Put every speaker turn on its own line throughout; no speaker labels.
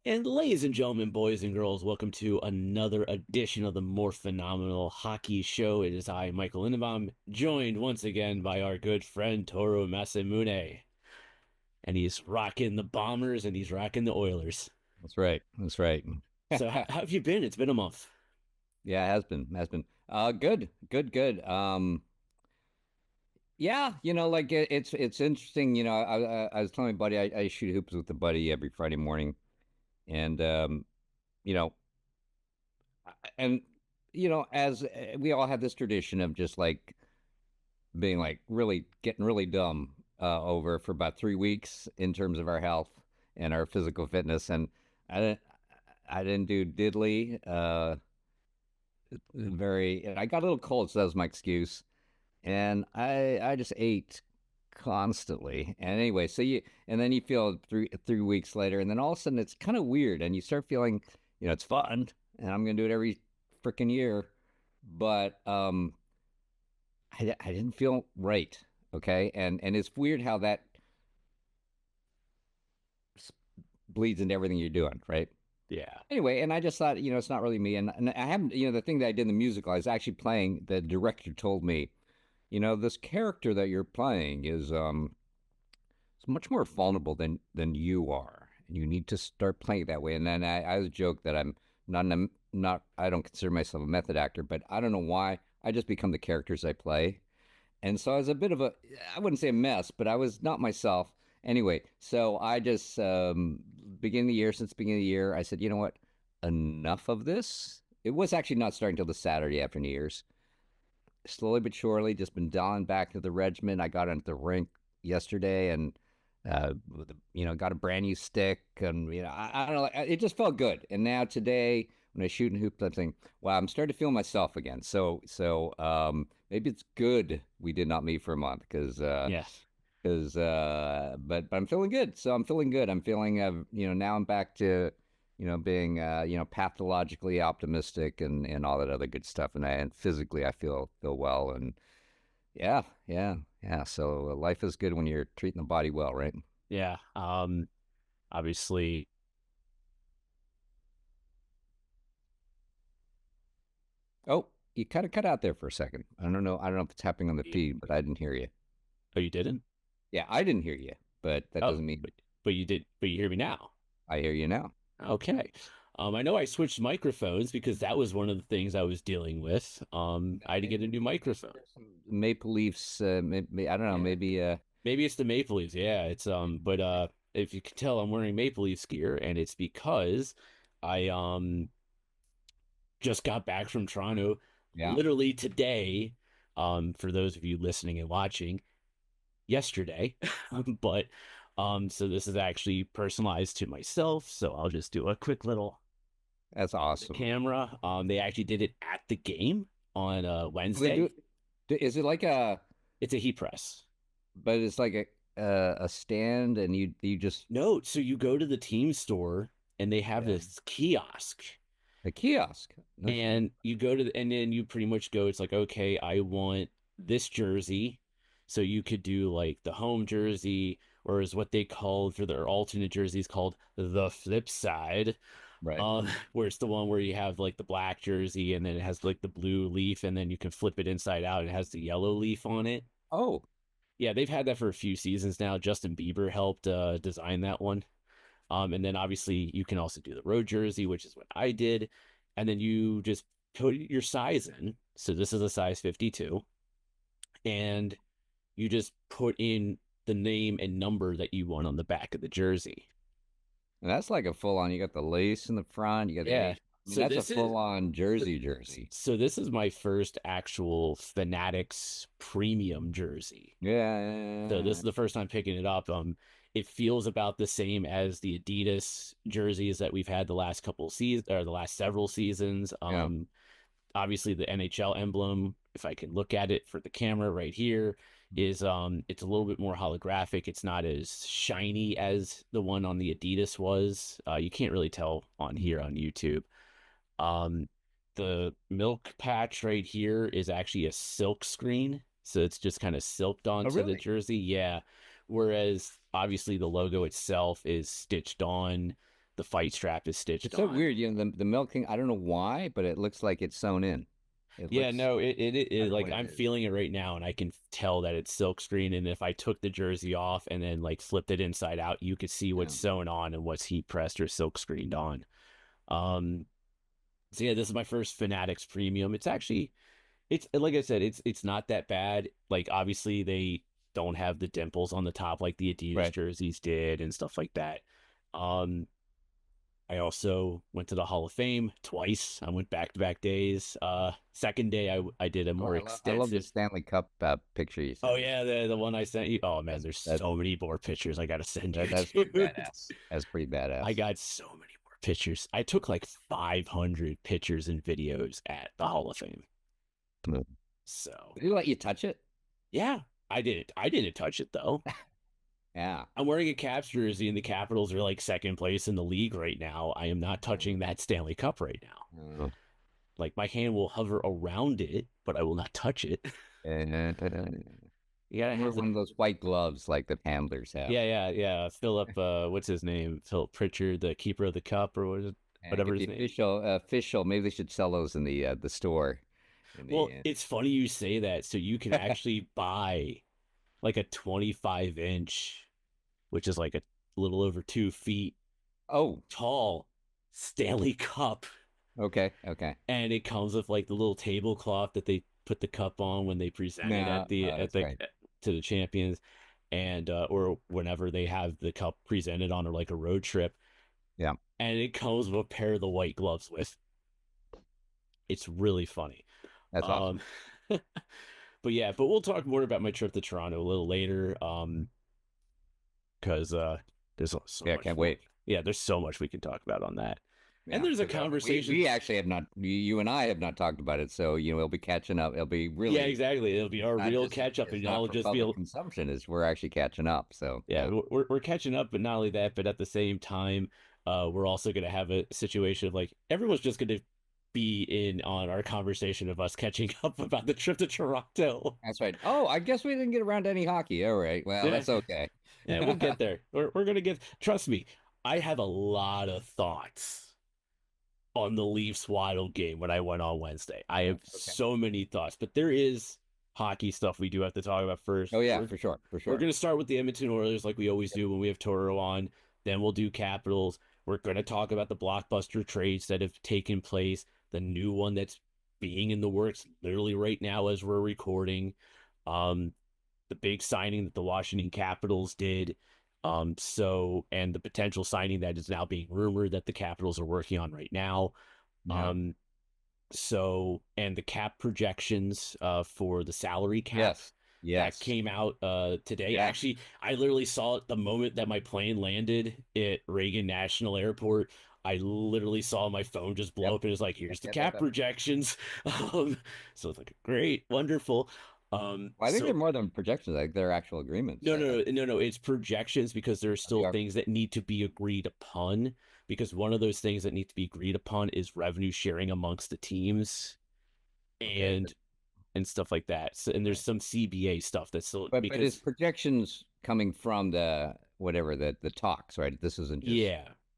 And ladies and gentlemen, boys and girls, welcome to another edition of the Morphinominal Hockey Show. It is I, Michael Lindenbaum, joined once again by our good friend Tohoru Masamune. And he's rocking the Bombers and he's rocking the Oilers.
That's right. That's right.
So how have you been? It's been a month.
Yeah, it has been. Has been. Good. Good. Good. Yeah, like it's interesting. I was telling my buddy I shoot hoops with a buddy every Friday morning, and you know, and as we all have this tradition of just like being like really getting really dumb over for about 3 weeks in terms of our health and our physical fitness, and I didn't I didn't do diddly. I got a little cold, so that was my excuse. And I just ate constantly. And anyway, and then you feel three weeks later, and then all of a sudden it's kind of weird, and you start feeling, it's fun, and I'm gonna do it every freaking year, but I didn't feel right. Okay, and it's weird how that bleeds into everything you're doing, right?
Yeah.
Anyway, and I just thought, it's not really me, and I haven't, the thing that I did in the musical, I was actually playing. The director told me, this character that you're playing is much more vulnerable than you are, and you need to start playing that way. And then I was joke that I'm not I don't consider myself a method actor, but I don't know why I just become the characters I play. And so I was a bit of I wouldn't say a mess, but I was not myself. Anyway, so I just since the beginning of the year, I said, you know what, enough of this. It was actually not starting until the Saturday after New Year's. Slowly but surely, just been dialing back to the regimen. I got into the rink yesterday and got a brand new stick, and I don't know, it just felt good. And now today, when I shoot and hoop, I'm saying, wow, I'm starting to feel myself again. So maybe it's good we did not meet for a month
Yes.
but I'm feeling good. So I'm feeling good. I'm feeling now I'm back to being pathologically optimistic and all that other good stuff, and physically I feel well, and yeah. So life is good when you're treating the body well, right?
Yeah. Obviously.
Oh, you kind of cut out there for a second. I don't know if it's happening on the feed, but I didn't hear you.
Oh, you didn't?
Yeah, I didn't hear you, but that
Oh,
doesn't mean
but you did, but you hear me now.
I hear you now.
Okay. I know I switched microphones because that was one of the things I was dealing with. I had to get a new microphone.
There's some Maple Leafs. I don't know.
Yeah.
Maybe.
Maybe it's the Maple Leafs. Yeah, it's but if you can tell I'm wearing Maple Leafs gear and it's because I just got back from Toronto
Yeah.
literally today. For those of you listening and watching, yesterday. But so this is actually personalized to myself, so I'll just do a quick little
That's
the
awesome.
camera. They actually did it at the game on
They
Wednesday.
do. Is it like
It's a heat press.
but it's like a stand, and you just
No, so you go to the team store and they have
yeah.
this kiosk,
A kiosk. No shit.
and you go to and then you pretty much go, it's like, okay, I want this jersey. So you could do like the home jersey, or is what they called for their alternate jerseys called the flip side.
Right.
Where it's the one where you have like the black jersey and then it has like the blue leaf, and then you can flip it inside out. It has the yellow leaf on it.
Oh,
Yeah, they've had that for a few seasons now. Justin Bieber helped design that one. And then obviously you can also do the road jersey, which is what I did. And then you just put your size in. So this is a size 52. And you just put in the name and number that you want on the back of the jersey.
and that's like a full on. You got the lace in the front. You got the
Yeah.
H. I mean,
So
that's a
this is
full on jersey.
so this is my first actual Fanatics premium jersey. So this
Yeah.
is the first time picking it up. It feels about the same as the Adidas jerseys that we've had the last couple of seasons, or the last several seasons.
Yeah.
Obviously the NHL emblem, if I can look at it for the camera right here, is it's a little bit more holographic. It's not as shiny as the one on the Adidas was. You can't really tell on here on YouTube. Um, the milk patch right here is actually a silk screen, so it's just kind of silked
Oh,
onto the
really?
jersey. Yeah. Whereas obviously the logo itself is stitched on the fight strap is stitched
It's so
on.
weird. The milking. I don't know why, but it looks like it's sewn in. It
Yeah,
looks.
no,
I
it
don't know
like
what it
I'm
is.
feeling it right now, and I can tell that it's silk screen. And if I took the jersey off and then like flipped it inside out, you could see what's
Yeah.
sewn on and what's heat pressed or silk screened on. Um, so yeah, this is my first Fanatics Premium. It's actually, it's like I said, it's not that bad. Like obviously they don't have the dimples on the top like the Adidas
Right.
jerseys did and stuff like that. Um, I also went to the Hall of Fame twice. I went back to back days. Second day I did a
Oh,
more
I love the
extensive.
Stanley Cup picture you
Oh
sent me.
yeah, the one I sent you. Oh man,
That's
there's
that
so many more pictures I gotta send you,
that's pretty
dude.
badass. That's pretty
I
badass.
got so many more pictures. I took like 500 pictures and videos at the Hall of Fame.
Mm.
So
Did he let you touch it?
yeah, I did it. I didn't touch it though.
Yeah.
I'm wearing a Caps jersey, and the Capitals are like second place in the league right now. I am not touching that Stanley Cup right now.
Oh.
Like my hand will hover around it, but I will not touch it.
And
You gotta
wear
have the
one of those white gloves like the handlers have.
yeah. Philip, what's his name? Philip Pritchard, the keeper of the cup, or what is it?
And
Whatever
get
his
the
name.
official. Maybe they should sell those in the store. In
Well,
the
it's funny you say that. So you can actually buy like a 25-inch, which is like a little over 2 feet
oh,
tall Stanley Cup,
okay.
and it comes with like the little tablecloth that they put the cup on when they present it
No,
at
that's
the
right.
to the champions, and or whenever they have the cup presented on like a road trip,
Yeah,
and it comes with a pair of the white gloves with. It's really funny.
that's awesome.
Um, but yeah, but we'll talk more about my trip to Toronto a little later. Because there's so
Yeah,
much
can't
more.
wait.
Yeah, there's so much we can talk about on that. And
Yeah,
there's a
because we
conversation.
we actually have not. You and I have not talked about it, so it'll be catching up. It'll be
Yeah,
really.
exactly. It'll be
It's
our
not
real
just.
catch up,
It's
and
not
I'll
for
just be
public
able.
consumption. It's we're actually catching up. So
Yeah,
yeah,
we're catching up, but not only that, but at the same time, we're also going to have a situation of like everyone's just going to be in on our conversation of us catching up about the trip to Toronto.
that's right. Oh, I guess we didn't get around to any hockey. All right. Well,
Yeah,
that's okay.
yeah, we'll get there. We're gonna get. Trust me, I have a lot of thoughts on the Leafs Wild game when I went on Wednesday. I have
Okay.
so many thoughts, but there is hockey stuff we do have to talk about first.
Oh yeah,
We're
for sure, for
we're
sure.
gonna start with the Edmonton Oilers like we always
Yep.
do when we have Toro on. Then we'll do Capitals. We're gonna talk about the blockbuster trades that have taken place. The new one that's being in the works literally right now as we're recording. Um, the big signing that the Washington Capitals did. And the potential signing that is now being rumored that the Capitals are working on right now.
Yeah.
Um, and the cap projections for the salary cap
Yes.
that
Yes.
came out today.
Yeah.
Actually, I literally saw it the moment that my plane landed at Reagan National Airport. I literally saw my phone just blow
Yep.
up and it's like,
Yep.
here's the
Yep. Yep.
cap
Yep.
projections. So it's like, great, wonderful.
Well, I think they're more than projections. Like they're actual agreements.
No. It's projections because there are
They
still
are.
things that need to be agreed upon. Because one of those things that need to be agreed upon is revenue sharing amongst the teams
Okay.
and stuff like that. So, and there's
Right.
some CBA stuff that's still
But it's
because
projections coming from the whatever the talks, right?
yeah,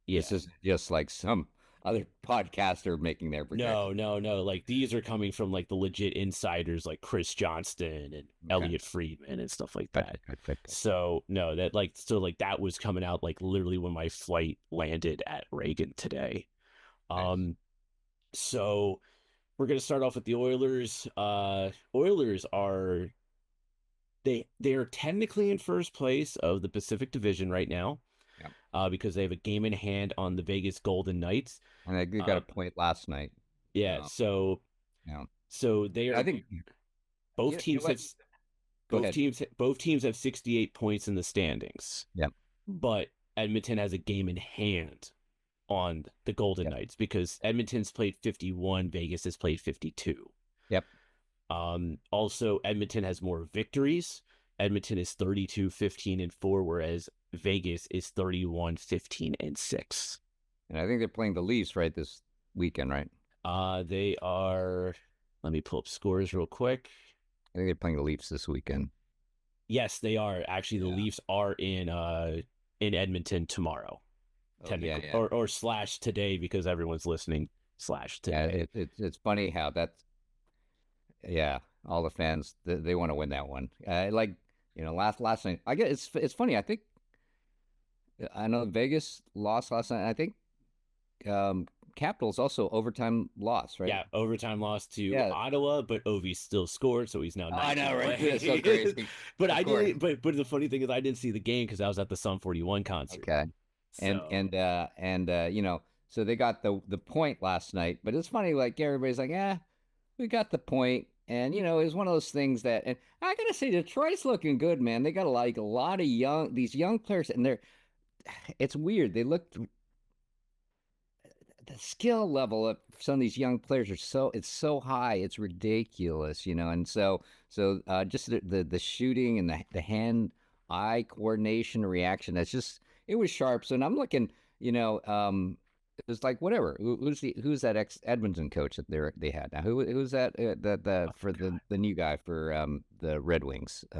This
yeah.
isn't just like some other podcaster making their
No,
projections.
no. Like these are coming from like the legit insiders like Chris Johnston and
Okay.
Elliot Friedman and stuff like
Gotcha.
that.
Gotcha.
So no, that was coming out like literally when my flight landed at Reagan today.
Nice.
Um, so we're gonna start off with the Oilers. Oilers are they are technically in first place of the Pacific Division right now,
Yeah.
because they have a game in hand on the Vegas Golden Knights.
And they got a
Um,
point last night.
yeah,
Um,
so they
I
are
think
both
you know
teams
what?
have
Go ahead.
both teams have 68 points in the standings,
Yeah.
but Edmonton has a game in hand on the Golden
Yep.
Knights because Edmonton's played 51, Vegas has played 52.
Yep.
Also, Edmonton has more victories. Edmonton is 32, 15, and 4, whereas Vegas is 31, 15, and 6.
And I think they're playing the Leafs right this weekend, right?
They are, let me pull up scores real quick.
I think they're playing the Leafs this weekend.
Yes, they are. Actually, the
Yeah.
Leafs are in Edmonton tomorrow.
Oh yeah,
technically,
yeah,
or slash today because everyone's listening slash
yeah.
today.
It's funny how that's yeah. All the fans they want to win that one. Like last night. I guess it's funny. I know Vegas lost last night. I think Capitals also overtime loss, right?
Yeah, overtime loss to
Yeah.
Ottawa, but Ovi still scored, so he's now
Oh, I
19
know, right? It's so
away.
crazy.
But
Of
I
course.
didn't. But the funny thing is, I didn't see the game because I was at the Sum 41 concert.
Okay.
So
So they got the point last night, but it's funny, like everybody's like, yeah, we got the point. And it was one of those things that, and I gotta say, Detroit's looking good, man. They got like a lot of these young players, and it's weird. They look the skill level of some of these young players it's so high, it's ridiculous, and just the shooting and the hand eye coordination reaction, it was sharp. So and I'm looking, it was like whatever. Who's that ex Edmonton coach that they had now? Who's that the
oh
for
god,
the new guy for the Red Wings? Uh,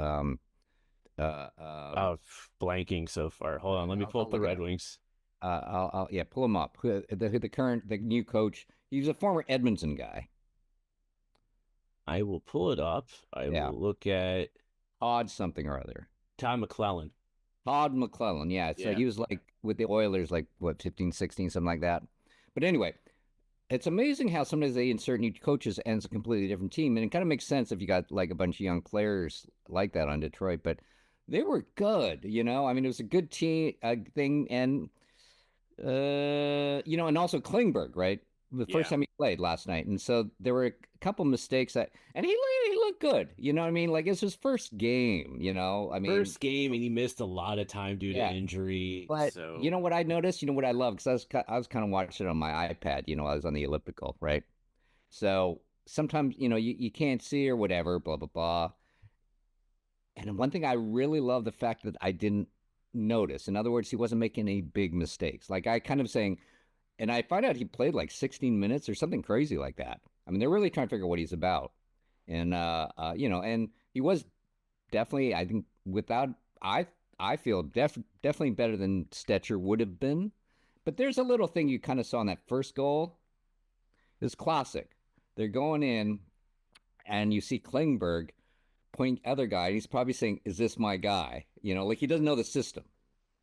um,
oh blanking so far. Hold on, let me pull
I'll
up the
look it
Red
up.
Wings.
Yeah, pull him up. The new coach. He was a former Edmonton guy.
I will pull it up. I
Yeah,
will look at
Todd something or other.
Todd McClellan.
Todd McClellan. Yeah, so
Yeah,
he was like with the Oilers, like what 15, 16, something like that. But anyway, it's amazing how sometimes they insert new coaches and it's a completely different team, and it kind of makes sense if you got like a bunch of young players like that on Detroit. But they were good. I mean, it was a good team thing, and and also Klingberg, right? The first
yeah.
time he played last night, and so there were a couple mistakes and he looked good. You know what I mean? Like it's his first game. I mean,
First game, and he missed a lot of time due to
yeah.
injury.
But you
So
know what I noticed? You know what I love because I was kind of watching it on my iPad. I was on the elliptical, right? So sometimes you can't see or whatever, blah blah blah. And one thing I really love the fact that I didn't notice. In other words, he wasn't making any big mistakes. Like I kind of saying. And I find out he played like 16 minutes or something crazy like that. I mean, they're really trying to figure out what he's about. And he was definitely, I think, I feel definitely better than Stetcher would have been. But there's a little thing you kind of saw in that first goal. It's classic. They're going in, and you see Klingberg point other guy, and he's probably saying, "Is this my guy?" Like he doesn't know the system.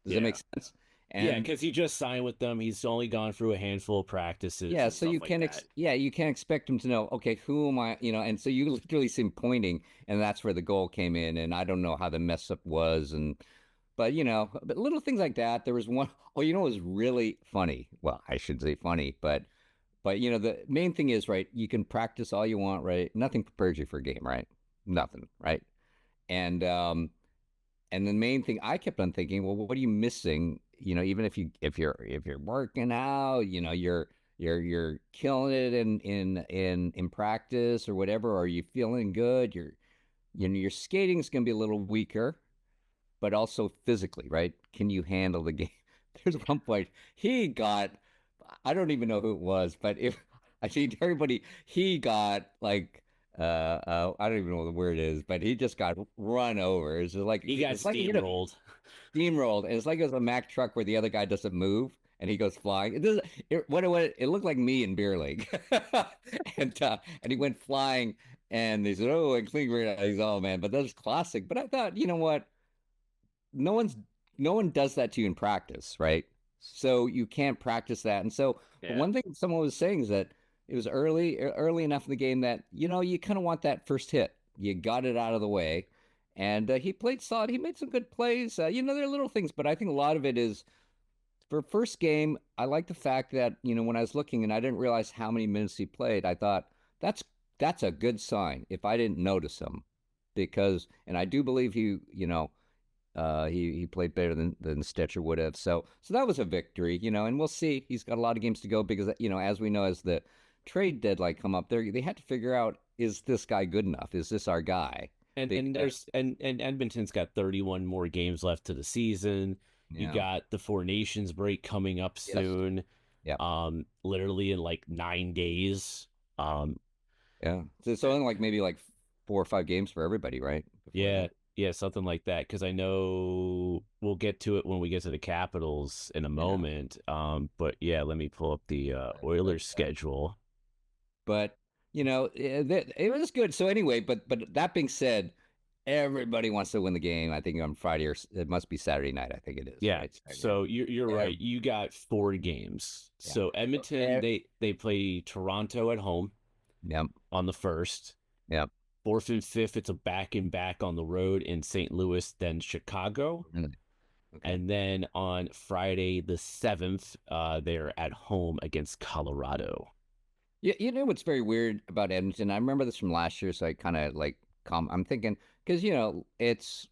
Does that make
yeah.
sense?
Yeah,
And
because he just signed with them. He's only gone through a handful of practices
yeah,
and
so
stuff like that.
you can't expect him to know, okay, who am I, and so you literally see him pointing, and that's where the goal came in, and I don't know how the mess up was, but but little things like that. There was one, oh, it was really funny. Well, I should say funny, but the main thing is, right, you can practice all you want, right? Nothing prepares you for a game, right? Nothing, right? And the main thing I kept on thinking, well, what are you missing? Even if you're working out, you're killing it in practice or whatever, or you feeling good, your skating is going to be a little weaker, but also physically, right? Can you handle the game? There's one point he got, I don't even know who it was, but if I think everybody, he got like, I don't even know what the word is, but he just got run over.
He got
It's like,
steamrolled.
steamrolled, and it's like it was a Mack truck where the other guy doesn't move and he goes flying. It doesn't. It looked like me in beer league, and he went flying, and they said, "Oh, and Klinger," he's oh man, but that was classic. But I thought, you know what? No one's no one does that to you in practice, right? So you can't practice that. And so, but
Yeah.
one thing someone was saying is that it was early enough in the game that you kind of want that first hit. You got it out of the way, and he played solid. He made some good plays. There are little things, but I think a lot of it is for first game. I like the fact that when I was looking and I didn't realize how many minutes he played, I thought that's that's a good sign if I didn't notice him because, and I do believe he played better than Stetcher would have. So that was a victory, and we'll see. He's got a lot of games to go because as we know, as the trade deadline come up, they had to figure out, is this guy good enough? Is this our guy?
And
Because
there's and Edmonton's got 31 more games left to the season. You
yeah,
got the Four Nations break coming up
yes,
soon.
yeah,
Literally in like 9 days. Um,
yeah. So it's only like maybe like 4 or 5 games for everybody, right? Before
yeah.
that.
Yeah, something like that. Because I know we'll get to it when we get to the Capitals in a
Yeah.
moment. But yeah, let me pull up the
But
Oilers schedule.
but it was good. So anyway, but that being said, everybody wants to win the game. I think on Friday or it must be Saturday night. I think it is
Yeah,
right. Saturday night.
so you're right. You got 4 games.
Yeah.
So
So,
Edmonton, they play Toronto at home
yep.
on the first.
Yep.
Fourth and fifth, it's a back and back on the road in St. Louis, then Chicago.
Really? Okay.
And then on Friday the 7th, they're at home against Colorado.
You know what's very weird about Edmonton? I remember this from last year, so I kind of like I'm thinking because it's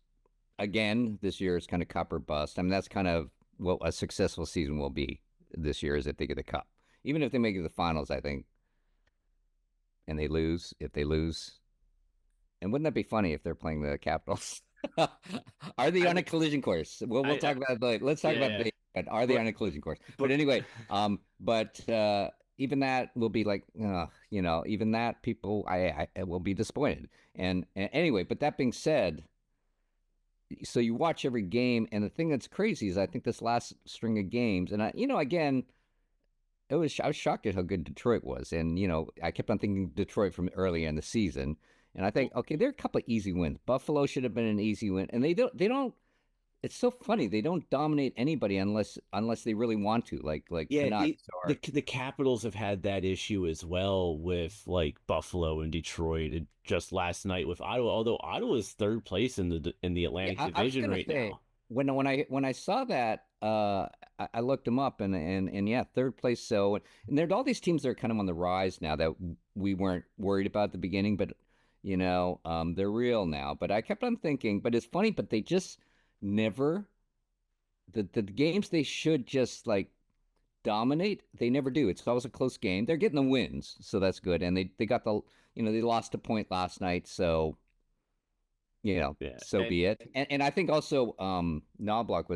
again this year is kind of cup or bust. I mean that's kind of what a successful season will be this year is if they get the cup. Even if they make it to the finals, I think, and they lose, if they lose, and wouldn't that be funny if they're playing the Capitals? Are they
I
on a
mean,
collision course? We'll
I
talk about it later. Let's talk about
yeah,
the but are they
but
on a collision course? But
but
anyway, but even that will be like, even that people I will be disappointed. And anyway, but that being said, so you watch every game, and the thing that's crazy is I think this last string of games, and again, I was shocked at how good Detroit was, and I kept on thinking Detroit from earlier in the season, and I
well,
think okay, there are a couple of easy wins. Buffalo should have been an easy win, and they don't. It's so funny they don't dominate anybody unless they really want to, like
yeah,
Canucks or
the Capitals have had that issue as well with like Buffalo and Detroit, and just last night with Ottawa. Although Ottawa is third place in the
yeah.
Atlantic
I was
Division
gonna
right
say
now.
when I saw that, I looked them up and yeah, third place. So and there are all these teams that are kind of on the rise now that we weren't worried about at the beginning, but they're real now. But I kept on thinking, but it's funny, but they just never the games they should just like dominate, they never do. It's always a close game. They're getting the wins, so that's good. And they got they lost a point last night, so
Yeah,
so be it. And I think also Knobloch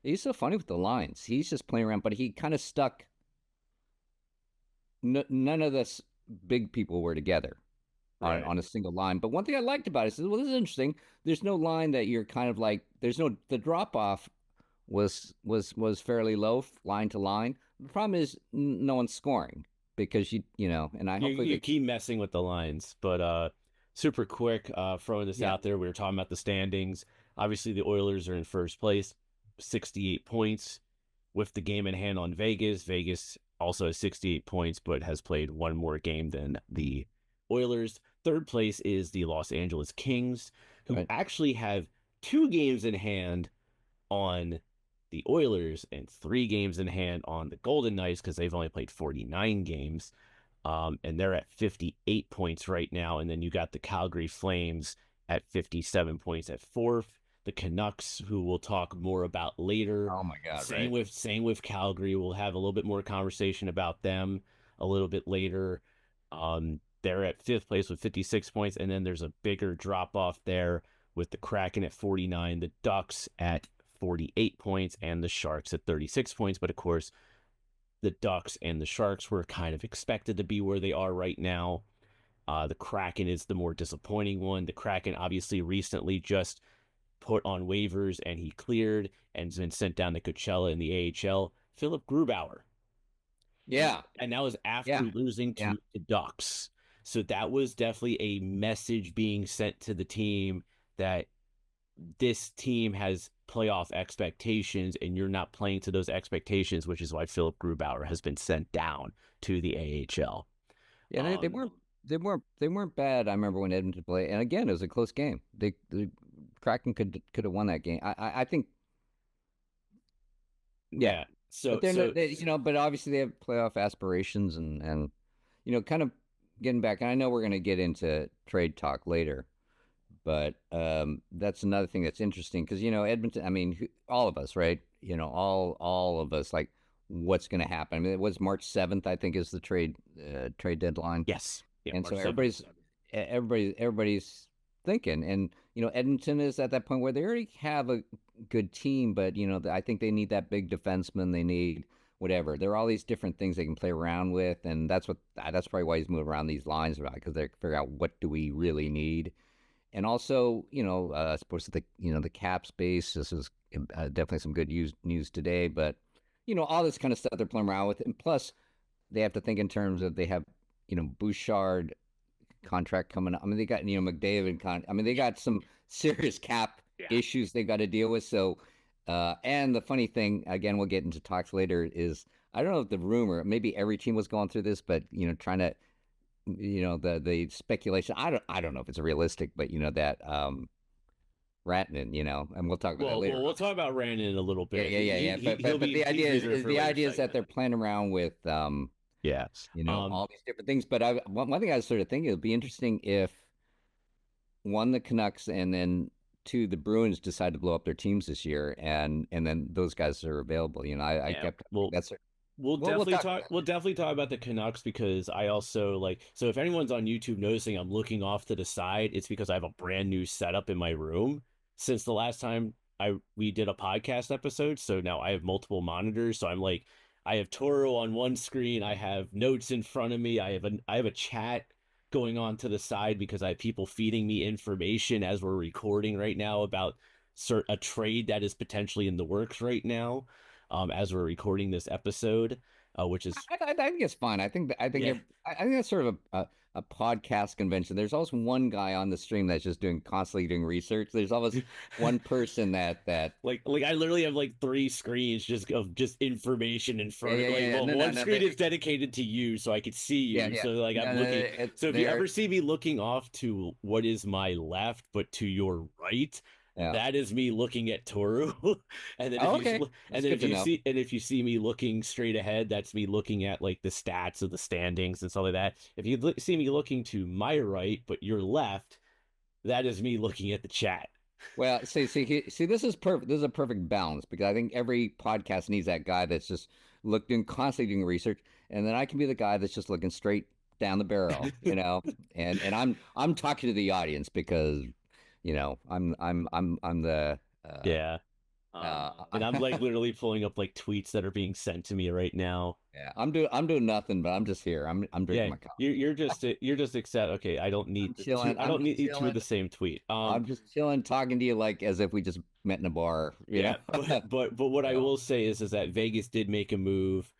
he's so funny with the lines. He's just playing around, but he kind of stuck. None of this big people were together
right.
on a single line. But one thing I liked about it is, well, this is interesting. There's no line that you're kind of like. There's no the drop off was fairly low line to line. The problem is no one's scoring because and I hopefully
You
they
keep messing with the lines, but super quick, throwing this
yeah.
out there. We were talking about the standings. Obviously, the Oilers are in first place, 68 points, with the game in hand on Vegas. Vegas also has 68 points, but has played one more game than the Oilers. Third place is the Los Angeles Kings, who
Right.
actually have 2 games in hand on the Oilers and 3 games in hand on the Golden Knights because they've only played 49 games. And they're at 58 points right now. And then you got the Calgary Flames at 57 points at fourth. The Canucks, who we'll talk more about later.
Oh my God,
Same
right.
with Calgary. We'll have a little bit more conversation about them a little bit later. They're at fifth place with 56 points, and then there's a bigger drop off there with the Kraken at 49, the Ducks at 48 points, and the Sharks at 36 points. But of course, the Ducks and the Sharks were kind of expected to be where they are right now. The Kraken is the more disappointing one. The Kraken obviously recently just put on waivers and he cleared and has been sent down to Coachella in the AHL. Philip Grubauer.
Yeah.
And that was after
Yeah.
losing
Yeah.
to the Ducks. So that was definitely a message being sent to the team that this team has playoff expectations and you're not playing to those expectations, which is why Philip Grubauer has been sent down to the AHL.
Yeah, they
Um,
weren't bad. I remember when Edmonton played, and again, it was a close game. The Kraken could have won that game. I think, yeah,
yeah.
but
So
they're
so
not, but obviously they have playoff aspirations, and kind of getting back. And I know we're going to get into trade talk later, but that's another thing that's interesting because Edmonton. I mean, all of us, right? All of us, like, what's going to happen? I mean, it was March 7th, I think, is the trade deadline.
yes, yeah,
And so
March 7th.
everybody's thinking, and Edmonton is at that point where they already have a good team, but I think they need that big defenseman. They need whatever. There are all these different things they can play around with, and that's probably why he's moving around these lines about because they figure out what do we really need. and also, I suppose the cap space. This is definitely some good news today, but all this kind of stuff they're playing around with, and plus they have to think in terms of they have Bouchard contract coming up. I mean, they got McDavid I mean, they got some serious cap
Yeah.
issues they got to deal with. So, and the funny thing, again, we'll get into talks later, is I don't know if the rumor, maybe every team was going through this, but trying to, the speculation. I don't know if it's realistic, but that Ratnan, and we'll talk about that later.
Well, we'll talk about Randon in a little
Yeah,
bit.
yeah, yeah, yeah. But
He'll
but but
be
the
he's
idea
reserved
is
for a
the
later
idea is that
segment.
they're playing around with
Yeah.
all these different things. But one thing I was sort of thinking, it would be interesting if one, the Canucks, and then two, the Bruins decide to blow up their teams this year, and then those guys are available. I
Yeah.
kept
Well,
that's
we'll
we'll
definitely
talk
talk.
about
We'll
that.
definitely talk about the Canucks because I also like. So if anyone's on YouTube noticing I'm looking off to the side, it's because I have a brand new setup in my room since the last time we did a podcast episode. So now I have multiple monitors. So I'm like, I have Toro on one screen. I have notes in front of me. I have a chat going on to the side because I have people feeding me information as we're recording right now about a trade that is potentially in the works right now as we're recording this episode, which is
I think it's fine.
yeah,
I think that's sort of a podcast convention. There's always one guy on the stream that's just constantly doing research. There's always one person that
like I literally have like three screens just of just information in
yeah,
front
yeah,
of
yeah,
like
yeah.
well
No, no,
one
no.
screen is dedicated to you so I could see
Yeah,
you.
yeah.
So like I'm
No, no,
looking. So if you
they're
ever see me looking off to what is my left but to your right,
yeah.
that is me looking at Toru. And then if
Oh,
you
okay. That's good to know.
if you see me looking straight ahead, that's me looking at like the stats of the standings and stuff like that. If you see me looking to my right but your left, that is me looking at the chat.
Well, see, this is perfect. This is a perfect balance because I think every podcast needs that guy that's just looking constantly doing research, and then I can be the guy that's just looking straight down the barrel, and I'm talking to the audience because, I'm the
Yeah. And I'm like
uh,
literally pulling up like tweets that are being sent to me right now.
yeah, I'm doing nothing, but I'm just here. I'm drinking
Yeah,
my coffee.
you're just accept. Okay, I don't
I'm
need the two.
chilling.
I
I'm
don't
just
need two of
chilling.
the same tweet.
I'm just chilling, talking to you like as if we just met in a bar,
Yeah, but what I
So
will say is that Vegas did make a move.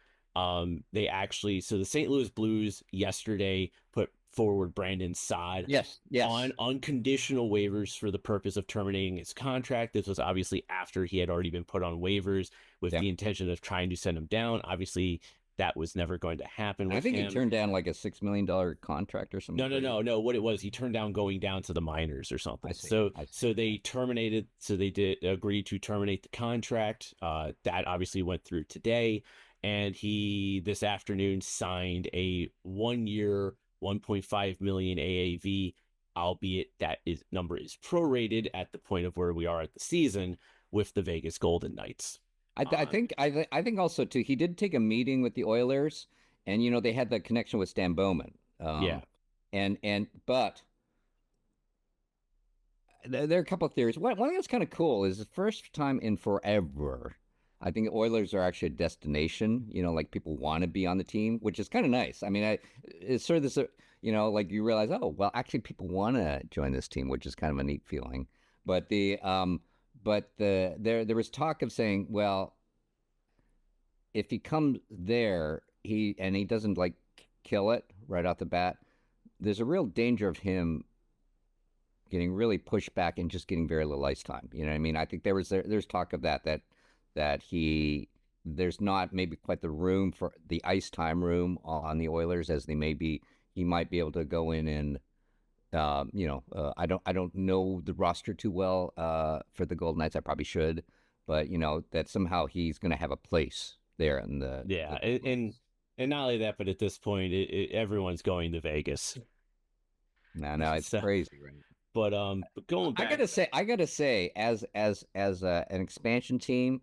They actually so the St. Louis Blues yesterday put forward Brandon Saad
yes,
on
yes,
unconditional waivers for the purpose of terminating his contract. This was obviously after he had already been put on waivers with
yeah.
the intention of trying to send him down. Obviously, that was never going to happen
I
with
think he
him.
turned down like a $6 million contract or something crazy.
No. What it was, he turned down going down to the minors or something.
I see.
So,
I see.
so they terminated. So they did agree to terminate the contract. That obviously went through today, and he this afternoon signed a 1 year, 1.5 million AAV. Albeit that is number is prorated at the point of where we are at the season with the Vegas Golden Knights.
I think also too he did take a meeting with the Oilers, and they had the connection with Stan Bowman.
Yeah,
And but there are a couple of theories. One thing that's kind of cool is the first time in forever, I think Oilers are actually a destination. Like people want to be on the team, which is kind of nice. I mean, it's sort of this, like you realize, oh, well, actually, people want to join this team, which is kind of a neat feeling. But there was talk of saying, well, if he comes there, he doesn't like kill it right off the bat. There's a real danger of him getting really pushed back and just getting very little ice time. You know what I mean? I think there's talk of that he there's not maybe quite the room for the ice time room on the Oilers as they may be. He might be able to go in and I don't know the roster too well for the Golden Knights. I probably should, but that somehow he's going to have a place there in
yeah,
the Blues.
and not only that, but at this point, everyone's going to Vegas.
No, no, it's
So,
crazy, right?
but going
I
back,
gotta say, as an expansion team,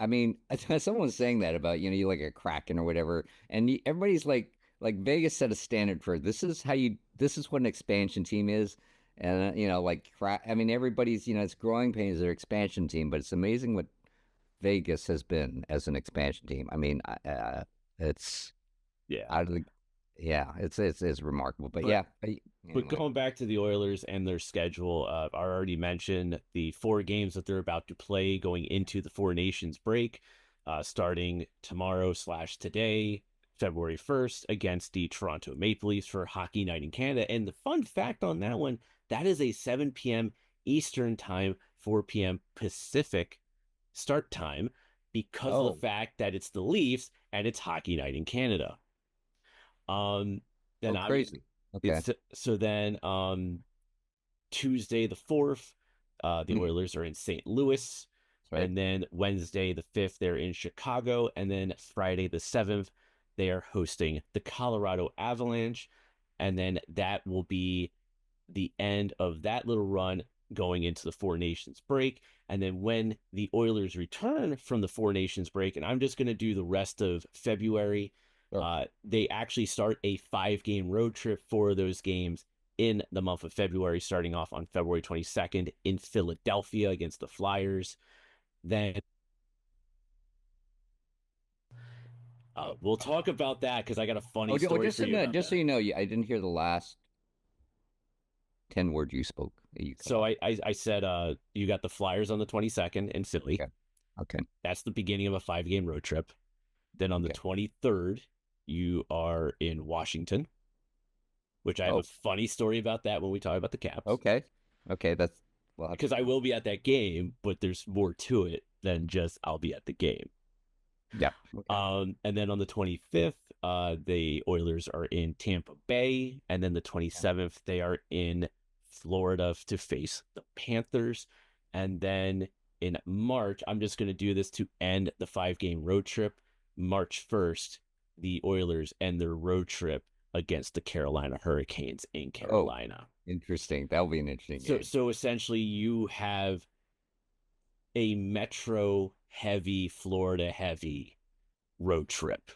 I mean, someone was saying that about you like a Kraken or whatever, and everybody's like Vegas set a standard for this is what an expansion team is, and like I mean, everybody's it's growing pains their expansion team, but it's amazing what Vegas has been as an expansion team. I mean, it's
yeah.
out of the yeah, it's remarkable. But
But
yeah,
But
anyway.
going back to the Oilers and their schedule, I already mentioned the 4 games that they're about to play going into the Four Nations break, starting tomorrow slash today, February 1st, against the Toronto Maple Leafs for Hockey Night in Canada. And the fun fact on that one, that is a 7 p.m. Eastern time, 4 p.m. Pacific start time because of the
Oh,
fact that it's the Leafs and it's Hockey Night in Canada. Um, then
oh,
obviously
crazy. Okay,
it's so then Tuesday the 4th, the
mm,
Oilers are in St. Louis.
that's right.
And then Wednesday the 5th, they're in Chicago. And then Friday the 7th, they are hosting the Colorado Avalanche. And then that will be the end of that little run going into the Four Nations break. And then when the Oilers return from the Four Nations break, and I'm just going to do the rest of February,
Sure.
they actually start a 5 game road trip for those games in the month of February, starting off on February 22nd in Philadelphia against the Flyers. Then we'll talk about that because I got a funny story
Just
for you about
just so
that.
you know, I didn't hear the last 10 words you spoke. You cut
So
off.
I said you got the Flyers on the 22nd in Philly.
Okay, okay,
That's the beginning of a 5 game road trip. Then on the
okay.
23rd, you are in Washington, which I have a
Oh,
funny story about that when we talk about the Caps,
okay, okay. That's well,
because I will be at that game, but there's more to it than just I'll be at the game.
yeah. Okay.
And then on the 25th, the Oilers are in Tampa Bay, and then the
Yeah.
27th they are in Florida to face the Panthers, and then in March, I'm just going to do this to end the 5 game road trip. March 1st, the Oilers end their road trip against the Carolina Hurricanes in
Oh,
Carolina.
interesting. That'll be an interesting
So
game.
so essentially you have a metro heavy, Florida heavy road trip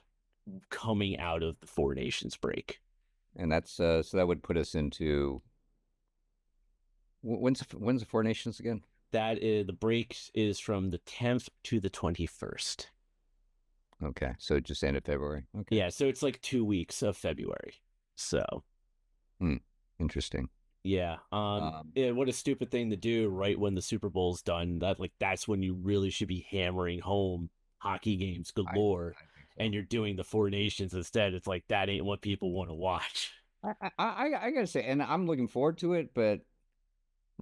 coming out of the Four Nations break.
And that's so that would put us into when's the Four Nations again?
That is the break is from the 10th to the 21st.
Okay, so just end of February. Okay.
Yeah, so it's like 2 weeks of February. So
Hmm. Interesting.
yeah,
Um,
yeah, what a stupid thing to do right when the Super Bowl's done. That's when you really should be hammering home hockey games galore,
I think
and
so.
you're doing the Four Nations instead. It's like that ain't what people want to watch.
I gotta say, and I'm looking forward to it, but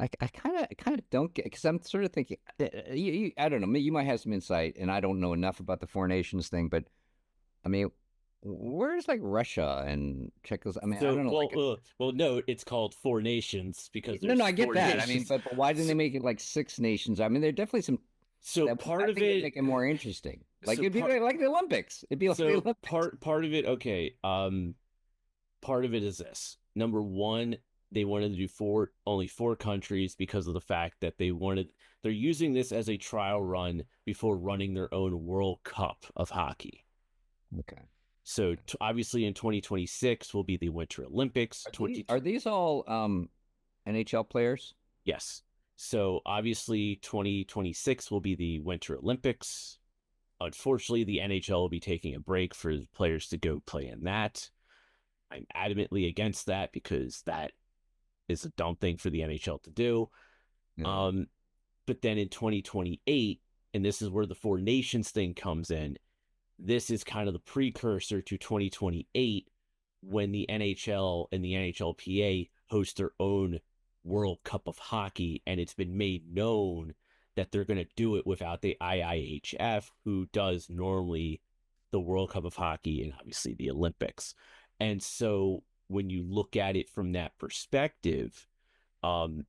I kind of don't get because I'm sort of thinking, I don't know, you might have some insight, and I don't know enough about the Four Nations thing, but I mean, where's like Russia and Czechos? I mean, I
So,
don't know, like,
no, it's called Four Nations because
no,
there's
I get
four
that. I mean,
nations.
but why didn't they
So,
make it like six nations? I mean, there are definitely some
so
that
part
I
of
think would
it,
make it more interesting. Like
so
it'd be
part,
like the Olympics. It'd be like the
so
Olympics.
part of it, okay. Part of it is this. Number one, they wanted to do only 4 countries because of the fact that they're using this as a trial run before running their own World Cup of hockey.
Okay.
So obviously in 2026 will be the Winter Olympics.
Are these all NHL players?
Yes. So obviously 2026 will be the Winter Olympics. Unfortunately, the NHL will be taking a break for players to go play in that. I'm adamantly against that because that is a dumb thing for the NHL to do.
Yeah.
Um, but then in 2028, and this is where the Four Nations thing comes in, this is kind of the precursor to 2028 when the NHL and the NHLPA host their own World Cup of Hockey. And it's been made known that they're going to do it without the IIHF, who does normally the World Cup of Hockey and obviously the Olympics. And so when you look at it from that perspective, um,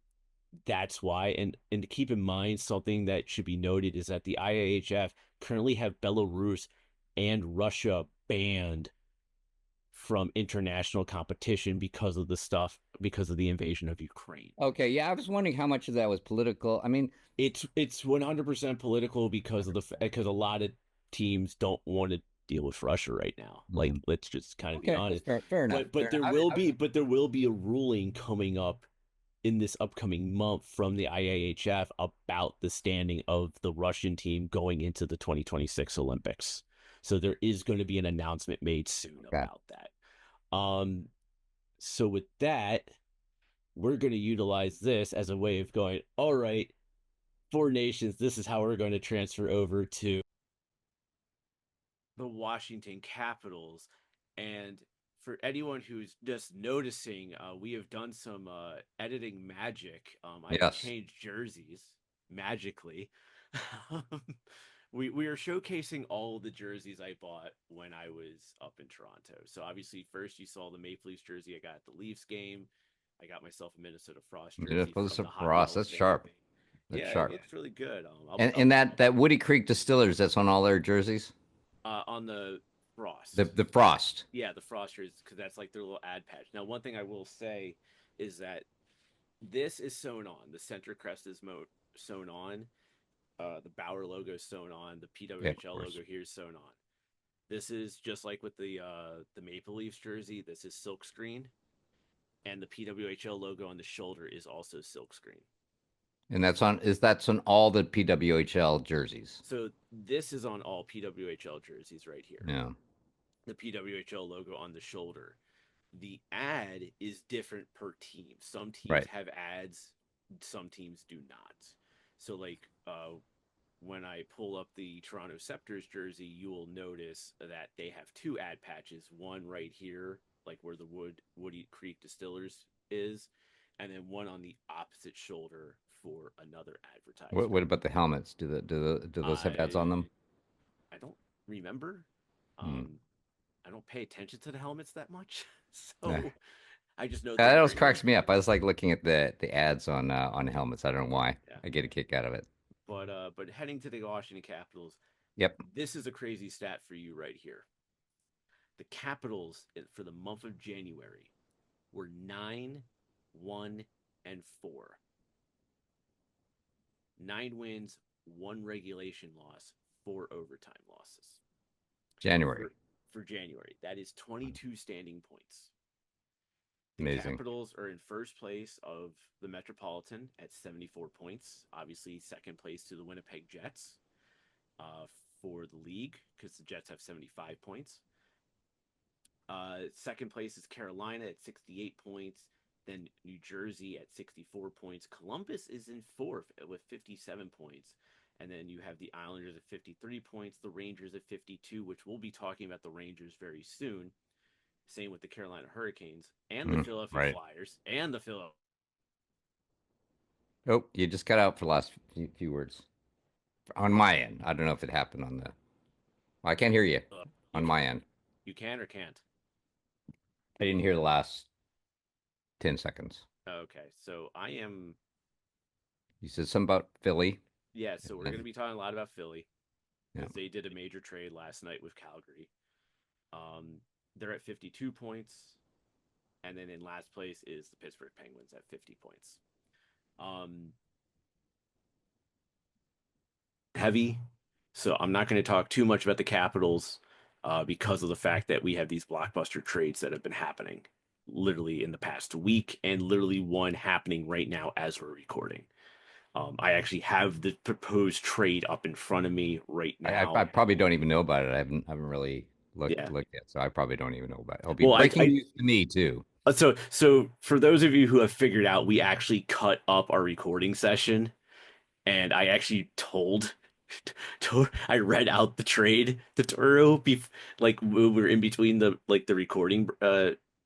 that's why. And to keep in mind, something that should be noted is that the IIHF currently have Belarus and Russia banned from international competition because of the invasion of Ukraine.
Okay. Yeah, I was wondering how much of that was political. I mean,
It's 100% political because of
100%.
because a lot of teams don't want to deal with Russia right now. Like,
Mhm.
let's just kind of be
Okay, that's
honest.
fair enough.
But there will be a ruling coming up in this upcoming month from the IAHF about the standing of the Russian team going into the 2026 Olympics. So there is going to be an announcement made soon
Okay.
about that. Um, so with that, we're going to utilize this as a way of going, all right, Four Nations, this is how we're going to transfer over to the Washington Capitals. And for anyone who's just noticing, we have done some editing magic. I have
Yes.
changed jerseys magically. We are showcasing all the jerseys I bought when I was up in Toronto. So obviously, first you saw the Maple Leafs jersey I got at the Leafs game. I got myself a Minnesota Frost jersey of
Minnesota
the Hockey
Frost.
Hall of
That's
Fame.
sharp. That's
Yeah,
sharp.
it's really good.
And that Woody Creek Distillers, that's on all their jerseys.
On the
The
Frost.
the Frost.
Yeah, the Frosters, because that's like their little ad patch. Now, one thing I will say is that this is sewn on. The center crest is sewn on. The Bauer logo is sewn on. The
Yeah, of
PWHL
course.
logo here is sewn on. This is just like with the Maple Leafs jersey. This is silk screen, and the PWHL logo on the shoulder is also silk screen.
And that's on all the PWHL jerseys.
So this is on all PWHL jerseys right here.
Yeah.
The PWHL logo on the shoulder. The ad is different per team. Some teams
Right.
have ads, some teams do not. So like when I pull up the Toronto Scepters jersey, you will notice that they have two ad patches, one right here, like where the Woody Creek Distillers is, and then one on the opposite shoulder for another
What
advertisement.
about the helmets? Do those have ads on them?
I don't remember.
Hmm.
Um, I don't pay attention to the helmets that much,
Yeah.
so I just know they're
That always
very
cracks me
limited.
up. I was like looking at the ads on helmets. I don't know why.
Yeah,
I get a kick out of it.
but heading to the Washington Capitals,
Yep.
this is a crazy stat for you right here. The Capitals for the month of January were 9-1-4. 9 wins, one regulation loss, four overtime losses.
January.
For January, that is 22 standing points. The
Amazing.
Capitals are in first place of the Metropolitan at 74 points. Obviously, second place to the Winnipeg Jets uh, for the league because the Jets have 75 points. Second place is Carolina at 68 points. Then New Jersey at 64 points. Columbus is in fourth with 57 points. And then you have the Islanders at 53 points, the Rangers at 52, which we'll be talking about the Rangers very soon. Same with the Carolina Hurricanes and the Philadelphia
Right.
Flyers and the Philadelphia.
Oh, you just cut out for the last few words on my end. I don't know if it happened on the. I can't hear you
You
on my end.
you can or can't.
I didn't hear the last 10 seconds.
Okay, so I am.
You said something about Philly.
Yeah, so we're going to be talking a lot about Philly
Yeah.
because they did a major trade last night with Calgary. They're at 52 points, and then in last place is the Pittsburgh Penguins at 50 points. Um, Heavy, so I'm not going to talk too much about the Capitals because of the fact that we have these blockbuster trades that have been happening literally in the past week, and literally one happening right now as we're recording. I actually have the proposed trade up in front of me right
I
now.
probably don't even know about it. I haven't really looked
Yeah.
looked at, so I probably don't even know about it. It'll be
Well,
breaking news to me too.
so for those of you who have figured out, we actually cut up our recording session, and I actually I read out the trade to Toro, like we were in between the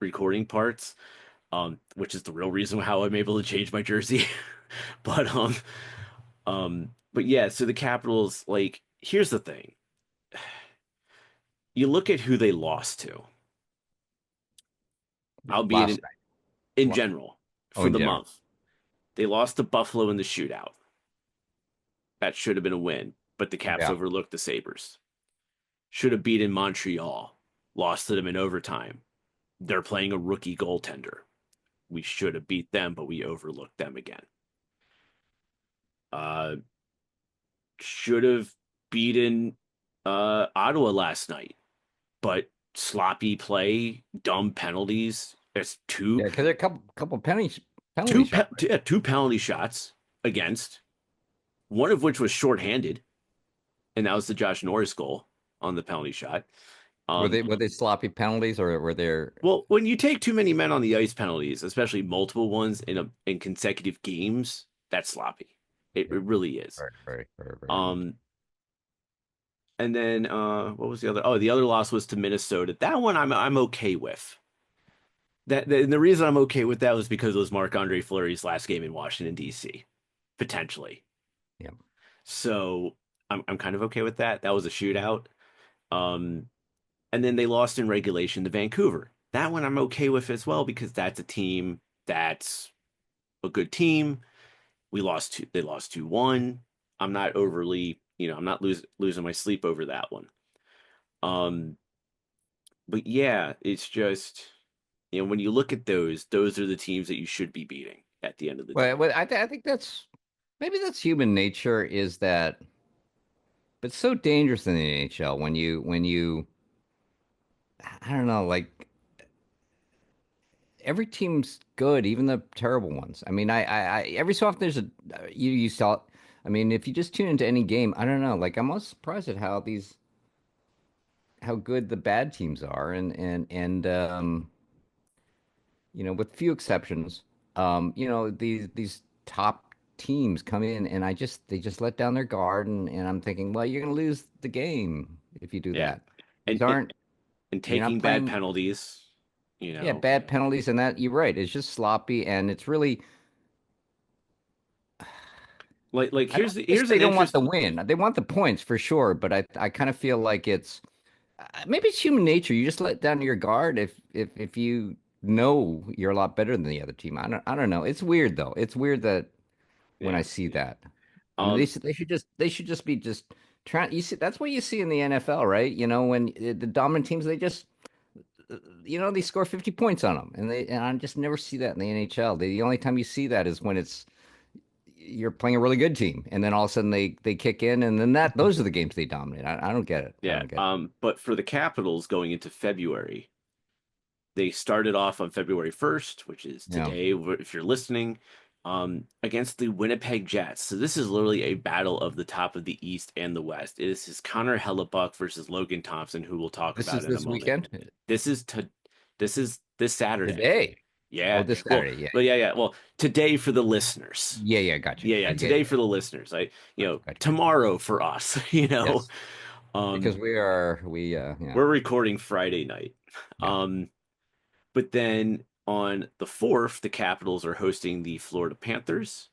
recording parts, which is the real reason how I'm able to change my jersey. But but yeah, so the Capitals, like, here's the thing. You look at who they lost to, albeit
Last night.
in
What?
general,
Oh,
for
in
the
general.
month. They lost to Buffalo in the shootout. That should have been a win, but the Caps
Yeah.
overlooked the Sabres. Should have beaten Montreal, lost to them in overtime. They're playing a rookie goaltender. We should have beat them, but we overlooked them again. Uh, should have beaten Ottawa last night, but sloppy play, dumb penalties. It's
Yeah, because there are a couple penalty
two
shots, right?
two penalty shots against, one of which was shorthanded, and that was the Josh Norris goal on the penalty shot. Um,
Were they sloppy penalties or were there?
well, when you take too many men on the ice penalties, especially multiple ones in consecutive games, that's sloppy.
Yeah,
It really is.
very much.
Um, and then what was the other? Oh, the other loss was to Minnesota. That one I'm okay with. And the reason I'm okay with that was because it was Marc-Andre Fleury's last game in Washington D.C. potentially.
Yeah.
So I'm kind of okay with that. That was a shootout. Um, and then they lost in regulation to Vancouver. That one I'm okay with as well because that's a team that's a good team. They lost 2-1. I'm not overly, I'm not losing my sleep over that one. Um, but yeah, it's just, when you look at those are the teams that you should be beating at the end of the day.
I think that's maybe that's human nature is that, but it's so dangerous in the NHL when you I don't know, like every team's good, even the terrible ones. I mean, I every so often there's a you saw. I mean, if you just tune into any game, I don't know. Like I'm almost surprised at how good the bad teams are, and with few exceptions, these top teams come in, and they just let down their guard, and I'm thinking, well, you're going to lose the game if you do
Yeah.
that. These
And
aren't
and
You're not
taking bad
playing,
penalties, you
yeah,
know.
bad penalties, and that you're right. It's just sloppy, and it's really.
Like
I don't guess
here's
they
an
don't want
interest.
the win. They want the points for sure, but I kind of feel like it's maybe it's human nature. You just let down your guard if you know you're a lot better than the other team. I don't know. It's weird though. It's weird that when I
Yeah.
see that. I mean,
Um
they should just be just trying. You see, that's what you see in the NFL, right? When the dominant teams they just they score 50 points on them, and I just never see that in the NHL. The only time you see that is when it's you're playing a really good team, and then all of a sudden they kick in, and then those are the games they dominate. I don't get it. I
yeah,
don't get it.
but for the Capitals going into February, they started off on February 1st, which is
Yeah,
today if you're listening, against the Winnipeg Jets. So this is literally a battle of the top of the East and the West. This is Connor Hellebuck versus Logan Thompson, who we'll talk
this
about
is
in a
this
moment.
weekend
This is to this is this Saturday.
today. Oh,
Yeah.
this
Well,
Saturday. Yeah,
yeah. Well, today for the listeners.
yeah. Gotcha.
Yeah.
Yeah,
Today for the listeners.
gotcha.
Tomorrow for us,
Yes,
Um,
because we yeah,
we're recording Friday night.
yeah.
Um, but then on the 4th, the Capitals are hosting the Florida Panthers.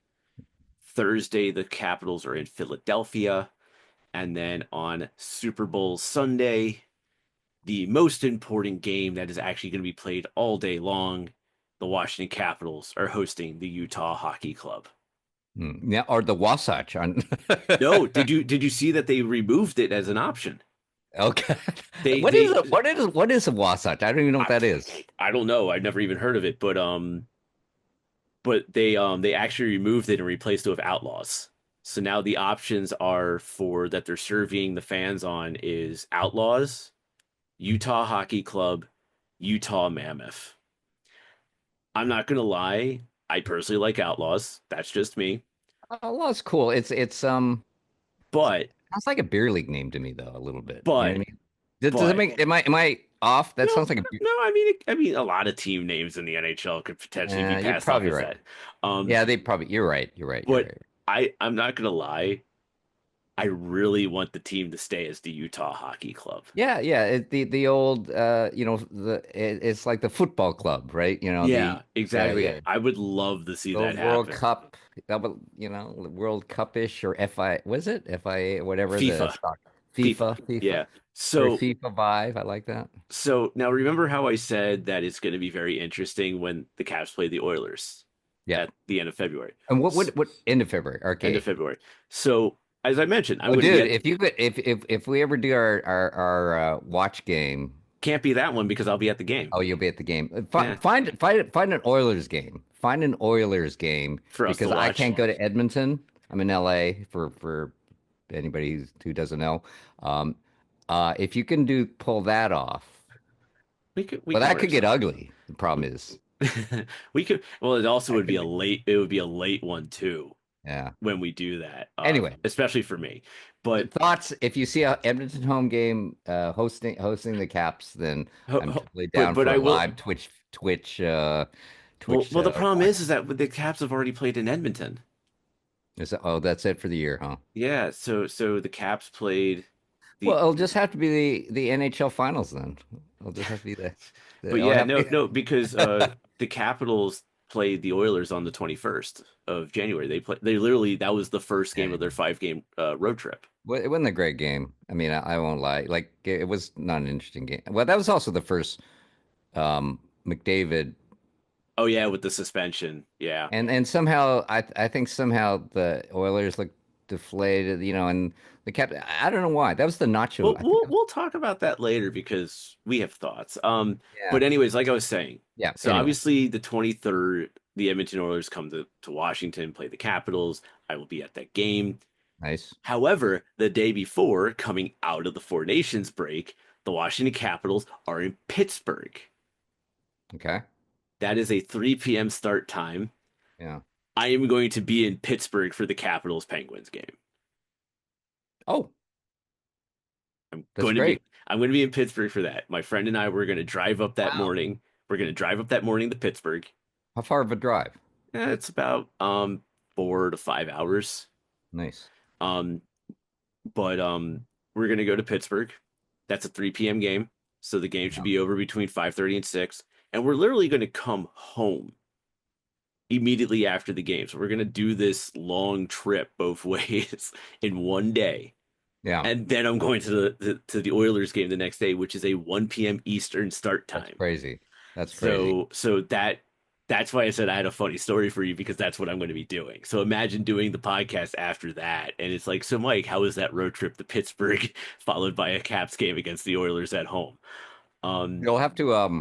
Thursday, the Capitals are in Philadelphia. And then on Super Bowl Sunday, the most important game that is actually going to be played all day long, the Washington Capitals are hosting the Utah Hockey Club.
Yeah, or the Wasatch on.
No, did you see that they removed it as an option?
Okay.
They
What is
they
it? What is a Wasatch? I don't even know what
I,
that is.
I don't know. I've never even heard of it, but they actually removed it and replaced it with Outlaws. So now the options are for that they're serving the fans on is Outlaws, Utah Hockey Club, Utah Mammoth. I'm not gonna lie, I personally like Outlaws. That's just me.
Oh, well, it's cool.
But
Sounds like a beer league name to me though, a little bit. You know
but
what I mean? Does it
but
make am I off? That
no,
sounds like a beer.
no, I mean a lot of team names in the NHL could potentially be
You're
passed off
probably
as
right.
that. Um,
Yeah, they probably. You're right. You're right. You're
but
right.
I'm not gonna lie, I really want the team to stay as the Utah Hockey Club.
Yeah. The old it's like the football club, right?
Yeah,
Yeah,
exactly.
yeah.
I would love to see
The
that
World
happen.
Cup, World Cup-ish or FI, was it? FIA, whatever the
FIFA,
stock.
FIFA.
FIFA.
Yeah.
Very
So
FIFA vibe. I like that.
so now remember how I said that it's going to be very interesting when the Cavs play the Oilers
Yeah.
at the end of February.
And
S
what end of February?
End of
Okay.
February. So as I mentioned, I'm
Oh,
going to be
dude,
at
if you could, if we ever do our watch game,
can't be that one because I'll be at the game.
oh, you'll be at the game.
Yeah,
Find an Oilers game. Find an Oilers game
for us to
because I
watch.
can't go to Edmonton. I'm in LA for anybody who doesn't know. Um, if you can pull that off,
We
but
could
that
work
could get
something.
ugly. The problem is,
We could. Well, it also
that
would be
could
a
be.
late. It would be a late one too.
Yeah.
when we do that,
Anyway,
especially for me. But
thoughts, if you see a Edmonton home game hosting the Caps, then I'm totally down
but
for a
I will.
live Twitch
Well, the problem
watch.
is that the Caps have already played in Edmonton.
Oh, that's it for the year, huh?
Yeah, so the Caps played
Well,
the
it'll just have to be the NHL finals then. It'll just have to be
but
it'll
yeah,
have to
no,
be
no, because the Capitals played the Oilers on the 21st of January. They literally that was the first game of their 5 game road trip.
It wasn't a great game. I mean, I won't lie. Like it was not an interesting game. Well, that was also the first McDavid,
Oh yeah, with the suspension. Yeah.
and somehow I think somehow the Oilers looked deflated, and the cap. I don't know why. That was the nacho.
Well,
I think.
we'll talk about that later because we have thoughts.
Yeah.
But anyways, like I was saying,
Yeah.
so
Anyway,
obviously the 23rd, the Edmonton Oilers come to Washington, play the Capitals. I will be at that game.
nice.
However, the day before, coming out of the Four Nations break, the Washington Capitals are in Pittsburgh.
Okay.
That is a 3 p.m. start time.
Yeah.
I am going to be in Pittsburgh for the Capitals Penguins game.
Oh,
I'm
that's
going to be
great.
I'm going to be in Pittsburgh for that. My friend and I were going to drive up that
Wow.
morning. We're going to drive up that morning to Pittsburgh.
How far of a drive?
It's about 4 to 5 hours.
Nice.
Um, but we're going to go to Pittsburgh. That's a 3 p.m. game, so the game should
Yeah.
be over between 5:30 and 6. And we're literally going to come home immediately after the game. So we're going to do this long trip both ways in one day.
Yeah.
And then I'm going to the Oilers game the next day, which is a 1 p.m. Eastern start
That's
time.
crazy. That's crazy.
So that's why I said I had a funny story for you because that's what I'm going to be doing. So imagine doing the podcast after that, and it's like, so Mike, how was that road trip to Pittsburgh, followed by a Caps game against the Oilers at home? Um,
You have to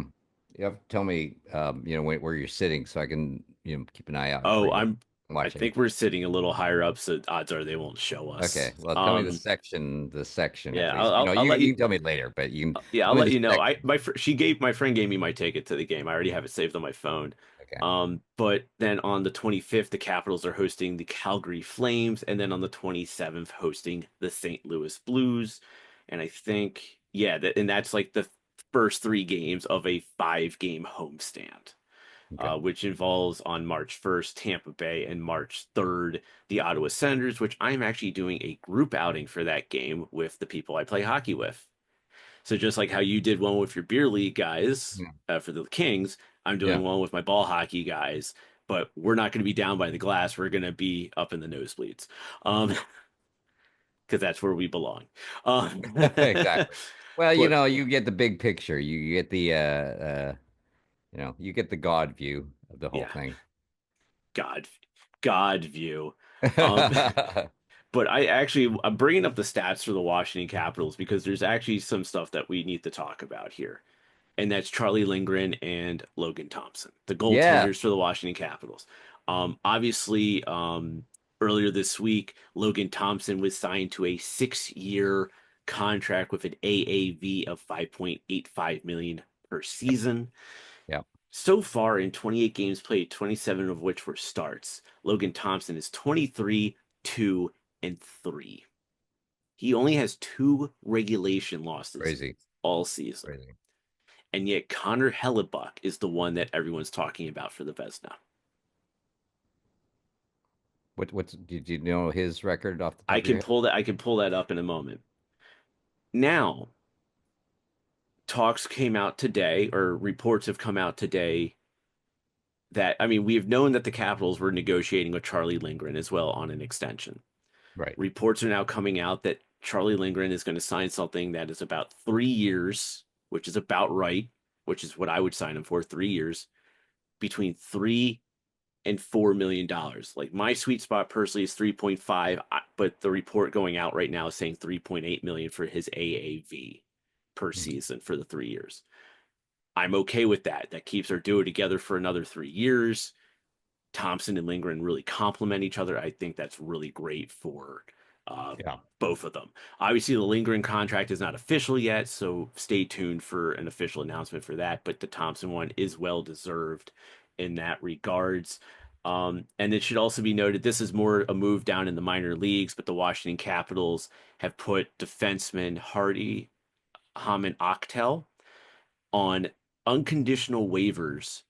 tell me where you're sitting so I can keep an eye out for
oh,
you
I
watching.
think we're sitting a little higher up, so odds are they won't show
Okay,
us.
well, tell me the section at
Yeah,
least.
I'll let
You
you.
can tell me later, but you can
Yeah, I'll
tell me
let
the
you know.
section.
My friend gave me my ticket to the game. I already have it saved on my phone.
Okay,
But then on the 25th, the Capitals are hosting the Calgary Flames, and then on the 27th, hosting the St. Louis Blues. And I think, yeah, and that's like the first 3 games of a 5 game homestand,
okay,
which involves on March 1st, Tampa Bay, and March 3rd, the Ottawa Senators, which I'm actually doing a group outing for that game with the people I play hockey with. So just like how you did one with your beer league guys
yeah,
for the Kings, I'm
yeah.
doing one with my ball hockey guys. But we're not going to be down by the glass. We're going to be up in the nosebleeds, because that's where we belong. Um,
Exactly. Well,
but
you get the big picture. You get you get the God view of the whole
yeah,
thing.
God, God view. Um, but I'm bringing up the stats for the Washington Capitals because there's actually some stuff that we need to talk about here. And that's Charlie Lindgren and Logan Thompson, the
Yeah,
goaltenders for the Washington Capitals. Obviously, earlier this week, Logan Thompson was signed to a 6-year contract with an AAV of 5.85 million per season.
yeah,
So far in 28 games played, 27 of which were starts, Logan Thompson is 23, 2, and 3. He only has 2 regulation losses
crazy,
all season.
crazy.
And yet Connor Hellebuck is the one that everyone's talking about for the Vezina.
What's did you know his record off the
I
top of your
can
head?
pull that I can pull that up in a moment. Now, talks came out today, or reports have come out today that I mean, we've known that the Capitals were negotiating with Charlie Lindgren as well on an extension.
Right.
Reports are now coming out that Charlie Lindgren is going to sign something that is about 3 years, which is about right, which is what I would sign him for, 3 years, between 3 and $4 million. Like my sweet spot personally is 3.5, but the report going out right now is saying 3.8 million for his AAV per
Mhm.
season for the 3 years. I'm okay with that. That keeps our duo together for another 3 years. Thompson and Lindgren really complement each other. I think that's really great for uh,
Yeah.
both of them. Obviously, the Lindgren contract is not official yet, so stay tuned for an official announcement for that. But the Thompson one is well deserved in that regards. And it should also be noted this is more a move down in the minor leagues, but the Washington Capitals have put defenseman Hardy Haman Octel on unconditional waivers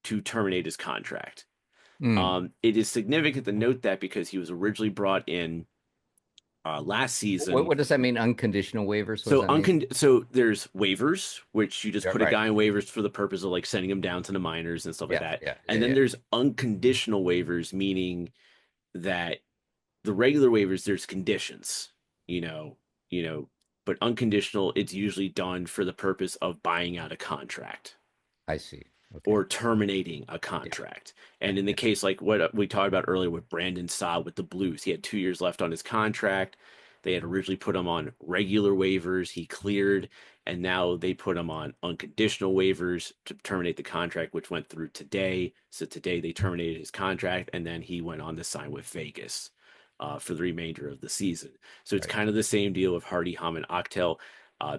to terminate his contract.
Hmm.
It is significant to note that because he was originally brought in last season.
What does that mean? Unconditional waivers? What does
So
that mean?
so there's waivers, which you just
Yeah,
put a
right.
guy in waivers for the purpose of like sending him down to the minors and stuff like
Yeah,
that.
yeah, yeah,
And then
yeah.
there's unconditional waivers, meaning that the regular waivers there's conditions, you know, you know, but unconditional it's usually done for the purpose of buying out a contract
I see. Okay.
or terminating a
Yeah,
contract.
yeah,
And in the
yeah.
case like what we talked about earlier with Brandon Saad with the Blues, he had 2 years left on his contract. They had originally put him on regular waivers. He cleared, and now they put him on unconditional waivers to terminate the contract, which went through today. So today they terminated his contract, and then he went on to sign with Vegas for the remainder of the season. So it's
Right.
kind of the same deal with Hardy, Hum, and Octel.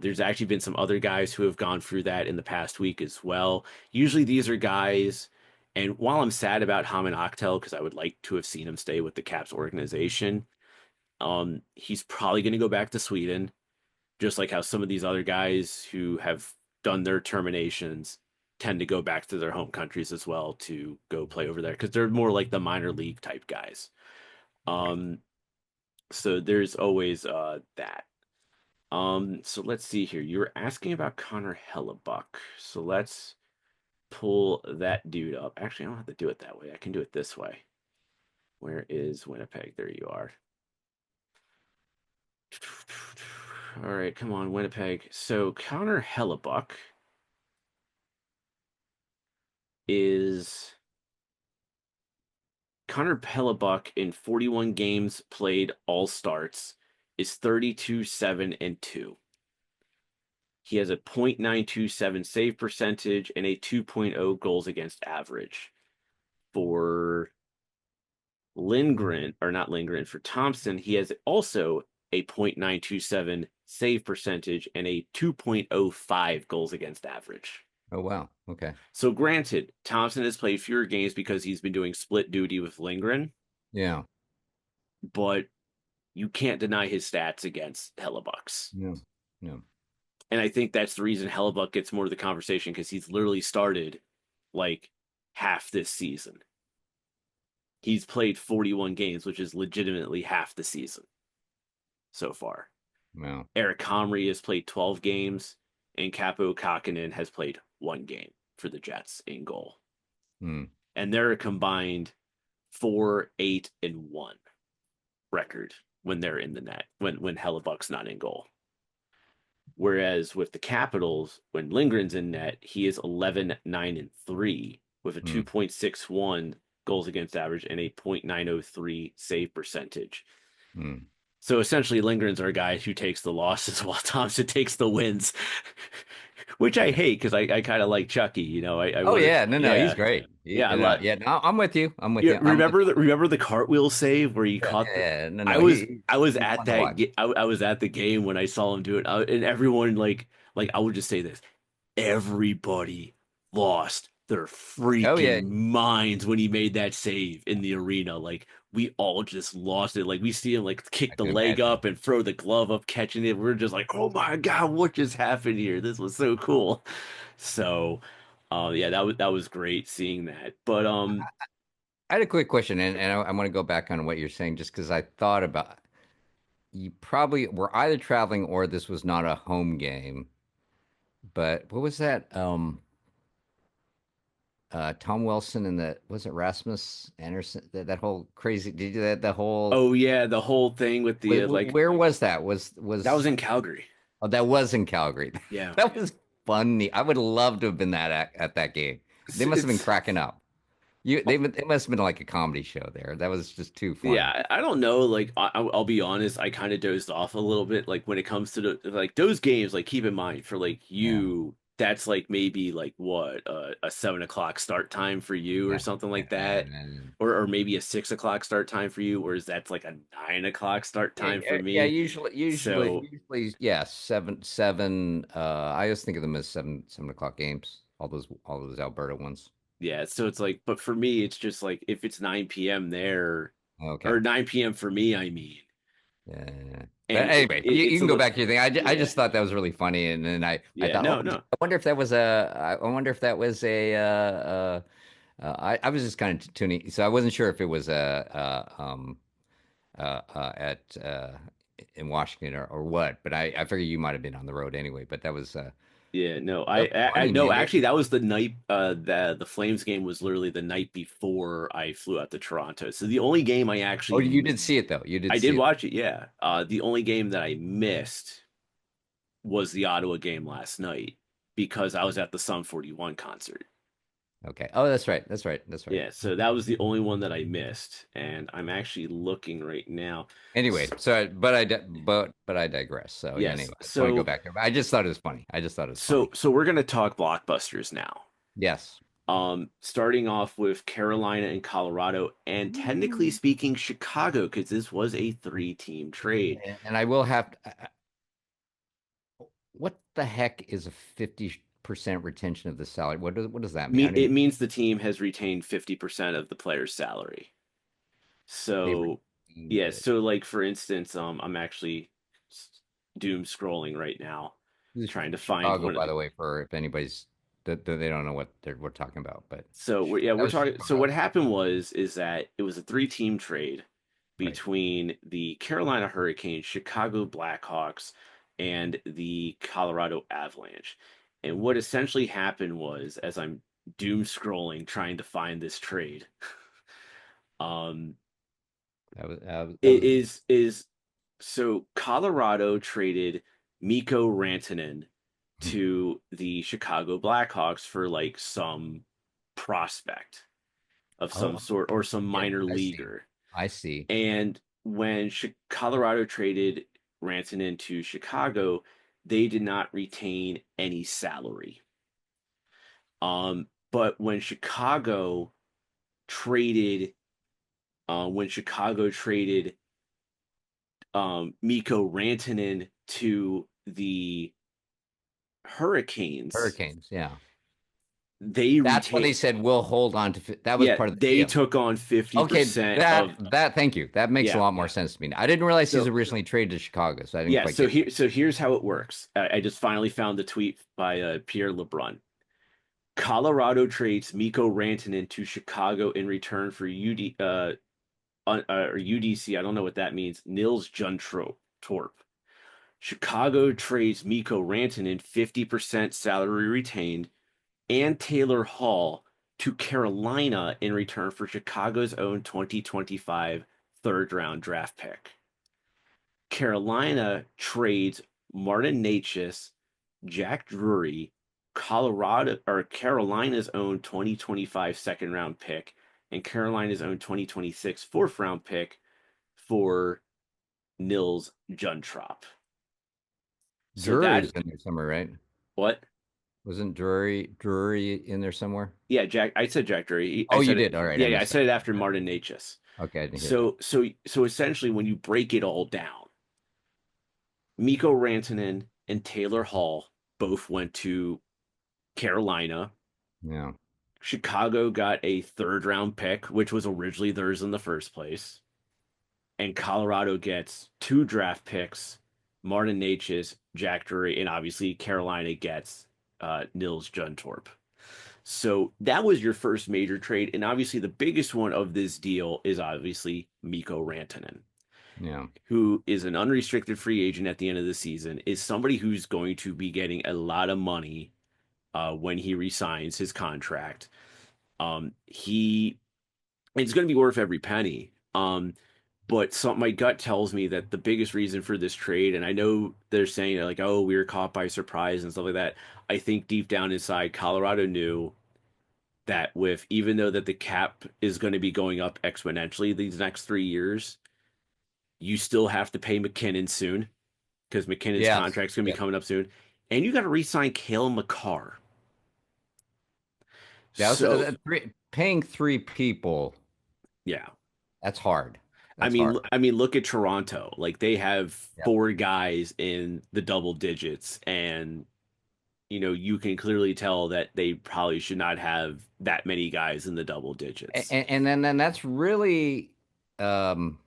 There's actually been some other guys who have gone through that in the past week as well. Usually these are guys, and while I'm sad about Haman Octel because I would like to have seen him stay with the Caps organization, he's probably going to go back to Sweden, just like how some of these other guys who have done their terminations tend to go back to their home countries as well to go play over there because they're more like the minor league type guys.
Right.
Um, so there's always that. So let's see here. You were asking about Connor Hellebuck. So let's pull that dude up. Actually, I don't have to do it that way. I can do it this way. Where is Winnipeg? There you are. All right, come on, Winnipeg. So Connor Hellebuck is Connor Hellebuck in 41 games played, all starts, is 32, 7, and 2. He has a .927 save percentage and a 2.0 goals against average. For Lindgren, or not Lindgren, for Thompson, he has also a .927 save percentage and a 2.05 goals against average.
Oh, wow. Okay.
So granted, Thompson has played fewer games because he's been doing split duty with Lindgren,
Yeah.
but you can't deny his stats against Hellebuck's.
Yeah. Yeah.
And I think that's the reason Hellebuck gets more of the conversation because he's literally started like half this season. He's played 41 games, which is legitimately half the season so far.
Wow.
Eric Comrie has played 12 games, and Capo Kakinen has played 1 game for the Jets in goal.
Hmm.
And they're a combined 4, 8, and 1 record when they're in the net, when Hellebuck's not in goal. Whereas with the Capitals, when Lindgren's in net, he is 11, 9, and 3 with a
Hmm.
2.61 goals against average and a .903 save percentage.
Hmm.
So essentially, Lindgren's our guy who takes the losses while Thompson takes the wins, which I hate because I kind of like Chucky. I
Oh,
want to,
yeah. No, no, he's
yeah,
great.
yeah. I love.
Yeah, no, I'm with you. I'm with
Yeah,
you. I'm with
remember the cartwheel save where he
Yeah,
caught the.
yeah. No,
I
no.
was I was
He's
at
fun to watch.
I was at the game when I saw him do it, and everyone like I would just say this: everybody lost their
Oh, yeah.
freaking minds when he made that save in the arena. Like we all just lost it. Like we see him like
I
kick the
can
leg
imagine.
up and throw the glove up, catching it. We're just like, oh my god, what just happened here? This was so cool. So, yeah, that was great seeing that. But
I had a quick question, and I want to go back on what you're saying just because I thought about you probably were either traveling or this was not a home game. But what was that? Tom Wilson and the was it Rasmus Anderson? That whole crazy. Did you do that? The whole.
oh yeah, the whole thing with the like
Where was that?
that was
Was
in Calgary.
Oh, that was in Calgary.
Yeah,
That was funny. I would love to have been that at that game. They must have been
it's
cracking up. It must have been like a comedy show there. That was just too funny.
yeah. I don't know. Like I'll be honest, I kind of dozed off a little bit. Like when it comes to the like those games. Like keep in mind for like
Yeah,
you, that's like maybe like what a 7 o'clock start time for you or
yeah,
something
yeah,
like that, or maybe a 6 o'clock start time for you, whereas that's like a 9 o'clock start
yeah,
time for
yeah.
me. So
Yeah. Seven. I always think of them as 7 o'clock games. All those Alberta ones.
Yeah, so it's like, but for me, it's just like if it's 9 p.m. there,
Okay.
or 9 p.m. for me, I mean,
Yeah. But
and
anyway, you
it's a
can go
little,
back to your thing. I
yeah,
just thought that was really funny, and then I
yeah,
thought, oh,
no, no,
I wonder if that was I wonder if that was I was just kind of tuning, so I wasn't sure if it was at in Washington or what, but I figure you might have been on the road anyway. But
yeah, no,
that was
I
funny,
no,
man.
actually, that was the night, the Flames game was literally the night before I flew out to Toronto. So the only game I
Oh,
actually,
you did see it though. You did
I did
see it.
watch it, yeah. The only game that I missed was the Ottawa game last night because I was at the Sum 41 concert.
Okay. Oh, that's right. That's right. That's right.
Yeah, so that was the only one that I missed, and I'm actually looking right now.
Anyway, so but I digress. So yeah,
Yes,
anyway, I just want to go
so
back there. I just thought it was funny. I just thought it was
so
funny.
so we're gonna talk blockbusters now.
Yes.
Starting off with Carolina and Colorado, and technically speaking, Chicago, because this was a three-team trade.
And I will have what the heck is a 50% retention of the salary? What does that mean? I don't
It
even
means the team has retained 50% of the player's salary.
they
So,
redeemed
yeah,
it.
so like for instance, I'm actually doom scrolling right now,
This is
trying to find
Chicago,
one of
by
the.
the way, for if anybody's that they don't know what we're talking about, but
So yeah,
that
we're
was
talking. So what
Chicago,
happened was is that it was a three-team trade
right?
between the Carolina Hurricanes, Chicago Blackhawks, and the Colorado Avalanche. And what essentially happened was, as I'm doom scrolling trying to find this trade, um,
That
it
was
is so Colorado traded Mikko Rantanen to the Chicago Blackhawks for like some prospect of some
oh,
sort or some
okay,
minor
I see,
leaguer.
I see.
And when Colorado traded Rantanen to Chicago, they did not retain any salary. But traded, when Chicago traded Mikko Rantanen to the Hurricanes,
Hurricanes, yeah.
they
That's what
retain.
they said. We'll hold on to. That was
Yeah,
part of the
they
deal.
took on fifty
Okay,
percent of.
thank you. That makes a
Yeah.
lot more sense to me. I didn't realize he's
So
originally traded to Chicago, so I didn't
yeah.
quite get that.
So here's how it works. I just finally found the tweet by Pierre LeBrun. Colorado trades Mikko Rantanen to Chicago in return for or UDC. I don't know what that means. Nils Juntorp. Chicago trades Mikko Rantanen 50% salary retained and Taylor Hall to Carolina in return for Chicago's own 2025 third round draft pick. Carolina trades Martin Necas, Jack Drury, Colorado or Carolina's own 2025 second round pick, and Carolina's own 2026 fourth round pick for Nils Juntrop. So
Drury was
that
in there somewhere, right?
what?
Wasn't Drury in there somewhere?
Yeah, Jack. I said Jack Drury. I
Oh, you
said it.
did. All right,
Yeah,
I
yeah. I
missed that.
said it after Martin Necas.
Okay, I didn't hear that.
So essentially, when you break it all down, Mikko Rantanen and Taylor Hall both went to Carolina.
Yeah.
Chicago got a third round pick, which was originally theirs in the first place. And Colorado gets two draft picks, Martin Necas, Jack Drury, and obviously Carolina gets Nils Juntorp. So that was your first major trade. And obviously the biggest one of this deal is obviously Mikko Rantanen,
Yeah.
who is an unrestricted free agent at the end of the season, is somebody who's going to be getting a lot of money when he resigns his contract. He it's going to be worth every penny. But my gut tells me that the biggest reason for this trade, and I know they're saying like, oh, we were caught by surprise and stuff like that. I think deep down inside, Colorado knew that with even though that the cap is going to be going up exponentially these next 3 years, you still have to pay McKinnon soon because McKinnon's
Yes.
contract's going to be
Yes.
coming up soon, and you got to re-sign Cale Makar.
Yeah.
So
Paying three people,
yeah,
that's hard. That's hard.
I mean, look at Toronto. Like they have
Yeah.
four guys in the double digits, and you can clearly tell that they probably should not have that many guys in the double digits.
And then that's really, um,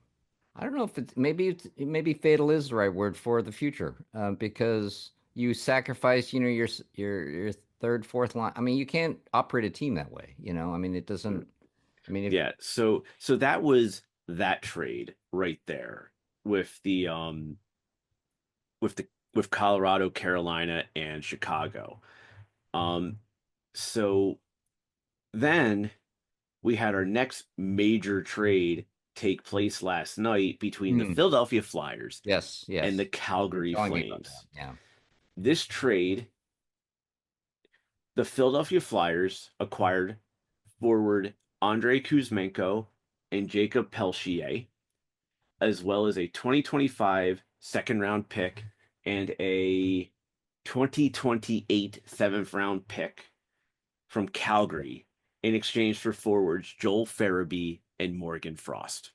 I don't know if maybe fatal is the right word for the future, because you sacrifice, your third, fourth line. I mean, you can't operate a team that way. I mean, it doesn't. I mean, if
Yeah, so that was that trade right there with the with Colorado, Carolina, and Chicago. Um, so then we had our next major trade take place last night between the
Mm,
Philadelphia Flyers
yes,
and the
yes, you were
Calgary
telling me about that.
Flames.
Yeah,
This trade, the Philadelphia Flyers acquired forward Andrei Kuzmenko and Jacob Pelchier, as well as a 2025 second round pick and a 2028 seventh round pick from Calgary in exchange for forwards Joel Farabee and Morgan Frost.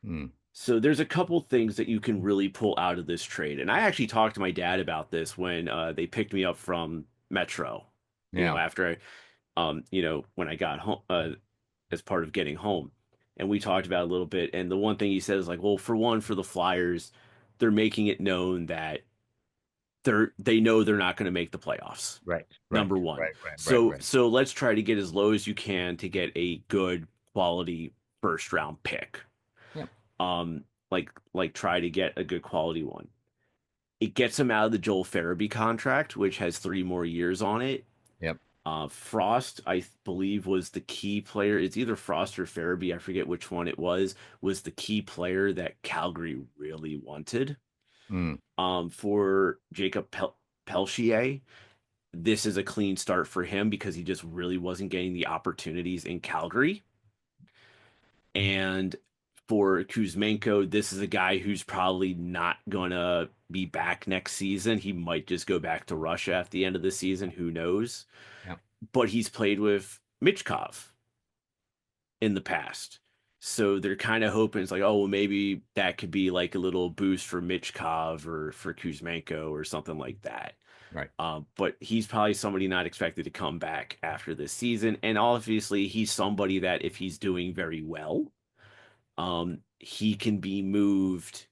mm,
So there's a couple things that you can really pull out of this trade. And I actually talked to my dad about this when they picked me up from Metro,
yeah,
after when I got home, as part of getting home. And we talked about it a little bit. And the one thing he said is like, well, for one, for the Flyers, they're making it known that they know they're not going to make the playoffs.
right, right,
Number one.
right, right, right,
So
right.
so let's try to get as low as you can to get a good quality first round pick.
Yep,
Um, like try to get a good quality one. It gets him out of the Joel Farabee contract, which has 3 more years on it.
yep.
Frost, I believe, was the key player. It's either Frost or Farabee, I forget which one it was the key player that Calgary really wanted.
Mm,
For Jacob Pelchier, this is a clean start for him because he just really wasn't getting the opportunities in Calgary. And for Kuzmenko, this is a guy who's probably not gonna be back next season. He might just go back to Russia at the end of the season. Who knows?
yep.
But he's played with Michkov in the past. So they're kind of hoping it's like, oh, well, maybe that could be like a little boost for Michkov or for Kuzmenko or something like that.
Right.
But he's probably somebody not expected to come back after this season. And obviously, he's somebody that if he's doing very well, he can be moved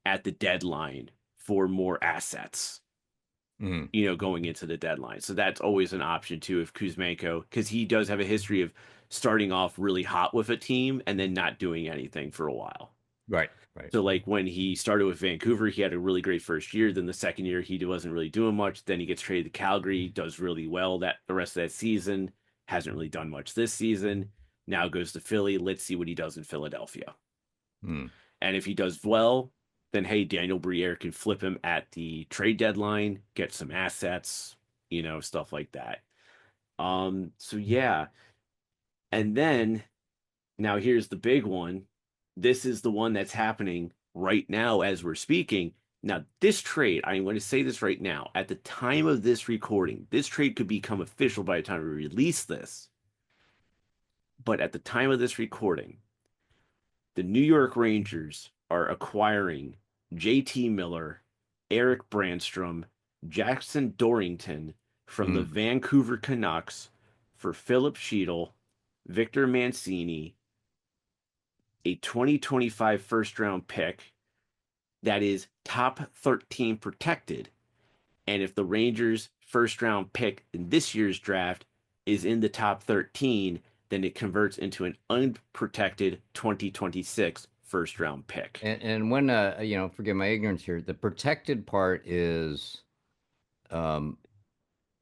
at the deadline for more assets,
Mm,
going into the deadline. So that's always an option too if Kuzmenko, because he does have a history of starting off really hot with a team and then not doing anything for a while.
right, right.
So like when he started with Vancouver, he had a really great first year. Then the second year he wasn't really doing much. Then he gets traded to Calgary, does really well that the rest of that season, hasn't really done much this season. Now goes to Philly. Let's see what he does in Philadelphia.
Mm,
And if he does well, then hey, Daniel Briere can flip him at the trade deadline, get some assets, stuff like that. So yeah. And then now here's the big one. This is the one that's happening right now as we're speaking. Now, this trade, I'm going to say this right now. At the time of this recording, this trade could become official by the time we release this. But at the time of this recording, the New York Rangers are acquiring JT Miller, Eric Brandstrom, Jackson Dorrington from the
mm.
Vancouver Canucks for Philip Sheetal, Victor Mancini, a 2025 first round pick that is top 13 protected. And if the Rangers' first round pick in this year's draft is in the top 13, then it converts into an unprotected 2026 first round pick.
And when forgive my ignorance here, the protected part is um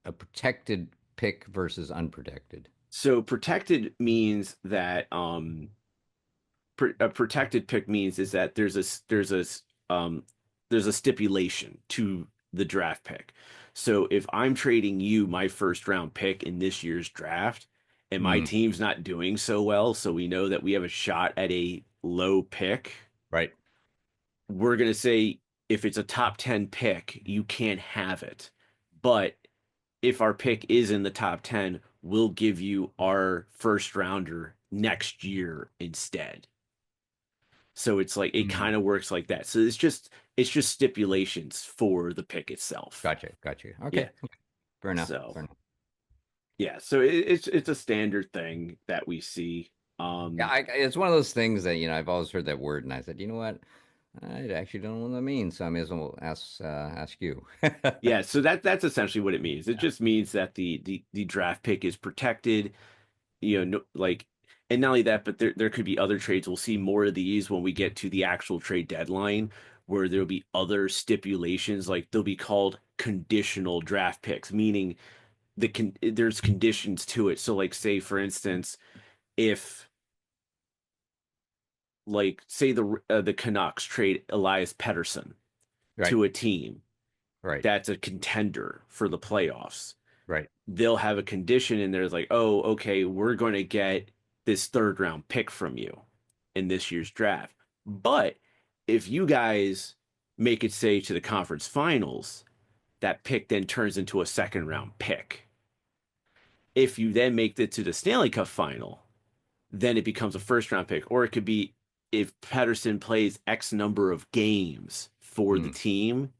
a protected pick versus unprotected.
So protected means that a protected pick means is that um there's a stipulation to the draft pick. So if I'm trading you my first round pick in this year's draft and my
Mm,
team's not doing so well, so we know that we have a shot at a low pick,
right.
we're going to say if it's a top 10 pick, you can't have it. But if our pick is in the top 10, we'll give you our first rounder next year instead. So it's like it
Mm.
kind of works like that. So it's just stipulations for the pick itself.
Gotcha. Gotcha.
Yeah.
Okay. Okay. Fair enough.
So
Fair enough.
yeah, so it's a standard thing that we see.
Yeah,
Um,
it's one of those things that I've always heard that word, and I said, you know what, I actually don't know what that means, so I may as well ask you.
yeah, so that's essentially what it means. It
Yeah.
just means that the draft pick is protected, no, like, and not only that, but there could be other trades. We'll see more of these when we get to the actual trade deadline, where there'll be other stipulations, like they'll be called conditional draft picks, meaning there's conditions to it. So, like, say for instance, if like say the Canucks trade Elias Pettersson
Right.
to a team
Right.
that's a contender for the playoffs,
Right.
they'll have a condition in there like, oh, okay, we're going to get this third round pick from you in this year's draft. But if you guys make it, say, to the conference finals, that pick then turns into a second round pick. If you then make it to the Stanley Cup final, then it becomes a first round pick. Or it could be if Pedersen plays X number of games for the
Mm.
team,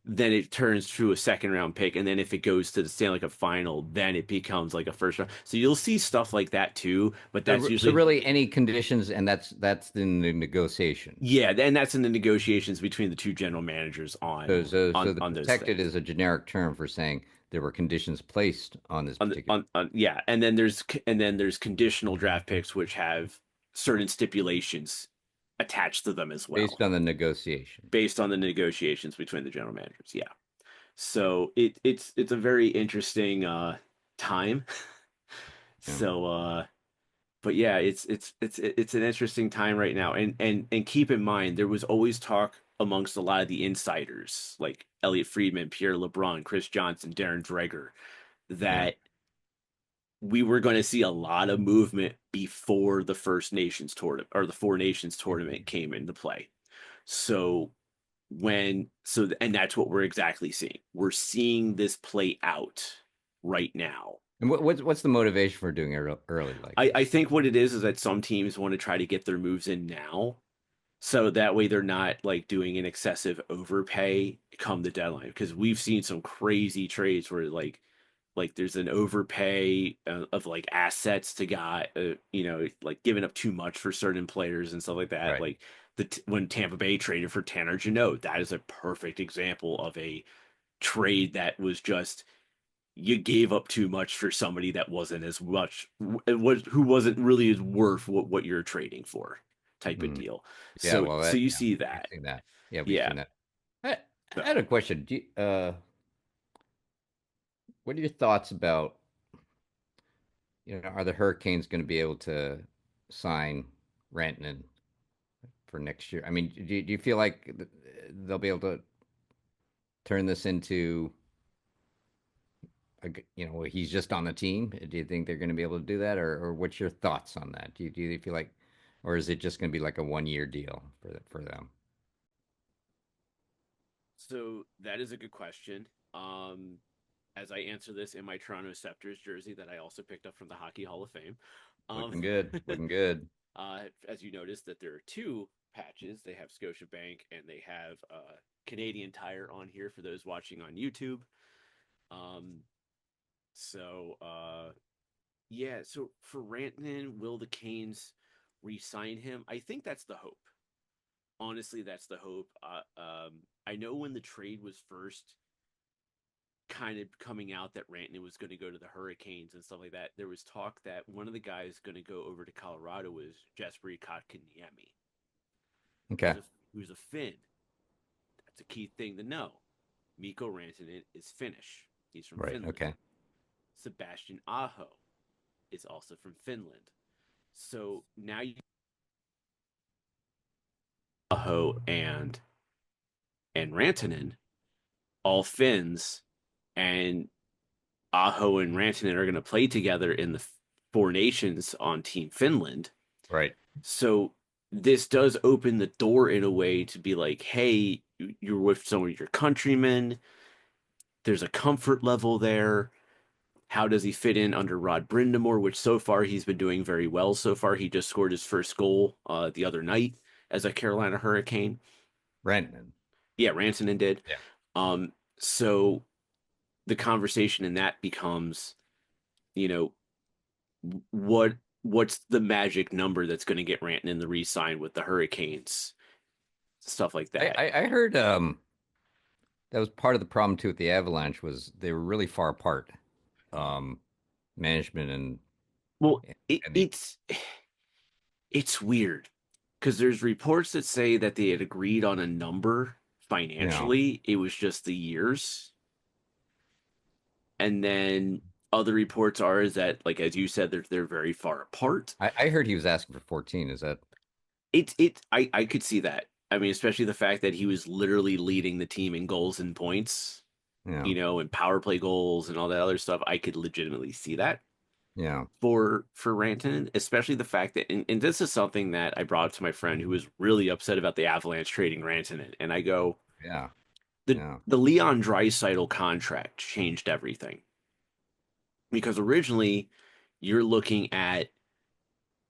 then it turns to a second round pick. And then if it goes to the Stanley Cup final, then it becomes like a first round. So you'll see stuff like that too, but that's
So
usually,
really, any conditions, and that's in the negotiation.
yeah, and that's in the negotiations between the two general managers
So the
on those
protected
things.
is a generic term for saying there were conditions placed on this particular,
Yeah, and then there's conditional draft picks which have certain stipulations attached to them as
based
well,
on the negotiation.
based on the negotiations between the general managers. Yeah. So it's a very interesting time.
Yeah.
So but yeah, it's an interesting time right now. And keep in mind there was always talk amongst a lot of the insiders like Elliot Friedman, Pierre LeBrun, Chris Johnson, Darren Dreger,
Yeah.
that we were going to see a lot of movement before the First Nations tournament or the Four Nations tournament came into play. So and that's what we're exactly seeing. We're seeing this play out right now.
And what's the motivation for doing it early like
I
this?
think what it is that some teams want to try to get their moves in now. So that way they're not like doing an excessive overpay come the deadline. Because we've seen some crazy trades where like there's an overpay of like assets to guy, like giving up too much for certain players and stuff like that.
Right.
Like when Tampa Bay traded for Tanner Jeannot, that is a perfect example of a trade that was just you gave up too much for somebody that wasn't as much who wasn't really as worth what you're trading for type of
Mm.
deal.
Yeah.
So
Well,
so you
yeah,
see
we've
that.
seen that. Yeah, we've
Yeah.
seen that. I had
So
a question. What are your thoughts about, are the Hurricanes going to be able to sign Rantanen for next year? I mean, do you feel like they'll be able to turn this into he's just on the team? Do you think they're going to be able to do that, or what's your thoughts on that? Do you feel like, or is it just going to be like a 1 year deal for them?
so that is a good question. Um as I answer this in my Toronto Scepters jersey that I also picked up from the Hockey Hall of Fame. Um,
Looking good, looking good.
as you noticed that there are two patches. They have Scotiabank and they have Canadian Tire on here for those watching on YouTube. Um, so yeah, so for Rantanen, will the Canes re-sign him? I think that's the hope. Honestly, that's the hope. I know when the trade was first kind of coming out that Rantanen was going to go to the Hurricanes and stuff like that, there was talk that one of the guys going to go over to Colorado was Jesperi Kotkaniemi,
Okay,
who's a Finn. That's a key thing to know. Mikko Rantanen is Finnish. He's from
right.
Finland.
Okay,
Sebastian Aho is also from Finland. So now you Aho and Rantanen, all Finns, and Aho and Rantanen are going to play together in the Four Nations on Team Finland.
right.
So this does open the door in a way to be like, hey, you're with some of your countrymen. There's a comfort level there. How does he fit in under Rod Brindamore, which so far he's been doing very well. So far, he just scored his first goal the other night as a Carolina Hurricane.
Rantanen.
Yeah, Rantanen did.
Yeah.
So the conversation in that becomes, you know, what's the magic number that's going to get Rantanen the re-sign with the Hurricanes, stuff like that.
I heard that was part of the problem too with the Avalanche was they were really far apart, um, management
Well,
and the
it's weird because there's reports that say that they had agreed on a number
yeah.
financially. It was just the years, and then other reports are is that, like as you said, they're very far apart.
I heard he was asking for 14. Is that
I could see that. I mean, especially the fact that he was literally leading the team in goals and points,
yeah
and power play goals and all that other stuff. I could legitimately see that
yeah
for Rantanen, especially the fact that, and this is something that I brought up to my friend who was really upset about the Avalanche trading Rantanen, and I go,
yeah
the
yeah
the Leon Draisaitl contract changed everything because originally you're looking at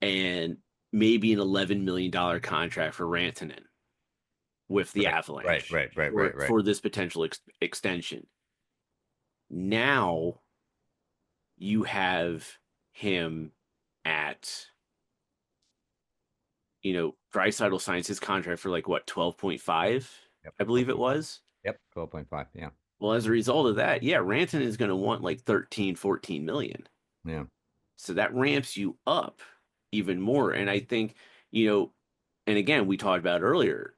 and maybe an $11 million contract for Rantanen with the
right right
Avalanche
right right
for
right right
this potential extension. Now you have him at, Draisaitl signs his contract for like what, 12.5,
yep
I believe it
12.5
was.
yep 12.5 yeah
Well, as a result of that, yeah, Ranton is going to want like 13, 14 million.
yeah
So that ramps you up even more. And I think, you know, and again, we talked about earlier,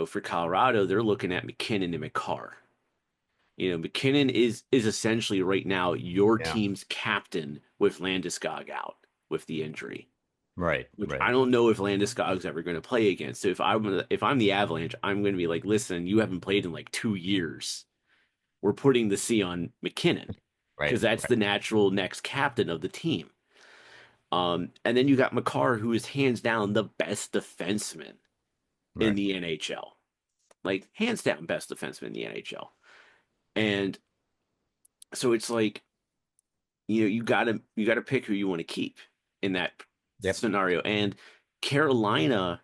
for Colorado, they're looking at McKinnon and McCarr. McKinnon is essentially right now your
yeah
team's captain with Landeskog out with the injury,
right
which
right
I don't know if Landeskog's ever going to play again. So if I'm the Avalanche, I'm going to be like, listen, you haven't played in like 2 years. We're putting the C on McKinnon
right
because that's
right
the natural next captain of the team. And then you got McCarr, who is hands down the best defenseman in
right
the NHL, like hands down best defenseman in the NHL. And so it's like, you gotta pick who you want to keep in that
yep
scenario. And Carolina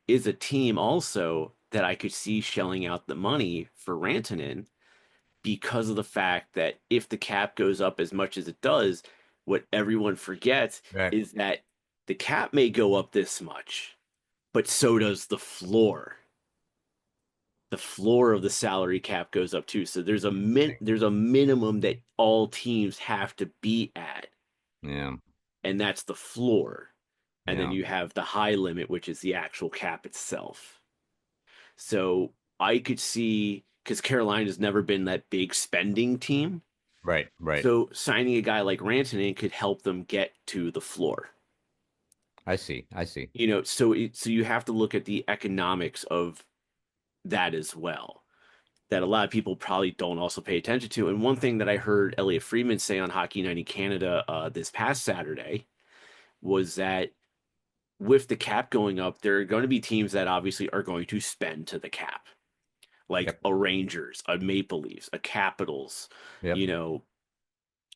is a team also that I could see shelling out the money for Rantanen because of the fact that if the cap goes up as much as it does, what everyone forgets
right
is that the cap may go up this much, but so does the floor. The floor of the salary cap goes up too. So there's a minimum that all teams have to be at,
yeah
and that's the floor. And then
yeah
you have the high limit, which is the actual cap itself. So I could see, because Carolina's never been that big spending team.
right right
So signing a guy like Rantanen could help them get to the floor.
I see
So you have to look at the economics of that as well. That a lot of people probably don't also pay attention to. And one thing that I heard Elliot Friedman say on Hockey Night in Canada this past Saturday was that with the cap going up, there are going to be teams that obviously are going to spend to the cap, like
yep
a Rangers, a Maple Leafs, a Capitals,
yep
you know,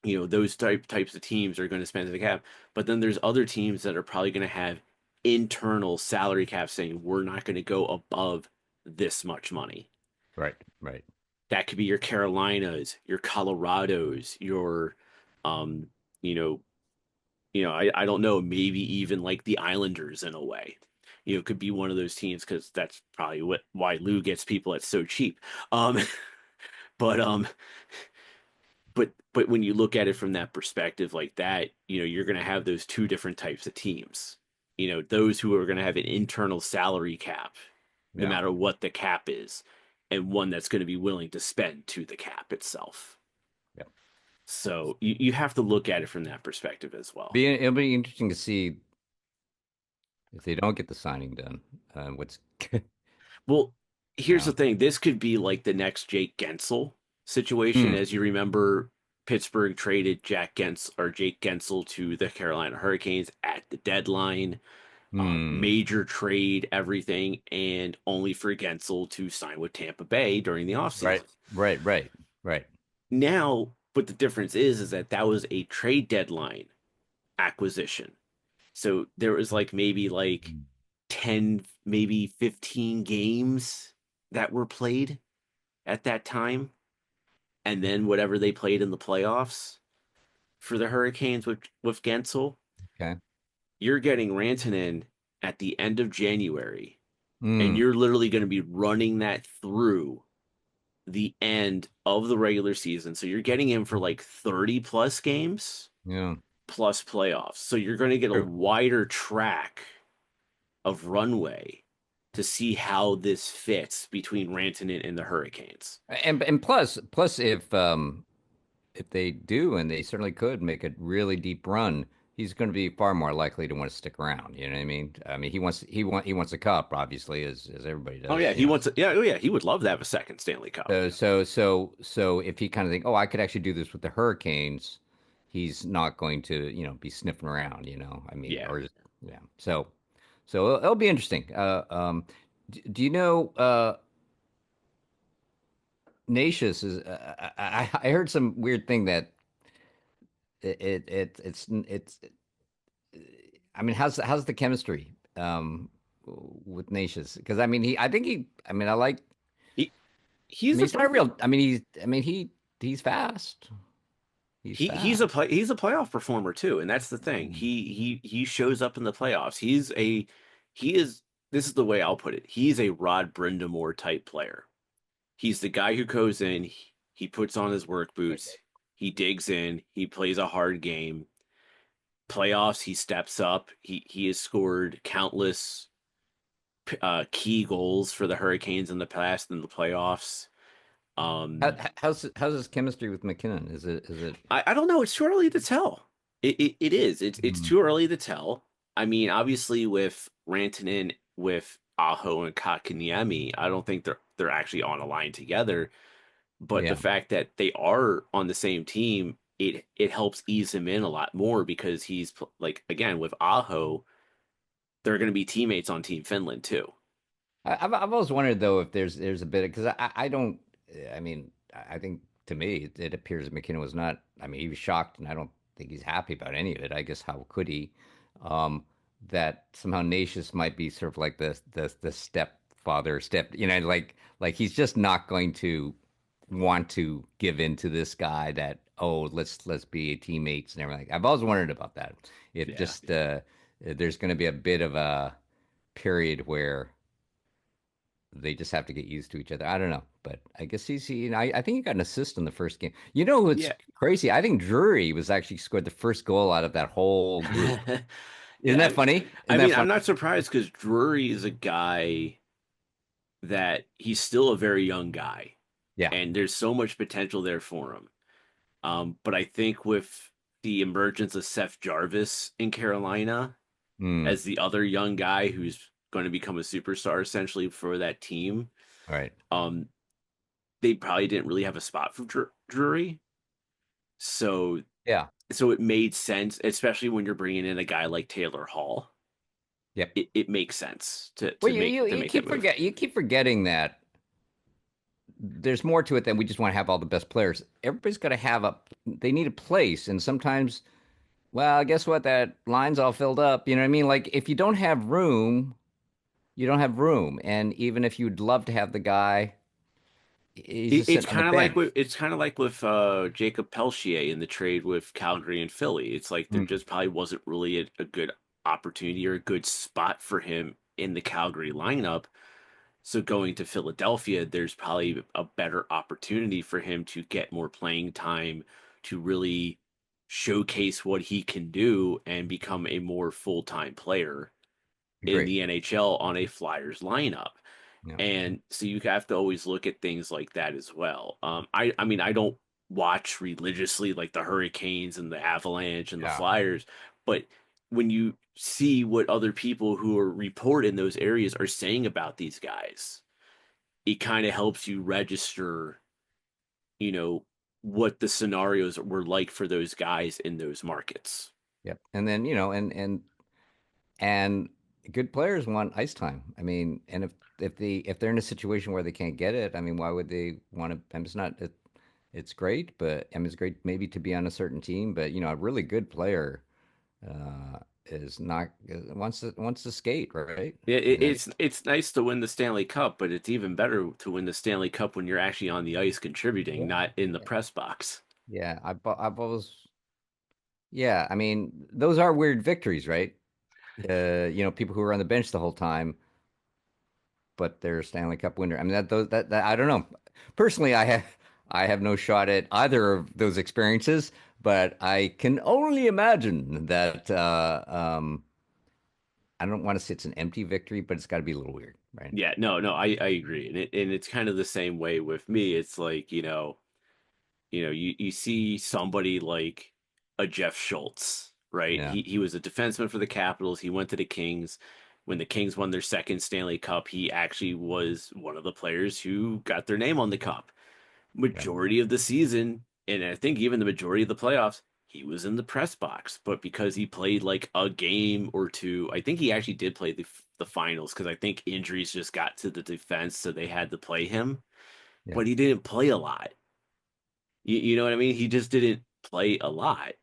those types of teams are going to spend to the cap. But then there's other teams that are probably going to have internal salary caps saying we're not going to go above this much money.
right right
That could be your Carolinas, your Colorados, your um, you know, I don't know, maybe even like the Islanders in a way. Could be one of those teams because that's probably why Lou gets people at so cheap. Um, but but when you look at it from that perspective like that, you're going to have those two different types of teams. Those who are going to have an internal salary cap, no
yeah
matter what the cap is, and one that's going to be willing to spend to the cap itself.
yep
So you have to look at it from that perspective as well.
it'll be interesting to see if they don't get the signing done. What's
Well, here's
yeah
the thing. This could be like the next Jake Gensel situation.
hmm.
As you remember, Pittsburgh traded Jake Gensel to the Carolina Hurricanes at the deadline.
Hmm.
Major trade, everything, and only for Gensel to sign with Tampa Bay during the
Right
offseason.
right right right
Now, but the difference is that was a trade deadline acquisition. So there was like maybe like 10, maybe 15 games that were played at that time. and then whatever they played in the playoffs for the Hurricanes with Gensel,
Okay.
you're getting Rantanen at the end of January, and
Mm,
you're literally going to be running that through the end of the regular season. So you're getting him for like 30 plus games
yeah.
plus playoffs. So you're going to get a
True.
wider track of runway to see how this fits between Rantanen and the Hurricanes.
And plus if they do, and they certainly could make a really deep run, he's going to be far more likely to want to stick around. You know what I mean? I mean, he wants a cup, obviously, as everybody
Oh
does.
yeah,
You
he
know,
wants. Yeah, oh yeah, he would love to have a second Stanley Cup.
so if he kind of think, oh, I could actually do this with the Hurricanes, he's not going to, be sniffing around. I mean,
Yeah.
or just, yeah. So it'll be interesting. Do you know Nacious is? I heard some weird thing that it's I mean, how's the chemistry with Nacious? Because I mean, I mean,
He
I
he's
mean,
a
he's not a real. I mean, he's fast. He's
he's a
fast.
he's a playoff performer too, and that's the thing.
Mm.
He shows up in the playoffs. He is this is the way I'll put it. He's a Rod Brindamore type player. He's the guy who goes in, he puts on his work boots, he digs in, he plays a hard game. Playoffs, he steps up. He has scored countless key goals for the Hurricanes in the past in the playoffs. Um,
How's his chemistry with McKinnon? Is it?
I don't know. It's too early to tell. It is. It's
Mm.
too early to tell. I mean, obviously with Rantanen, with Aho and Kotkaniemi, I don't think they're actually on a line together. But the
Yeah.
fact that they are on the same team, it helps ease him in a lot more because he's like again with Aho, they're going to be teammates on Team Finland too.
I've always wondered though if there's a bit because I don't. I mean, I think to me it appears that McKinnon was not. I mean, he was shocked, and I don't think he's happy about any of it. I guess how could he? That somehow Nacious might be sort of like the stepfather, like he's just not going to want to give in to this guy that, oh, let's be teammates and everything. I've always wondered about that. If
Yeah.
just there's going to be a bit of a period where they just have to get used to each other. I don't know, but I guess I think he got an assist in the first game. You know what's
Yeah.
crazy? I think Drury was actually scored the first goal out of that whole group. Isn't
Yeah.
that funny?
I
Isn't that
mean, I'm
funny?
not surprised because Drury is a guy that he's still a very young guy,
Yeah.
and there's so much potential there for him. But I think with the emergence of Seth Jarvis in Carolina
Mm,
as the other young guy who's going to become a superstar essentially for that team,
all right.
um, they probably didn't really have a spot for Drury. So
Yeah.
so it made sense, especially when you're bringing in a guy like Taylor Hall.
Yep.
It makes sense
Well,
to make that move.
you keep forgetting that there's more to it than we just want to have all the best players. Everybody's got to have they need a place, and sometimes, well, guess what? That line's all filled up. You know what I mean? Like if you don't have room, you don't have room. And even if you'd love to have the guy, he's just
It's
sitting on the
kind of like
bench.
with Jacob Pelchier in the trade with Calgary and Philly. It's like there
Mm,
just probably wasn't really a good opportunity or a good spot for him in the Calgary lineup. So going to Philadelphia, there's probably a better opportunity for him to get more playing time to really showcase what he can do and become a more full-time player in
great.
the NHL on a Flyers lineup.
Yeah.
And so you have to always look at things like that as well. I mean, I don't watch religiously like the Hurricanes and the Avalanche and the
Yeah.
Flyers, but when you see what other people who are report in those areas are saying about these guys, it kind of helps you register, you know, what the scenarios were like for those guys in those markets.
Yep. And then, and good players want ice time. I mean, and if they're in a situation where they can't get it, I mean, why would they want to? I mean, it's great, but I mean, it's great maybe to be on a certain team, but a really good player. is not wants to skate, right?
It's nice to win the Stanley Cup, but it's even better to win the Stanley Cup when you're actually on the ice contributing,
Yeah,
not in the
yeah,
press box.
yeah. I've always, yeah. I mean, those are weird victories, right? People who are on the bench the whole time, but they're Stanley Cup winner. I mean, that I don't know. Personally, I have no shot at either of those experiences, but I can only imagine that. I don't want to say it's an empty victory, but it's got to be a little weird, right?
Yeah, no, I agree, and it's kind of the same way with me. It's like you see somebody like a Jeff Schultz, right?
Yeah,
He was a defenseman for the Capitals. He went to the Kings. When the Kings won their second Stanley Cup, he actually was one of the players who got their name on the cup.
yeah,
Majority of the season, and I think even the majority of the playoffs, he was in the press box. But because he played like a game or two, I think he actually did play the finals because I think injuries just got to the defense, so they had to play him.
yeah.
But he didn't play a lot. You know what I mean? He just didn't play a lot,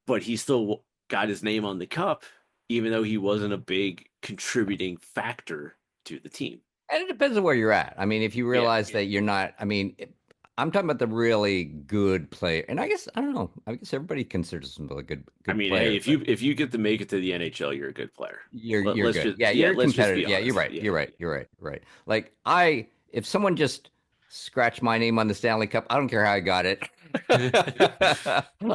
but he still got his name on the cup, even though he wasn't a big contributing factor to the team.
And it depends on where you're at. I mean, if you
Yeah,
realize that you're not, I mean, I'm talking about the really good player, and I guess I don't know. I guess everybody considers himself a
I
good
mean, hey,
player, but
if you get to make it to the NHL, you're a good player.
you're
Let's
good.
just
Yeah,
yeah,
you're
let's just
competitive.
be
Yeah, you're
honest.
right.
Yeah,
You're right. You're right. Right. Like if someone just scratched my name on the Stanley Cup, I don't care how I got it.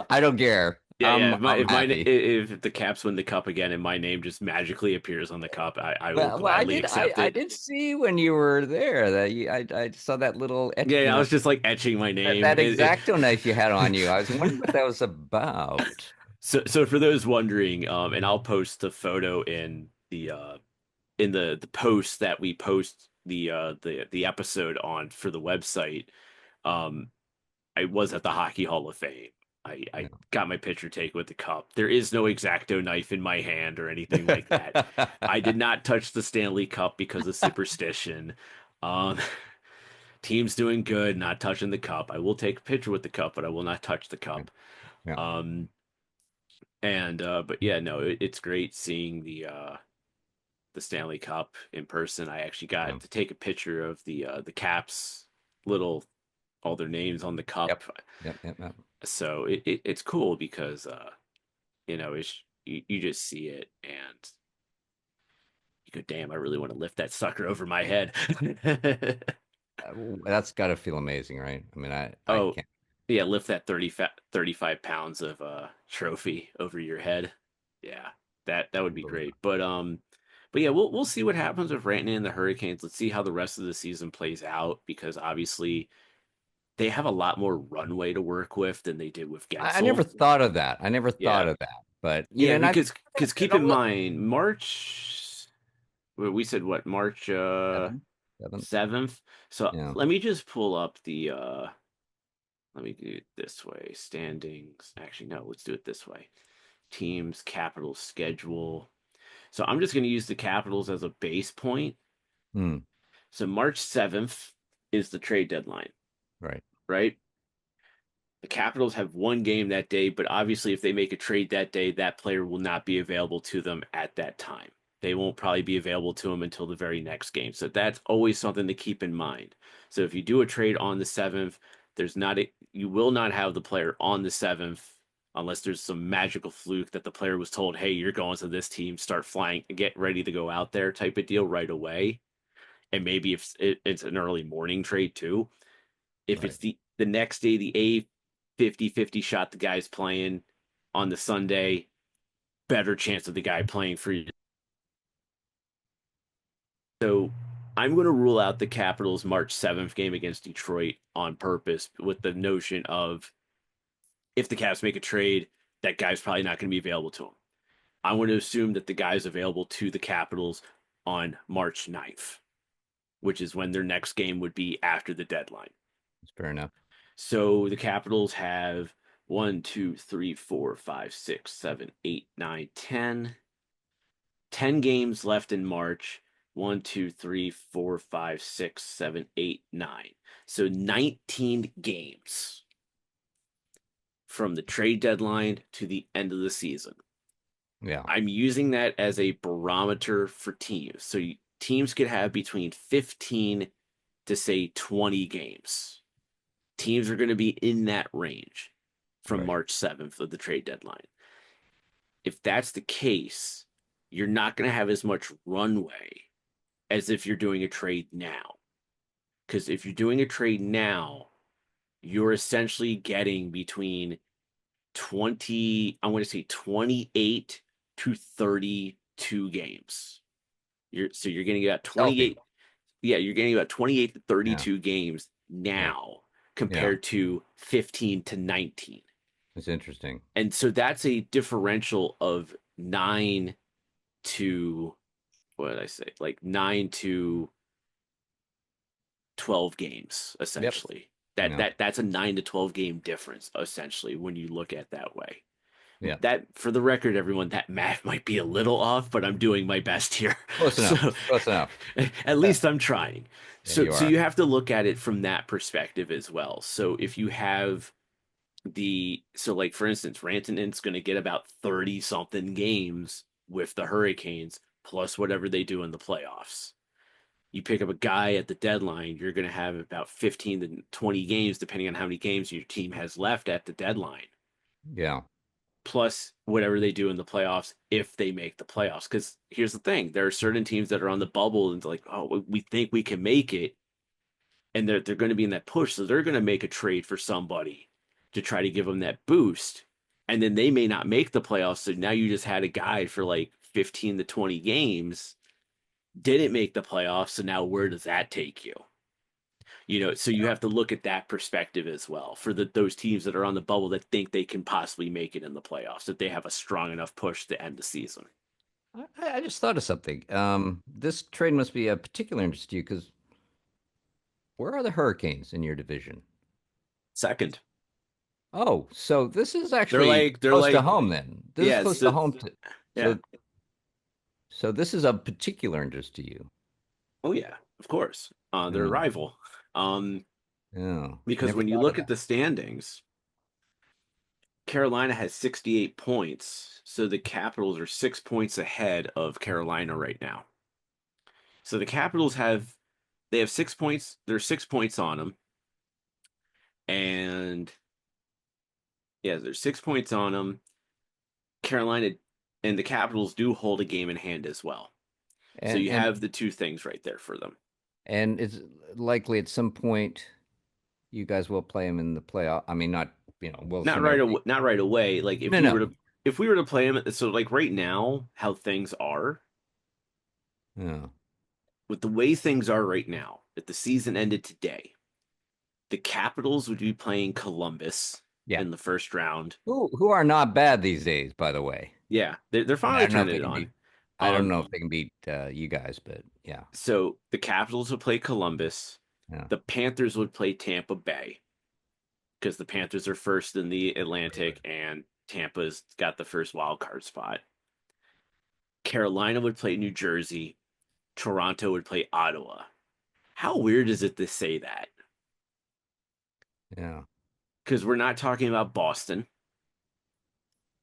I don't care.
yeah.
I'm happy.
If the Caps win the cup again and my name just magically appears on the cup, I will
Well, I
gladly
did.
accept
I
it.
did see when you were there that I saw that little,
Yeah, yeah, I was just like etching my name.
that exacto knife you had on you. I was wondering what that was about.
So for those wondering, and I'll post the photo in the post that we post the episode on for the website. Um, I was at the Hockey Hall of Fame. I got my picture taken with the cup. There is no exacto knife in my hand or anything like that. I did not touch the Stanley Cup because of superstition. Um, team's doing good, not touching the cup. I will take a picture with the cup, but I will not touch the
Yeah,
cup.
yeah,
Um, and but yeah, no, it's great seeing the Stanley Cup in person. I actually
yeah.
got to take a picture of the Caps little all their names on the cup.
Yep, yep, yep, yep.
So it's cool because you just see it and you go, damn, I really want to lift that sucker over my head.
That's got to feel amazing, right? I mean, I
Oh,
can't.
yeah, lift that 35 pounds of trophy over your head. Yeah, that would be great. But yeah, we'll see what happens with Rantanen and the Hurricanes. Let's see how the rest of the season plays out because obviously they have a lot more runway to work with than they did with
I never
Gensel.
thought of that. I never thought
Yeah.
of that. But
Yeah,
and I
because
it
keep in
almost
mind March well, we said what March
seven, seven.
7th. So
Yeah.
let me just pull up the let me do it this way. Standings. Actually no, let's do it this way. Teams, Capitals schedule. So I'm just going to use the Capitals as a base point.
Hmm.
So March 7th is the trade deadline,
Right.
right? The Capitals have one game that day, but obviously, if they make a trade that day, that player will not be available to them at that time. They won't probably be available to them until the very next game. So that's always something to keep in mind. So if you do a trade on the 7th, you will not have the player on the 7th unless there's some magical fluke that the player was told, hey, you're going to this team, start flying, get ready to go out there type of deal right away. And maybe if it's an early morning trade too, if
Right.
it's the next day, the A 50-50 shot the guy's playing on the Sunday, better chance of the guy playing for you. So I'm going to rule out the Capitals March 7th game against Detroit on purpose with the notion of if the Caps make a trade, that guy's probably not going to be available to them. I'm going to assume that the guy's available to the Capitals on March 9th, which is when their next game would be after the deadline.
That's fair enough.
So the Capitals have 10 games left in March. 9. So 19 games from the trade deadline to the end of the season.
Yeah.
I'm using that as a barometer for teams. So teams could have between 15 to say 20 games. Teams are going to be in that range from
Right.
March 7th of the trade deadline. If that's the case, you're not going to have as much runway as if you're doing a trade now. Because if you're doing a trade now, you're essentially getting between 20, I want to say 28 to 32 games. You're getting about
Healthy.
28, yeah, you're getting about 28 to
Yeah.
32 games
Yeah.
now
Yeah.
compared to 15 to 19.
It's interesting.
And so that's a differential of 9 to, what did I say? Like 9 to 12 games
Yep.
essentially. That
Yeah.
that that's a 9 to 12 game difference essentially when you look at that way.
Yeah.
That, for the record, everyone, that math might be a little off, but I'm doing my best here.
Close enough.
So
Close enough.
at least I'm trying.
Yeah,
So
you
so
are.
you have to look at it from that perspective as well. So if you have like for instance, Rantanen's going to get about 30 something games with the Hurricanes plus whatever they do in the playoffs. You pick up a guy at the deadline, you're going to have about 15 to 20 games depending on how many games your team has left at the deadline,
Yeah.
plus whatever they do in the playoffs if they make the playoffs. Because here's the thing, there are certain teams that are on the bubble and like, oh, we think we can make it, and they're going to be in that push, so they're going to make a trade for somebody to try to give them that boost, and then they may not make the playoffs. So now you just had a guy for like 15 to 20 games, didn't make the playoffs. So now where does that take you? So you have to look at that perspective as well for those teams that are on the bubble that think they can possibly make it in the playoffs, that they have a strong enough push to end the season.
I just thought of something. This trade must be of particular interest to you because where are the Hurricanes in your division?
Second,
Oh, so this is
they're
actually
like they're
close to
like
home then. This is
yeah,
close
it's
to
the,
home
yeah.
so so this is of particular interest to you.
Oh yeah, of course. They're a
Yeah.
rival. Um,
Yeah.
because
Never
when you
thought of
look at
that.
the standings, Carolina has 68 points, so the Capitals are 6 points ahead of Carolina right now. So the Capitals have 6 points. There's 6 points on them, and yeah, there's 6 points on them. Carolina and the Capitals do hold a game in hand as well. So
And
you
and
have the two things right there for them.
and it's likely at some point you guys will play them in the playoff. I mean, not, we'll
Not
assume
right
everything.
away. Not right away. Like
No, no.
if we were to play them, so like right now, how things are,
Yeah.
with the way things are right now, if the season ended today, the Capitals would be playing Columbus
Yeah.
in the first round.
Who are not bad these days, by the way.
Yeah, they're
I mean,
finally
I don't know if
turning
they
it
can
on.
beat. I don't know
Y-
if they can beat you guys, but yeah,
So the Capitals would play Columbus.
yeah,
The Panthers would play Tampa Bay because the Panthers are first in the
right, right.
Atlantic and Tampa's got the first wild card spot. Carolina would play New Jersey. Toronto would play Ottawa. How weird is it to say that?
Yeah,
Because we're not talking about Boston,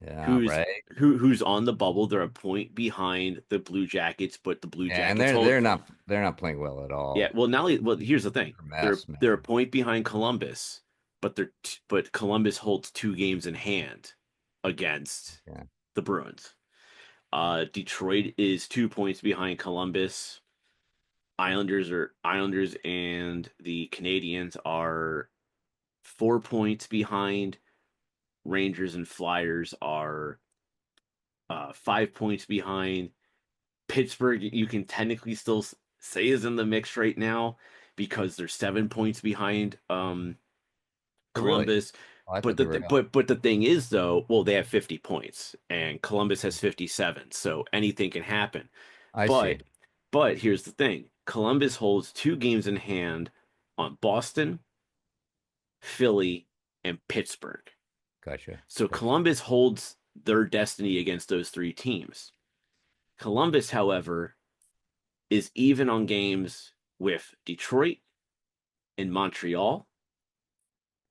yeah,
who's
right.
who's on the bubble. They're a point behind the Blue Jackets, but the Blue
Yeah, and
Jackets
they're not playing well at
yeah.
all.
Well, now well, here's the thing.
They're a
They're
mess,
they're a
man.
point behind Columbus, but Columbus holds two games in hand against
Yeah,
the Bruins. Detroit is 2 points behind Columbus. Islanders and the Canadians are 4 points behind. Rangers and Flyers are 5 points behind. Pittsburgh, you can technically still say is in the mix right now because they're 7 points behind
oh, really?
Columbus.
Oh, I
But
thought they
the
were
th-
out.
but the thing is though, well, they have 50 points and Columbus has 57, so anything can happen.
I see.
But here's the thing: Columbus holds two games in hand on Boston, Philly, and Pittsburgh.
Gotcha.
So
Gotcha.
Columbus holds their destiny against those three teams. Columbus, however, is even on games with Detroit and Montreal,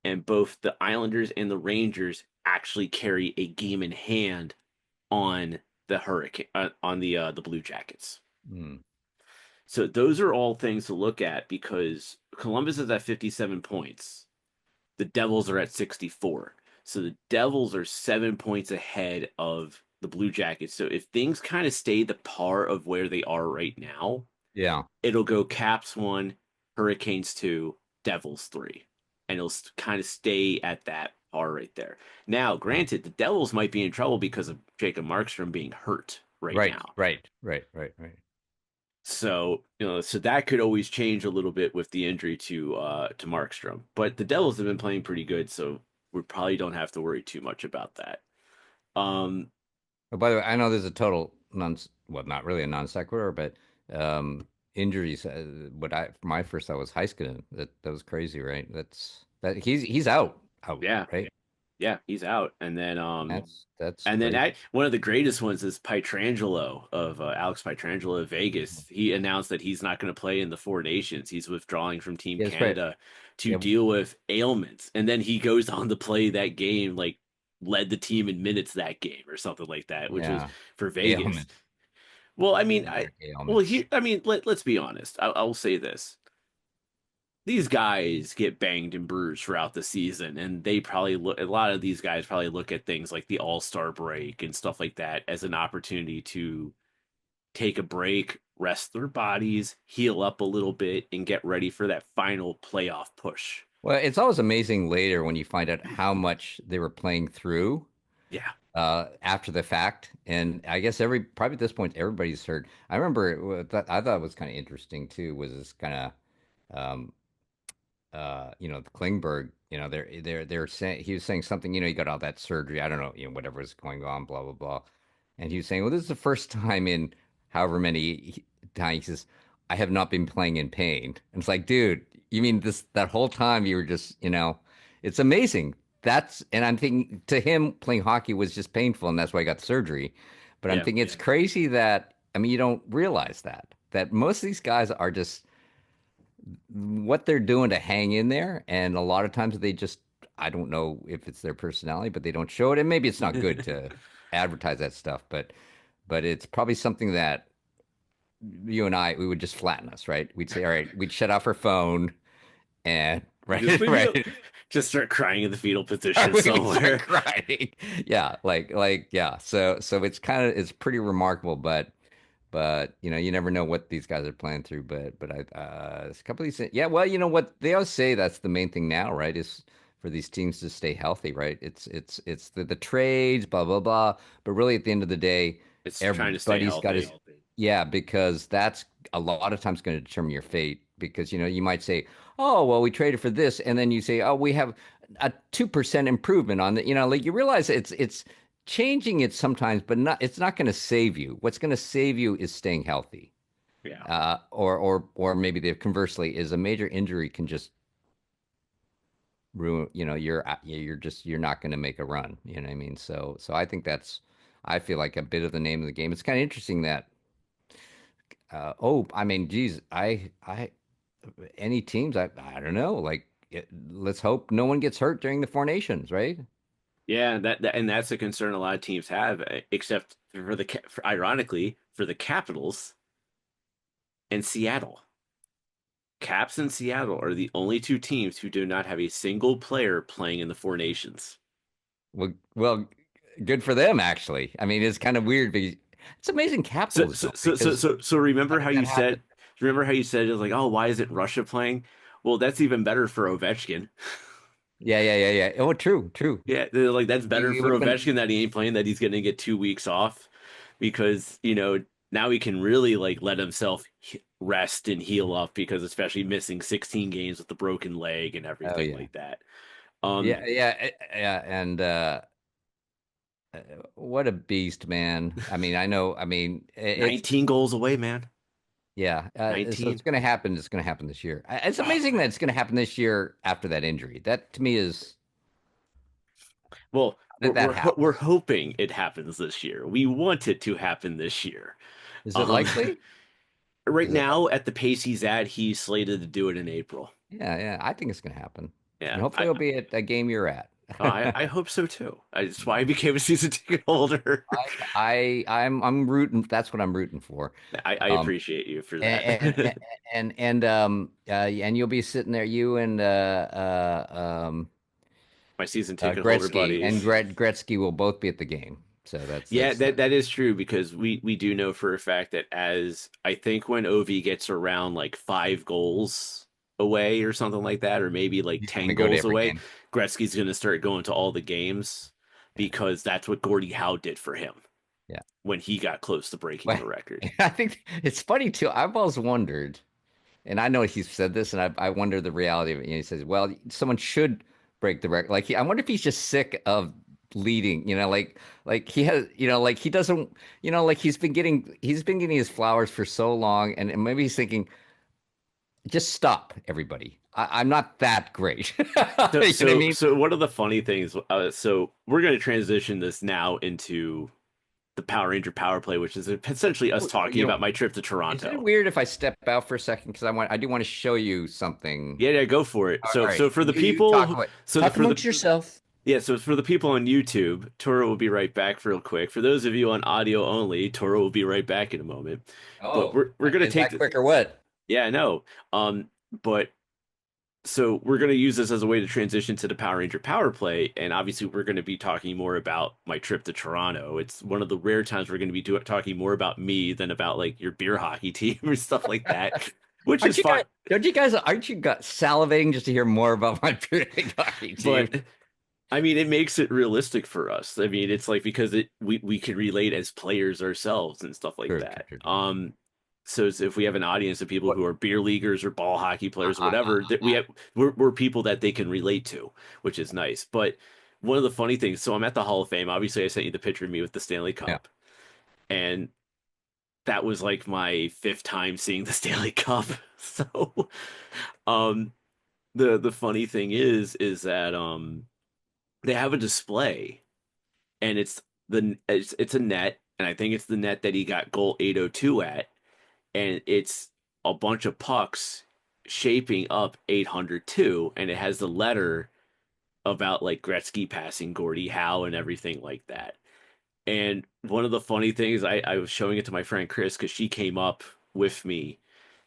and both the Islanders and the Rangers actually carry a game in hand on the Hurricane on the Blue Jackets.
Hmm.
So those are all things to look at because Columbus is at 57 points. The Devils are at 64. So the Devils are 7 points ahead of the Blue Jackets. So if things kind of stay the par of where they are right now,
Yeah.
it'll go Caps 1, Hurricanes 2, Devils 3. And it'll kind of stay at that par right there. Now,
Yeah.
granted, the Devils might be in trouble because of Jacob Markstrom being hurt right
Right.
now.
Right. Right. Right. Right.
So, so that could always change a little bit with the injury to Markstrom. But the Devils have been playing pretty good, so we probably don't have to worry too much about that. Um,
Oh, by the way, I know there's a total non, well, not really a non sequitur, but um, injuries. What I my first thought was Heiskanen. That was crazy, right? That he's out,
yeah,
right?
yeah, he's out,
That's
and then
crazy.
one of the greatest ones is Pietrangelo of Alex Pietrangelo of Vegas. He announced that he's not going to play in the Four Nations. He's withdrawing from Team
Yeah, that's right.
Canada to
Yeah,
deal with ailments, and then he goes on to play that game, like led the team in minutes that game or something like that, which was
yeah.
for Vegas.
Ailments,
Well, I mean,
minor
here,
ailments.
I mean, let's be honest. I will say this: these guys get banged and bruised throughout the season, and they probably look. A lot of these guys probably look at things like the All-Star break and stuff like that as an opportunity to take a break, rest their bodies, heal up a little bit, and get ready for that final playoff push.
Well, it's always amazing later when you find out how much they were playing through
Yeah,
after the fact. And I guess probably at this point everybody's heard. I remember that I thought was kind of interesting too was this kind of the Klingberg, they're saying he was saying something, he got all that surgery. I don't know, whatever was going on, blah blah blah. And he was saying, well, this is the first time in however many times he says, I have not been playing in pain. And it's like, dude, you mean that whole time you were just, it's amazing. And I'm thinking to him playing hockey was just painful, and that's why I got the surgery. But I'm
yeah,
thinking it's crazy that I mean you don't realize that most of these guys are just what they're doing to hang in there. And a lot of times they just, I don't know if it's their personality, but they don't show it. And maybe it's not good to advertise that stuff, but it's probably something that you and I, we would just flatten us, right? We'd say, all right, we'd shut off our phone and
just
right,
leave me.
right.
Just start crying in the fetal
Or
position
we could start
somewhere.
crying. Yeah, yeah. So it's pretty remarkable, but you never know what these guys are playing through. But a couple of these, yeah. Well, you know what they always say that's the main thing now, right? Is for these teams to stay healthy, right? It's the trades, blah blah blah. But really, at the end of the day,
It's trying to stay
everybody's got his
healthy.
yeah, because that's a lot of times going to determine your fate. Because you might say, oh well, we traded for this, and then you say, oh, we have a 2% improvement on the, like you realize it's changing it sometimes, but it's not going to save you. What's going to save you is staying healthy.
Yeah.
Or maybe the conversely is a major injury can just ruin, you're not going to make a run. You know what I mean? So I think I feel like a bit of the name of the game. It's kind of interesting that, I mean, geez, any teams, I don't know, like, let's hope no one gets hurt during the Four Nations, right?
Yeah, and that's a concern a lot of teams have, except ironically for the Capitals and Seattle. Caps and Seattle are the only two teams who do not have a single player playing in the Four Nations.
Well, good for them, actually. I mean, it's kind of weird because it's amazing
So
capitalism
so so so
because
so, so
how
remember how
did that
you
happen?
said remember how you said it was like, oh, why isn't Russia playing? Well, that's even better for Ovechkin.
Yeah, yeah, yeah, yeah. Oh, true, true.
Yeah, they're like that's better
It
for
would have
Ovechkin
been,
that he ain't playing, that he's gonna get 2 weeks off because, now he can really like let himself rest and heal up because especially missing 16 games with the broken leg and
oh
everything
yeah,
like that. Um,
yeah, yeah, yeah. And uh, what a beast, man. I mean, I know. I mean, it's
19 goals away, man.
yeah. So it's
19.
going to happen. It's going to happen this year. It's
Oh
amazing
man.
that it's going to happen this year after that injury. That to me is
Well,
that that
we're
happens.
hoping it happens this year. We want it to happen this year.
Is it
Um,
likely?
right
Is it like?
now at the pace he's at, he's slated to do it in April.
Yeah, yeah. I think it's going to happen, and
Yeah,
hopefully it'll be at a game you're at.
I hope so too. That's why I became a season ticket holder.
I'm rooting. That's what I'm rooting for.
I
Um,
appreciate you for
and
that.
and you'll be sitting there, you and
My season ticket holder
Gretzky and
buddies.
Gretzky will both be at the game. So
Yeah,
that's
that is true because we do know for a fact that as I think when OV gets around like 5 goals away or something like that, or maybe like
he's going to
10
go to
goals
every
away,
game.
Gretzky's gonna start going to all the games
Yeah,
because that's what Gordie Howe did for him
yeah.
when he got close to breaking
Well,
the record.
I think it's funny too. I've always wondered, and I know he's said this, and I wonder the reality of it. He says, "Well, someone should break the record." Like I wonder if he's just sick of leading. Like he has, like he doesn't, like he's been getting his flowers for so long, and maybe he's thinking, just stop, everybody. I'm not that great. You know
So
what I
so
mean?
so one of the funny things, so we're gonna transition this now into the Power Ranger Power Play, which is essentially us talking
You know,
about my trip to
is it
Toronto.
weird if I step out for a second because I do want to show you something.
Yeah, go for it.
All
So
right,
so for the
you
people,
talk away.
so
Talk
for the
amongst yourself.
yeah, so for the people on YouTube, Toro will be right back real quick. For those of you on audio only, Toro will be right back in a moment. But
Oh,
we're gonna
is
take
that
this.
quick or what?
Yeah, no. But so we're gonna use this as a way to transition to the Power Ranger Power Play, and obviously we're gonna be talking more about my trip to Toronto. It's one of the rare times we're gonna be talking more about me than about like your beer hockey team or stuff like that, which
Aren't
is
you
fine.
guys? Aren't you guys salivating just to hear more about my big hockey team?
But I mean, it makes it realistic for us. I mean, it's like because we can relate as players ourselves and stuff like
True, true,
that.
true, true.
So if we have an audience of people
What?
who are beer leaguers or ball hockey players or
I,
whatever, that
I,
we're people that they can relate to, which is nice. But one of the funny things, so I'm at the Hall of Fame. Obviously, I sent you the picture of me with the Stanley
yeah,
Cup, and that was like my fifth time seeing the Stanley Cup. So, um, the funny thing is that they have a display and it's a net, and I think it's the net that he got goal 802 at, and it's a bunch of pucks shaping up 802, and it has the letter about like Gretzky passing Gordie Howe and everything like that. And one of the funny things, I was showing it to my friend Chris because she came up with me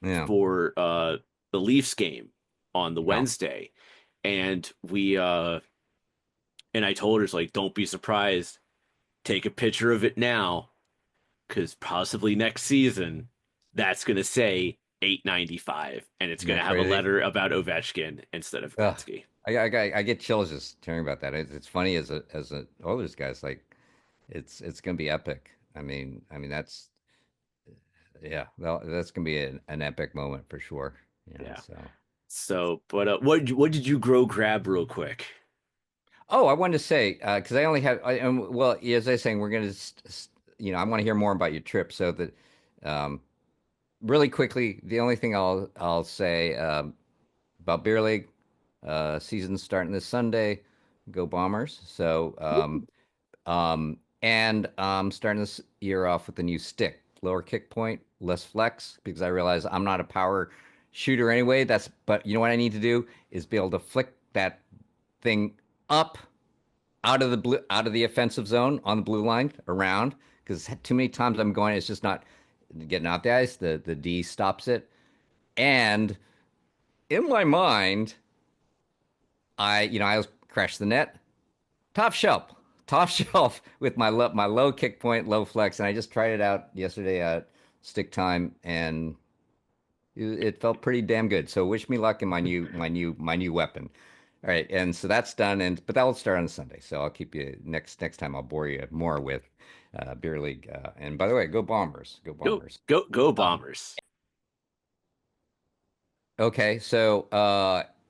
yeah,
for the Leafs game on the
yeah.
Wednesday, and we and I told her, it's like, don't be surprised, take a picture of it now because possibly next season that's going to say 895 and it's
Isn't
going
that
to have a
crazy?
letter about Ovechkin instead of
Ugh.
Gretzky.
I get chills just hearing about that. It's funny as a Oilers guys, like it's gonna be epic. I mean that's yeah, that's gonna be an epic moment for sure.
Yeah.
So.
So, but what did you grow grab real quick?
Oh, I wanted to say because I only have well, as I was saying, we're gonna I want to hear more about your trip. So that really quickly, the only thing I'll say about beer league season's starting this Sunday. Go Bombers! So and starting this year off with a new stick, lower kick point, less flex, because I realize I'm not a power shooter anyway. But you know what I need to do is be able to flick that thing up out of the offensive zone on the blue line around because too many times I'm going, it's just not getting out the ice. The D stops it, and in my mind, I was crash the net, top shelf, top shelf with my low kick point, low flex, and I just tried it out yesterday at stick time, and it felt pretty damn good. So wish me luck in my new weapon. All right, and so that's done, and but that will start on Sunday. So I'll keep you next time. I'll bore you more with beer league. And by the way, go Bombers, go
Go
Bombers.
go
Um,
Bombers.
okay, so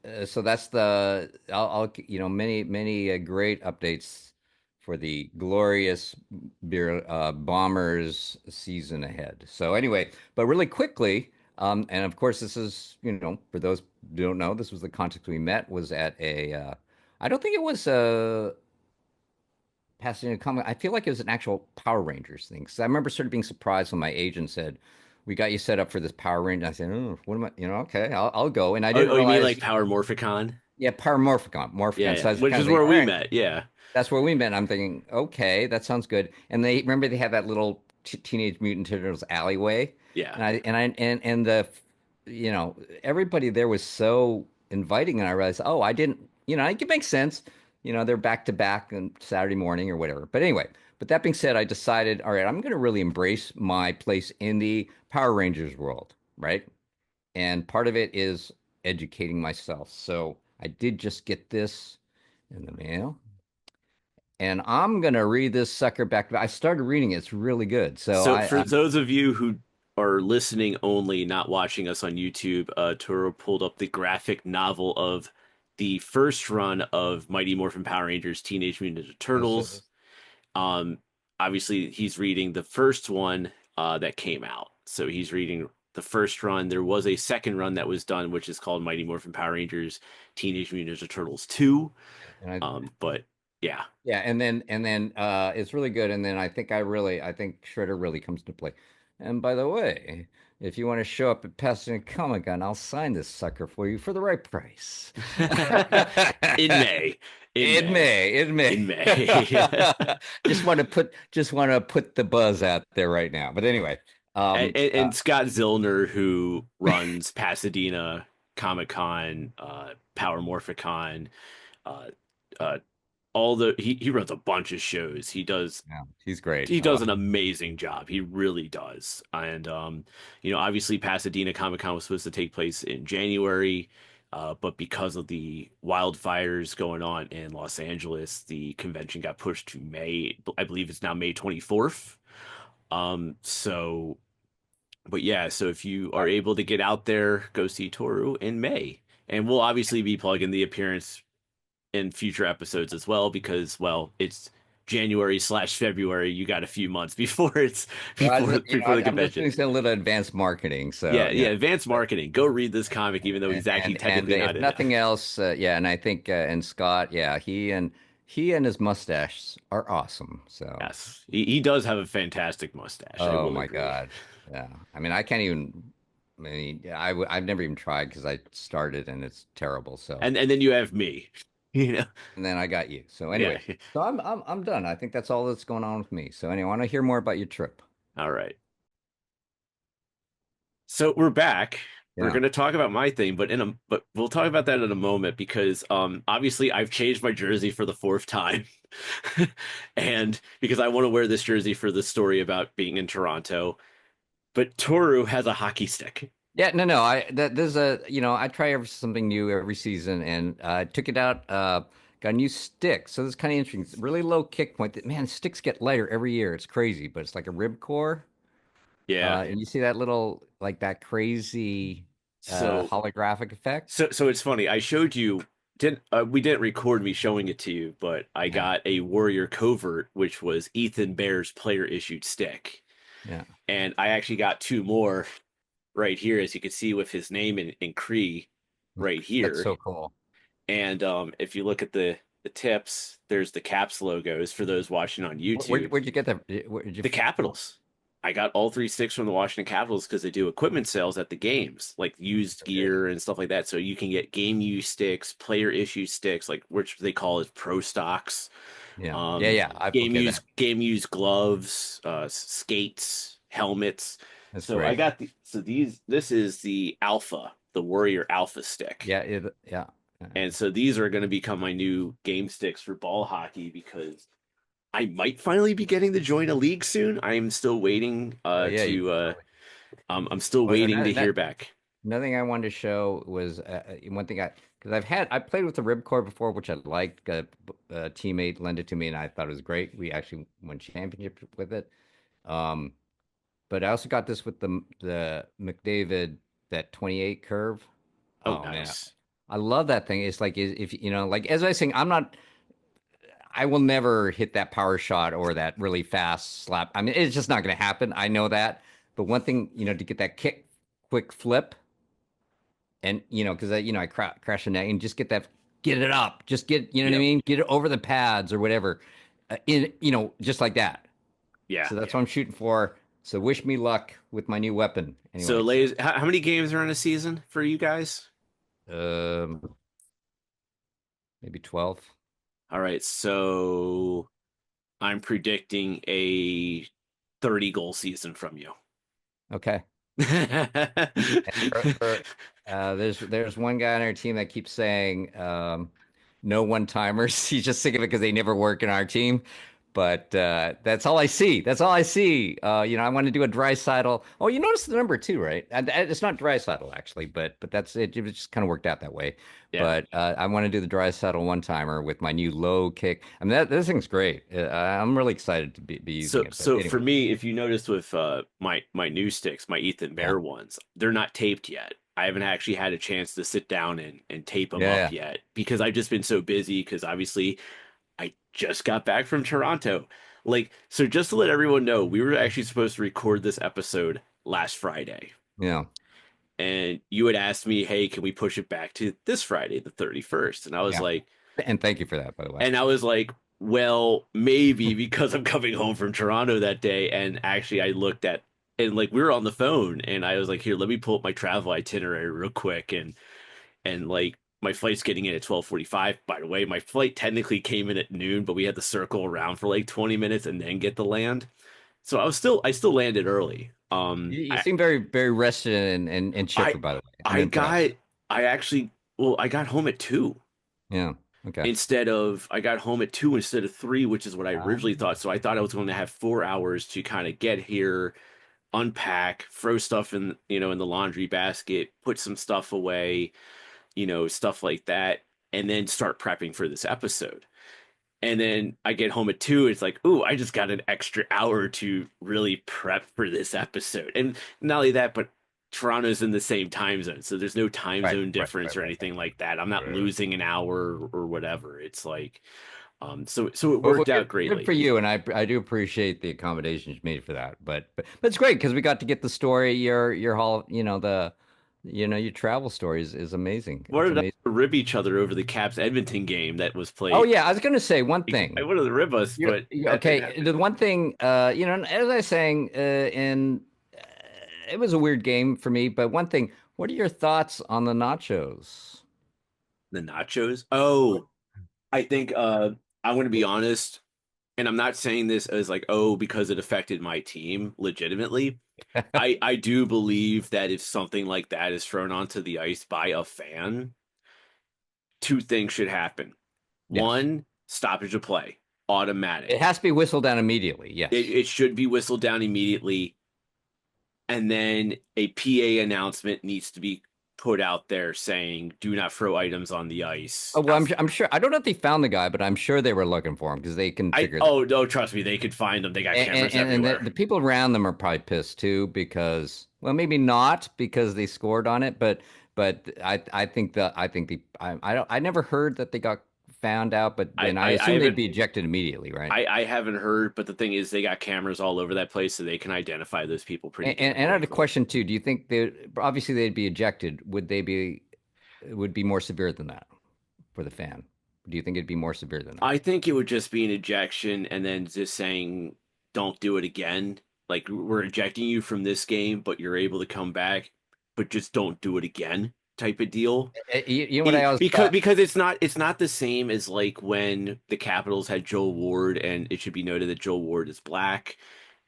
that's the I'll many great updates for the glorious beer Bombers season ahead. So anyway, but really quickly, and of course this is for those who don't know, this was the context we met was at a I don't think it was a Pasadena Comic. I feel like it was an actual Power Rangers thing. Because I remember sort of being surprised when my agent said, "We got you set up for this Power Ranger." I said, "Oh, what am I? Okay, I'll go." And I
Oh,
didn't
oh, you mean
realize,
like Power Morphicon?
Yeah, Morphicon.
Yeah,
So I was
which
kind of
is
thinking,
where
all
we
right,
met. Yeah,
that's where we met. I'm thinking, okay, that sounds good. And they remember they had that little Teenage Mutant Ninja Turtles alleyway,
yeah.
and the, you know, everybody there was so inviting, and I realized, oh, I didn't, it could make sense. They're back to back on Saturday morning or whatever. But anyway, but that being said, I decided, all right, I'm going to really embrace my place in the Power Rangers world, right? And part of it is educating myself. So I did just get this in the mail, and I'm gonna read this sucker back. I started reading it; it's really good. So
So
I
for those of you who are listening only, not watching us on YouTube, Toro pulled up the graphic novel of the first run of Mighty Morphin Power Rangers Teenage Mutant Ninja
so
Turtles. Um, Obviously, he's reading the first one that came out. So he's reading the first run. There was a second run that was done, which is called Mighty Morphin Power Rangers Teenage Mutant Ninja Turtles 2.
and I
But yeah.
Yeah, and then it's really good. And then I think Shredder really comes to play. And by the way, if you want to show up at Pasadena Comic Con, I'll sign this sucker for you for the right price.
In May. In
In
May.
May, in May.
In May.
Just want to put the buzz out there right now. But anyway,
and,
um,
and,
uh,
and Scott Zillner, who runs Pasadena Comic Con, Power Morphicon, uh, uh, he runs a bunch of shows.
yeah, he's great.
He
I
does
love
an
him.
amazing job. He really does. And obviously Pasadena Comic Con was supposed to take place in January, but because of the wildfires going on in Los Angeles, the convention got pushed to May. I believe it's now May 24th. So but yeah, so if you
All
are
right.
able to get out there, go see Toru in May. And we'll obviously be plugging the appearance in future episodes as well because, well, it's January/February. You got a few months before it's
Well,
before the
I'm just
convention.
doing some little advanced marketing, so
Yeah, yeah, advanced marketing. Go read this comic, even though
and
he's actually
and
technically
if
not in it.
nothing else, yeah, and I think and Scott, yeah, he and his mustache are awesome. So,
Yes, he does have a fantastic mustache. I
oh
will
my
agree.
God, yeah. I mean, I can't even. I mean, I've never even tried because I started and it's terrible. So,
And then you have me. You know,
and then I got you. So
yeah.
anyway, so I'm done. I think that's all that's going on with me. So anyway, I want to hear more about your trip.
All right. So we're back. We're
Yeah.
going to talk about my thing, but we'll talk about that in a moment because obviously I've changed my jersey for the fourth time. And because I want to wear this jersey for the story about being in Toronto, but Toru has a hockey stick.
Yeah, no. There's I try something new every season, and I took it out. Got a new stick, so this is kind of interesting. It's a really low kick point. That man, sticks get lighter every year. It's crazy, but it's like a rib core.
Yeah.
And you see that little like that crazy
So
holographic effect.
so it's funny. I showed you didn't we didn't record me showing it to you, but I
Yeah,
got a Warrior Covert, which was Ethan Bear's player issued stick.
yeah.
And I actually got two more right here, as you can see with his name in Cree right
That's
here.
so cool.
And if you look at the tips, there's the Caps logos for those watching on YouTube.
Where'd you get that? Where'd you?
The Capitals. I got all three sticks from the Washington Capitals because they do equipment sales at the games, like used gear and stuff like that. So you can get game use sticks, player issue sticks, like which they call as pro stocks,
Yeah, yeah. Okay, that
game use gloves, skates, helmets.
that's
So I
great.
got this is the Alpha, the Warrior Alpha stick.
Yeah.
And so these are going to become my new game sticks for ball hockey because I might finally be getting to join a league soon. I'm still waiting
Yeah. You
to
totally.
I'm still
Well,
waiting to hear back.
another thing I wanted to show was one thing because I played with the ripcord before, which I liked. A teammate lent it to me, and I thought it was great. We actually won championship with it. Um, but I also got this with the McDavid that 28 curve.
Oh,
Oh man,
nice.
I love that thing. It's like if like as I was saying, I will never hit that power shot or that really fast slap. I mean, it's just not going to happen. I know that. But one thing, to get that quick flip, and because I crash the net and just get it up, just get what I
Yep.
mean, get it over the pads or whatever, just like that.
Yeah.
So that's what I'm shooting for. So wish me luck with my new weapon.
So,
Anyway, so
ladies, how many games are in a season for you guys?
um, maybe 12.
All right, so I'm predicting a 30 goal season from you.
Okay. There's one guy on our team that keeps saying no one timers. He's just sick of it because they never work in our team. But that's all I see. That's all I see. I want to do a dry saddle. Oh, you noticed the number two, right? And it's not dry saddle actually, but that's it. It just kind of worked out that way.
Yeah.
But I want to do the dry saddle one timer with my new low kick. I mean, this thing's great. I'm really excited to be using
So
it. But
so for
anyway,
me, if you noticed with my new sticks, my Ethan
yeah,
Bear ones, they're not taped yet. I haven't actually had a chance to sit down and tape them
yeah,
up
yeah.
yet because I've just been so busy because obviously I just got back from Toronto. Like, so just to let everyone know, we were actually supposed to record this episode last Friday.
Yeah.
And you had asked me, "Hey, can we push it back to this Friday, the 31st?"
Yeah. And thank you for that, by the way.
And I was like, well, maybe because I'm coming home from Toronto that day. And actually, I looked at and like we were on the phone, and I was like, here, let me pull up my travel itinerary real quick, and like my flight's getting in at 12:45. By the way, my flight technically came in at noon, but we had to circle around for like 20 minutes and then get the land. So I still landed early.
You seem very, very rested and chipper,
I
by the way. I'm
I got
impressed.
I actually well, I got home at 2
Yeah. Okay.
instead of I got home at 2 instead of 3, which is what I
Ah,
originally thought. So I thought I was going to have 4 hours to kind of get here, unpack, throw stuff in, in the laundry basket, put some stuff away, stuff like that, and then start prepping for this episode. And then I get home at 2. It's like, ooh, I just got an extra hour to really prep for this episode. And not only that, but Toronto's in the same time zone. So there's no time
right,
zone
right,
difference
right,
or
right,
anything like that. I'm not
right.
losing an hour or whatever. It's like, so it
Well,
worked out
good for
greatly.
you, and I do appreciate the accommodations made for that. But it's great because we got to get the story. Your whole, your travel story is amazing.
What
It's
did I
amazing.
rib each other over the Caps Edmonton game that was
Oh
played?
yeah, I was going to say one
I
thing.
wanted to rib us, but that didn't
Okay,
happen.
the one thing, as I was saying, and it was a weird game for me. But one thing, what are your thoughts on the nachos?
The nachos. Oh, I think I'm going to be honest, and I'm not saying this as like, oh, because it affected my team legitimately. I do believe that if something like that is thrown onto the ice by a fan, two things should happen.
Yes.
One, stoppage of play,
It
automatic.
has to be whistled down immediately. Yes.
It should be whistled down immediately, and then a PA announcement needs to be put out there saying, "Do not throw items on the ice."
Oh, well, I'm sure. I don't know if they found the guy, but I'm sure they were looking for him because they can
I
figure that.
oh no, trust me, they could find them. They got cameras
And
everywhere.
the people around them are probably pissed too because, well, maybe not because they scored on it, but I think I don't I never heard that they got found out, but then I
I
assume they'd
haven't
be ejected immediately, right?
I haven't heard, but the thing is, they got cameras all over that place, so they can identify those people pretty damn
And I had a
quickly.
question too. Do you think they obviously they'd be ejected? Would be more severe than that for the fan? Do you think it'd be more severe than that?
I think it would just be an ejection, and then just saying, "Don't do it again." Like we're ejecting you from this game, but you're able to come back, but just don't do it again, type of deal.
You know what I always thought?
Because it's not the same as like when the Capitals had Joel Ward, and it should be noted that Joel Ward is black,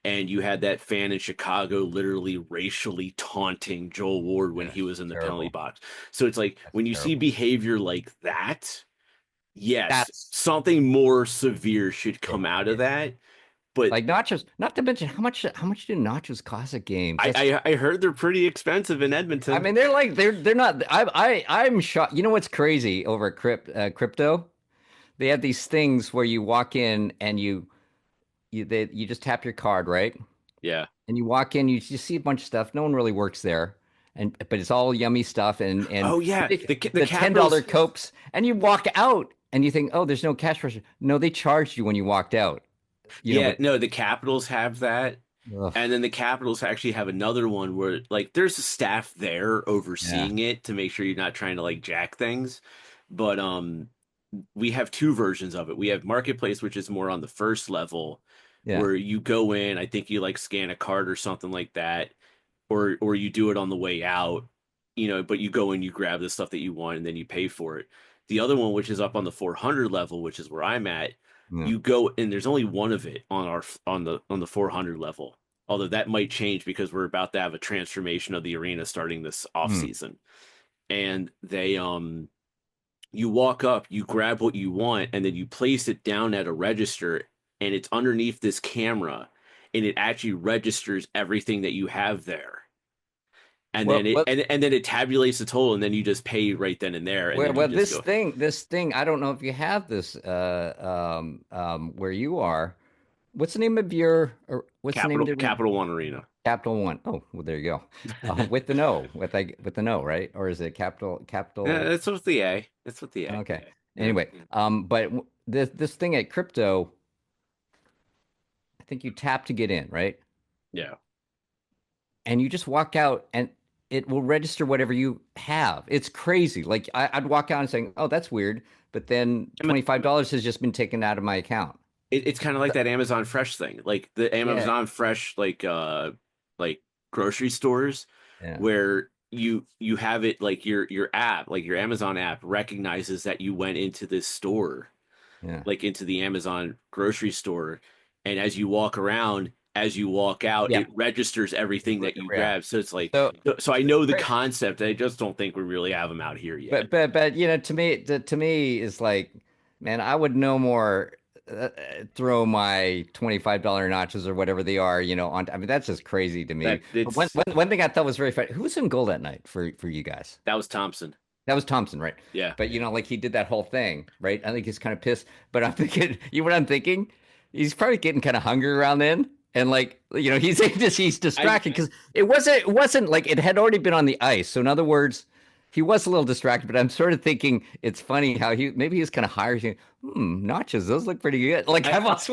and you had that fan in Chicago literally racially taunting Joel Ward when he
Yes,
was in the penalty
terrible.
box. So it's like
That's
when you see
terrible.
behavior like that, yes,
That's
something more severe should
yeah,
come out
yeah.
of that. But
Like nachos. Not to mention how much do nachos cost at games? That's
I heard they're pretty expensive in
I
Edmonton.
mean they're like they're not. I'm shocked. You know what's crazy over at crypto? They have these things where you walk in and you just tap your card, right?
Yeah.
And you walk in, you see a bunch of stuff. No one really works there, but it's all yummy stuff and
Oh yeah, the
the $10
Capitals.
cokes, and you walk out and you think, oh, there's no cash register. No, they charged you when you walked out.
Yeah,
But
no, the Capitals have that.
ugh,
And then the Capitals actually have another one where like there's a staff there
yeah,
overseeing it to make sure you're not trying to like jack things. But we have two versions of it. We have Marketplace, which is more on the first level,
yeah,
where you go in, I think you like scan a card or something like that, or you do it on the way out, but you go in, you grab the stuff that you want, and then you pay for it. The other one, which is up on the 400 level, which is where I'm at,
Yeah.
you go and there's only one of it on our on the 400 level. Although that might change because we're about to have a transformation of the arena starting this off
Hmm.
season. And they you walk up, you grab what you want, and then you place it down at a register, and it's underneath this camera, and it actually registers everything that you have there. And then
Well,
and then it tabulates the total, and then you just pay right then and there, and then you
well,
just go
this thing, I don't know if you have this where you are. What's the name of your, or what's the name of the
Capital One Arena.
Capital One? Oh, well, there you go. With the no, with the no, right? Or is it
Yeah,
capital?
that's with the A. That's with the A.
Okay.
Yeah.
Anyway, but this thing at crypto, I think you tap to get in, right?
Yeah.
And you just walk out and it will register whatever you have. It's crazy. Like I'd walk out and saying, "Oh, that's weird," but then
I mean,
$25 has just been taken out of my account.
it's kind of like that Amazon Fresh thing. Like the
Yeah,
Amazon Fresh like grocery stores
yeah,
where you have it like your app, like your Amazon app recognizes that you went into this store,
yeah.
like into the Amazon grocery store, and as you walk around, as you walk out,
Yeah.
it registers everything that you
Yeah.
grab. So it's like
So,
so I
so
know the
Chris,
concept. I just don't think we really have them out here yet.
but to me, to me is like, man, I would no more throw my $25 nachos or whatever they are, on. I mean, that's just crazy to me.
That
But
it's
one thing I thought was very funny. Who was in goal that night for you guys?
that was Thompson.
That was Thompson, right?
Yeah.
But like he did that whole thing, right? I think he's kind of pissed. But I'm thinking, you know what I'm thinking? He's probably getting kind of hungry around then. And like, he's
I
distracted because it wasn't like it had already been on the ice. So in other words, he was a little distracted, but I'm sort of thinking it's funny how maybe he was kind of hired. Nachos, those look pretty good. Like
I
I've always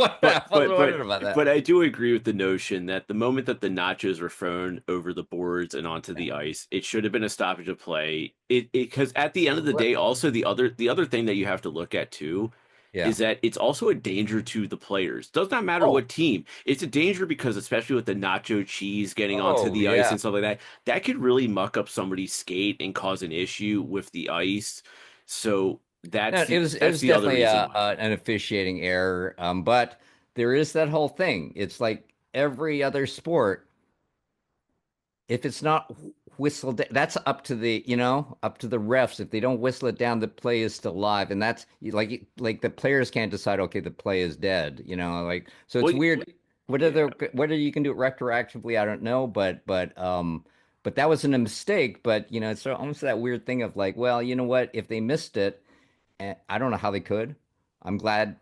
wondered about that.
but I do agree with the notion that the moment that the nachos were thrown over the boards and onto
Yeah.
the ice, it should have been a stoppage of play. It because at the end of the day, also the other thing that you have to look at too
Yeah.
is that it's also a danger to the players. Does not matter
Oh,
what team. It's a danger because especially with the nacho cheese getting onto
oh
the ice
yeah.
and stuff like that, that could really muck up somebody's skate and cause an issue with the ice. So
No, it
that's
was
the other
definitely
reason why.
an officiating error. But there is that whole thing. It's like every other sport. If it's not whistled, that's up to up to the refs. If they don't whistle it down, the play is still live, and that's like the players can't decide. Okay, the play is dead. Like so it's
Well,
weird.
yeah.
Whether you can do it retroactively, I don't know, but that wasn't a mistake. But it's sort of almost that weird thing of like, well, you know what? If they missed it, I don't know how they could. I'm glad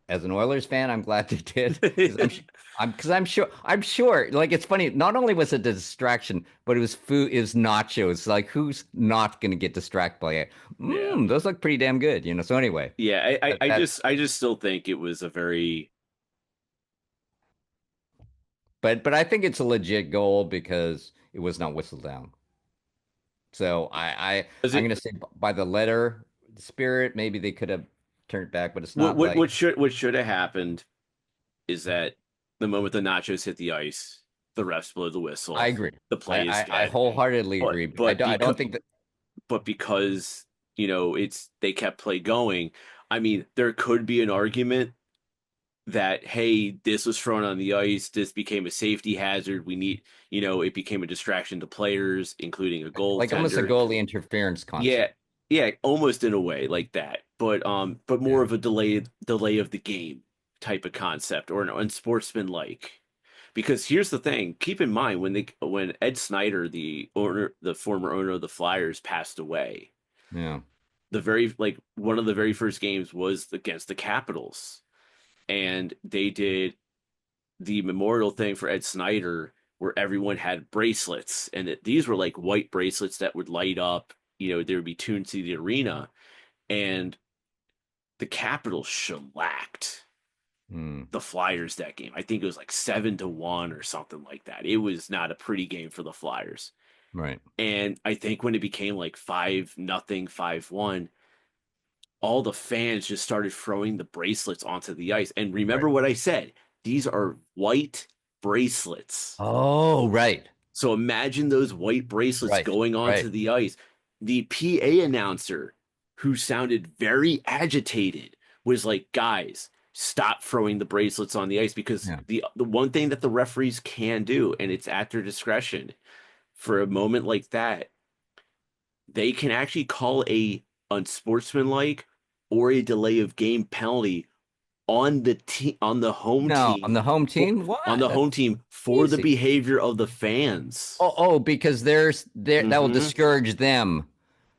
as an Oilers fan, I'm glad they did because I'm sure. Like it's funny. Not only was it a distraction, but it was food. It was nachos. Like who's not going to get distracted by it?
Yeah.
Those look pretty damn good. So anyway,
Yeah,
that, that
I just still think it was a very
but I think it's a legit goal because it was not whistled down. So
does
I'm
it
going to say by the letter, the spirit, maybe they could have turned it back, but it's not like
what should have happened is that the moment the nachos hit the ice, the refs blow the
I
whistle,
agree.
the play is
I
dead.
wholeheartedly
But
agree, but I don't think that.
because it's they kept play going. I mean, there could be an argument that hey, this was thrown on the ice, this became a safety hazard. We need it became a distraction to players, including a
Like almost a
goaltender.
goalie interference
Yeah,
concept.
yeah, almost in a way like that, but more
Yeah.
of a delay of the game type of concept or an unsportsmanlike. Because here's the thing: keep in mind when Ed Snyder, the former owner of the Flyers, passed away,
Yeah.
the very like one of the very first games was against the Capitals, and they did the memorial thing for Ed Snyder where everyone had bracelets, and these were like white bracelets that would light up. There would be tuned to the arena, and the Capitals shellacked
Hmm.
the Flyers that game. I think it was like 7-1 or something like that. It was not a pretty game for the Flyers.
Right.
And I think when it became like 5-0, 5-1, all the fans just started throwing the bracelets onto the ice. And
Right.
remember what I said, these are white bracelets.
Oh, right.
So imagine those white bracelets
Right.
going
Right.
onto the ice. The PA announcer who sounded very agitated, was like, guys, stop throwing the bracelets on the ice, because
Yeah.
the one thing that the referees can do, and it's at their discretion, for a moment like that, they can actually call a unsportsmanlike or a delay of game penalty on the team, on the home
No, on
team,
the home
for,
team?
on
What?
the
That's
home team for the
easy.
behavior of the fans.
Because there's there that will
Hmm.
discourage them.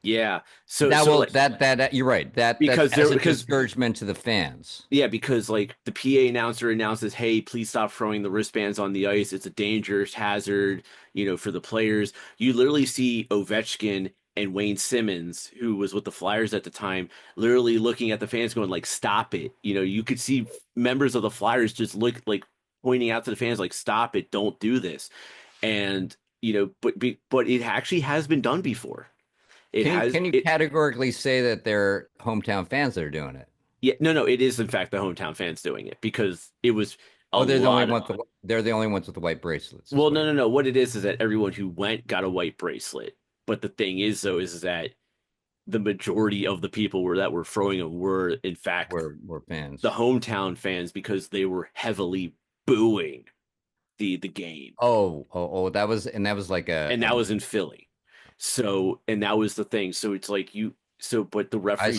Yeah. So
That
so
will
like,
that you're right. That's
because
as
there
a
because
discouragement to the fans.
yeah, because like the PA announcer announces, "Hey, please stop throwing the wristbands on the ice. It's a dangerous hazard, for the players." You literally see Ovechkin and Wayne Simmons, who was with the Flyers at the time, literally looking at the fans, going like, "Stop it!" You could see members of the Flyers just look like pointing out to the fans, like, "Stop it! Don't do this." And but it actually has been done before. It has
Can you
it.
categorically say that they're hometown fans that are doing it?
Yeah, no, no, it is in fact the hometown fans doing it, because it was a
Oh,
lot.
they're the only ones with the white bracelets, is
Well,
what
no,
you're
no, no. What it is that everyone who went got a white bracelet. But the thing is, though, is that the majority of the people that were throwing them were, in fact,
we're
the
fans.
hometown fans, because they were heavily booing the game,
That was like
and that was in Philly. So, and that was the thing. So it's like but the
I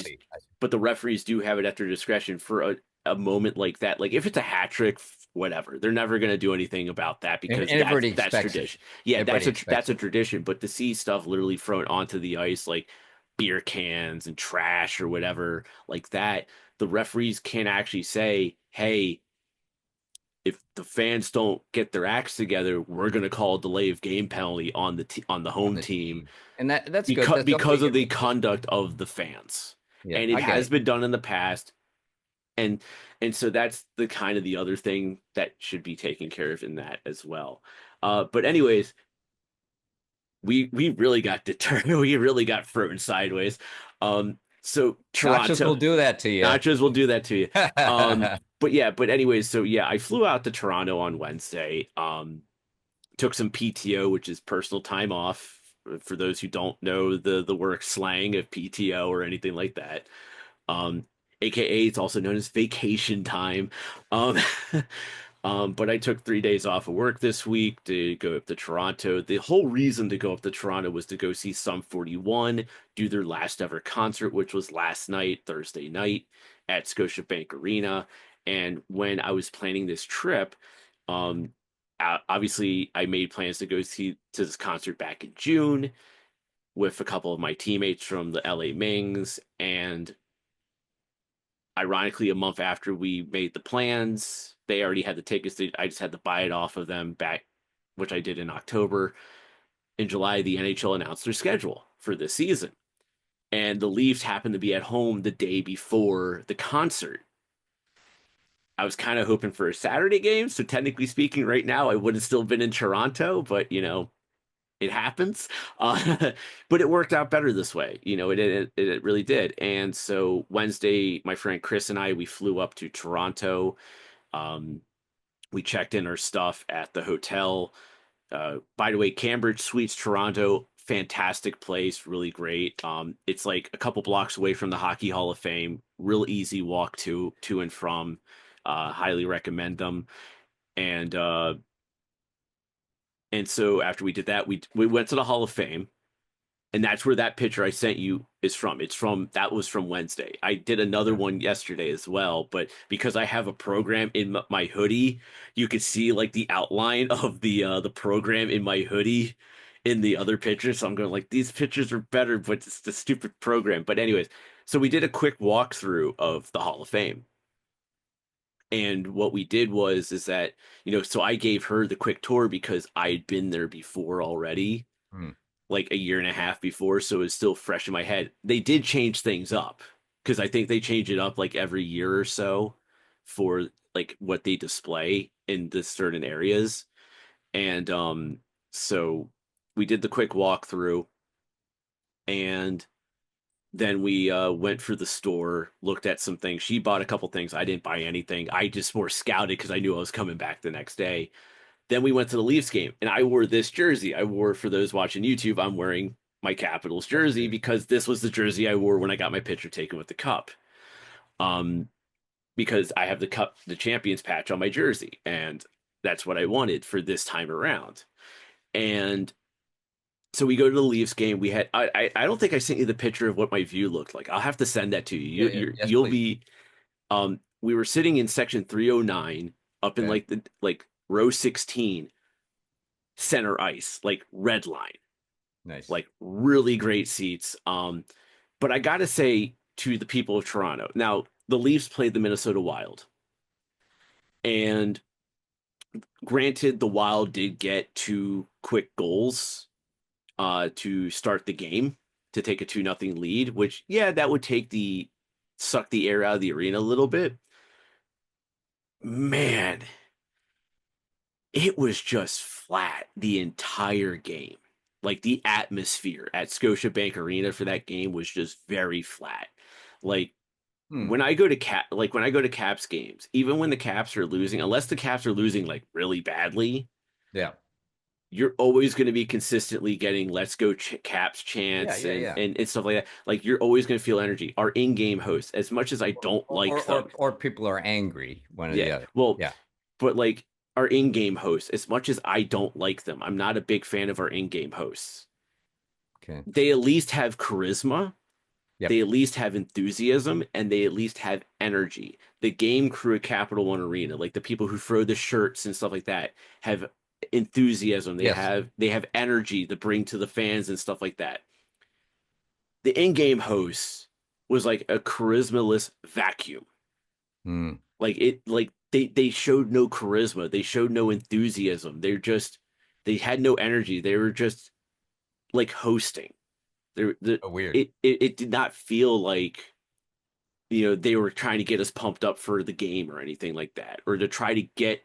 referees,
see.
do have it at their discretion for a moment like that. Like if it's a hat trick, whatever, they're never going to do anything about that,
And
because
everybody
that's
expects it.
tradition. Yeah,
Everybody
that's
expects
a
it.
tradition. But to see stuff literally thrown onto the ice, like beer cans and trash or whatever like that, the referees can't actually say, "Hey, if the fans don't get their acts together, we're going to call a delay of game penalty on on the
On
home
the
team,"
team. And that's good.
because
That's something
of the
everybody gets.
conduct of the fans.
Yeah,
And it
I get
has
it.
been done in the past, and so that's the kind of the other thing that should be taken care of in that as well. But anyways, we really got deterred. We really got thrown sideways. So
Nachos
Toronto,
will do that to you.
Nachos will do that to you. But yeah, but anyways, so yeah, I flew out to Toronto on Wednesday. Took some PTO, which is personal time off. For those who don't know the work slang of PTO or anything like that, um, aka it's also known as vacation time. Um, but I took 3 days off of work this week to go up to Toronto. The whole reason to go up to Toronto was to go see Sum 41 do their last ever concert, which was last night, Thursday night, at Scotiabank Arena. And when I was planning this trip, um, obviously I made plans to go see to this concert back in June with a couple of my teammates from the LA Mings, and ironically, a month after we made the plans, they already had the tickets. I just had to buy it off of them back, which I did in October. In July, the NHL announced their schedule for this season, and the Leafs happened to be at home the day before the concert. I was kind of hoping for a Saturday game, so technically speaking, right now I would have still been in Toronto, but it happens. But it worked out better this way. It really did. And so Wednesday, my friend Chris and I, we flew up to Toronto. Um, we checked in our stuff at the hotel. By the way, Cambridge Suites, Toronto, fantastic place, really great. It's like a couple blocks away from the Hockey Hall of Fame. Real easy walk to and from. Highly recommend them. And so after we did that, we went to the Hall of Fame, and that's where that picture I sent you is from. That was from Wednesday. I did another
Yeah.
one yesterday as well, but because I have a program in my hoodie, you could see like the outline of the program in my hoodie in the other picture. So I'm going like, these pictures are better, but it's the stupid program. But anyways, so we did a quick walkthrough of the Hall of Fame. And what we did was is that, so I gave her the quick tour because I had been there before already,
Hmm.
like a year and a half before, so it's still fresh in my head. They did change things up, because I think they change it up like every year or so for like what they display in the certain areas. And so we did the quick walkthrough, and then we went for the store, looked at some things. She bought a couple things. I didn't buy anything. I just more scouted because I knew I was coming back the next day. Then we went to the Leafs game, and I wore this jersey. I wore, for those watching YouTube, I'm wearing my Capitals
That's
jersey
good.
because this was the jersey I wore when I got my picture taken with the cup. Um, because I have the cup, the champions patch on my jersey, and that's what I wanted for this time around. And so we go to the Leafs game. We had I don't think I sent you the picture of what my view looked like. I'll have to send that to you.
Yeah, yeah. Yes,
You'll
please.
be we were sitting in section 309 up in
Okay.
like the like row 16 center ice, like red line.
Nice.
Like really great seats. But I got to say to the people of Toronto, now the Leafs played the Minnesota Wild, and granted, the Wild did get two quick goals to start the game to take a 2-0 lead, which yeah, that would take the suck the air out of the arena a little bit. Man, it was just flat the entire game. Like the atmosphere at Scotiabank Arena for that game was just very flat. Like
Hmm.
when I go to Caps games, even when the Caps are losing, unless the Caps are losing like really badly,
Yeah.
you're always going to be consistently getting "Let's go Caps"
Yeah,
chants
yeah, yeah.
and stuff like that. Like you're always going to feel energy. Our in-game hosts, as much as I don't like them,
Or people are angry, one or the
yeah.
other.
Well,
Yeah.
but like our in-game hosts, as much as I don't like them, I'm not a big fan of our in-game hosts.
Okay.
They at least have charisma,
Yep.
they at least have enthusiasm, and they at least have energy. The game crew at Capital One Arena, like the people who throw the shirts and stuff like that, have enthusiasm.
Yes.
They have energy to bring to the fans and stuff like that. The in-game host was like a charismaless vacuum.
Hmm.
Like they showed no charisma. They showed no enthusiasm. They had no energy. They were just like hosting.
Oh, weird.
It did not feel like they were trying to get us pumped up for the game or anything like that, or to try to get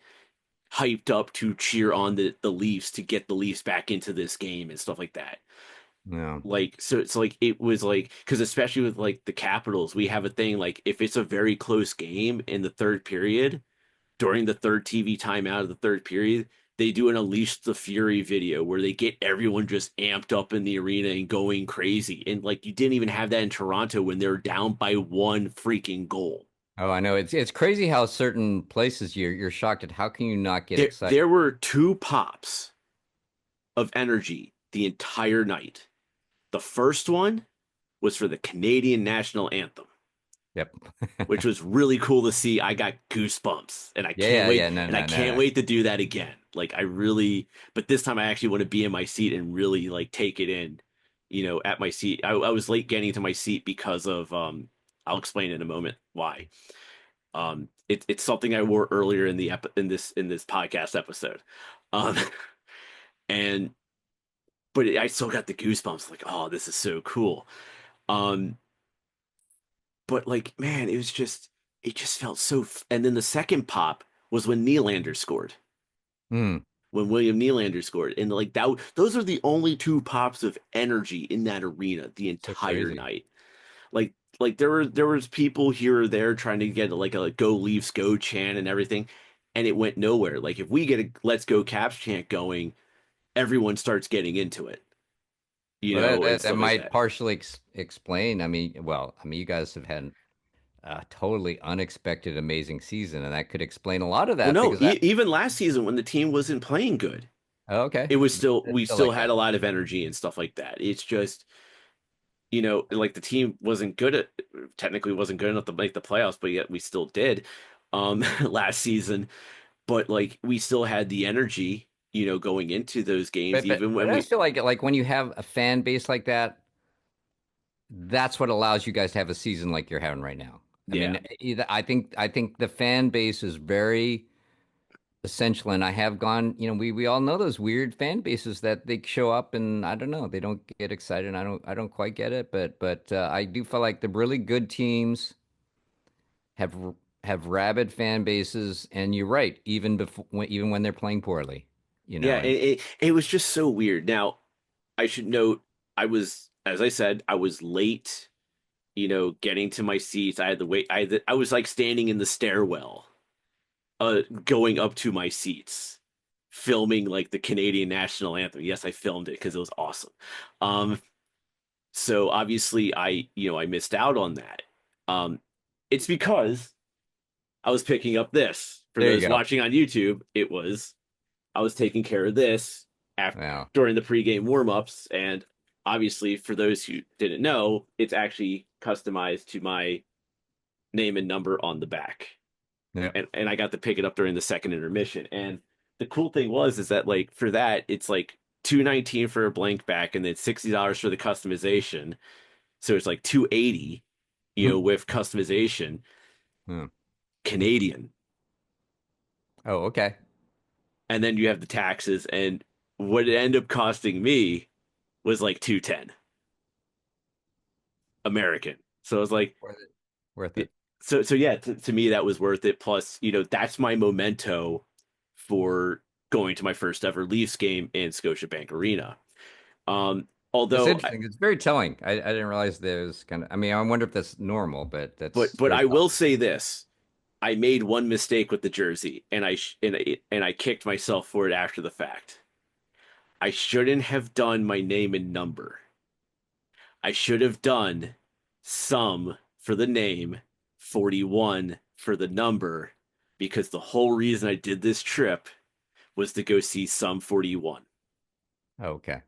hyped up to cheer on the Leafs to get the Leafs back into this game and stuff like that.
No.
Like, so it's like it was like, because especially with like the Capitals, we have a thing like if it's a very close game in the third period, during the third TV timeout of the third period, they do an Unleash the Fury video where they get everyone just amped up in the arena and going crazy. And like you didn't even have that in Toronto when they're down by one freaking goal.
Oh, I know. It's crazy how certain places you're shocked at how can you not get excited?
There were two pops of energy the entire night. The first one was for the Canadian national anthem,
Yep.
which was really cool to see. I got goosebumps, and
Yeah, yeah, yeah. No,
I
no, no,
can't
no.
wait to do that again. Like I really, but this time I actually want to be in my seat and really like take it in. At my seat. I was late getting to my seat because of I'll explain in a moment why. It's something I wore earlier in the in this podcast episode. Um, and but I still got the goosebumps. Like, oh, this is so cool. Um, but like, man, it just felt so. And then the second pop was when Nylander scored.
Hmm.
When William Nylander scored, and like that, those are the only two pops of energy in that arena the
So
entire
crazy.
night. Like there was people here or there trying to get like a "Go Leafs Go" chant and everything, and it went nowhere. Like if we get a "Let's Go Caps" chant going, everyone starts getting into it,
Well,
and
that
stuff like
might
that.
partially explain. I mean, you guys have had a totally unexpected, amazing season, and that could explain a lot of
Well,
that
no,
because that.
even last season when the team wasn't playing good,
Oh, okay,
it was still
it's
we
still
still
like
had
that.
a lot of energy and stuff like that. It's just like the team wasn't good at technically wasn't good enough to make the playoffs, but yet we still did last season. But like we still had the energy, going into those games, even when
But I
we
feel like when you have a fan base like that, that's what allows you guys to have a season like you're having right now. I
yeah.
mean, I think the fan base is very essential, and I have gone. We all know those weird fan bases that they show up, and I don't know, they don't get excited. I don't quite get it, but I do feel like the really good teams have have rabid fan bases, and you're right, even when they're playing poorly,
Yeah,
and
it was just so weird. Now, I should note as I said, I was late, getting to my seats. I had to wait. I was like standing in the stairwell, going up to my seats, filming like the Canadian national anthem. Yes, I filmed it because it was awesome. Um, So obviously I missed out on that. Um, it's because I was picking up this. For
There you
those
go.
watching on YouTube, I was taking care of this after
Wow.
during the pregame warmups, and obviously for those who didn't know, it's actually customized to my name and number on the back.
Yep.
And I got to pick it up during the second intermission. And the cool thing was is that like for that, it's like 219 for a blank back and then $60 for the customization. So it's like 280, with customization,
Hmm.
Canadian.
Oh, okay.
And then you have the taxes, and what it ended up costing me was like 210 American. So I was like,
Worth it. Worth it.
so yeah, to me that was worth it. Plus, that's my memento for going to my first ever Leafs game in Scotiabank Arena. Um,
It's
although,
interesting. It's very telling. I didn't realize there's kind of. I mean, I wonder if that's normal, but
but
that's
but
very
I will
telling.
say this: I made one mistake with the jersey, and I kicked myself for it after the fact. I shouldn't have done my name and number. I should have done some for the name, 41 for the number, because the whole reason I did this trip was to go see some 41.
Oh, okay.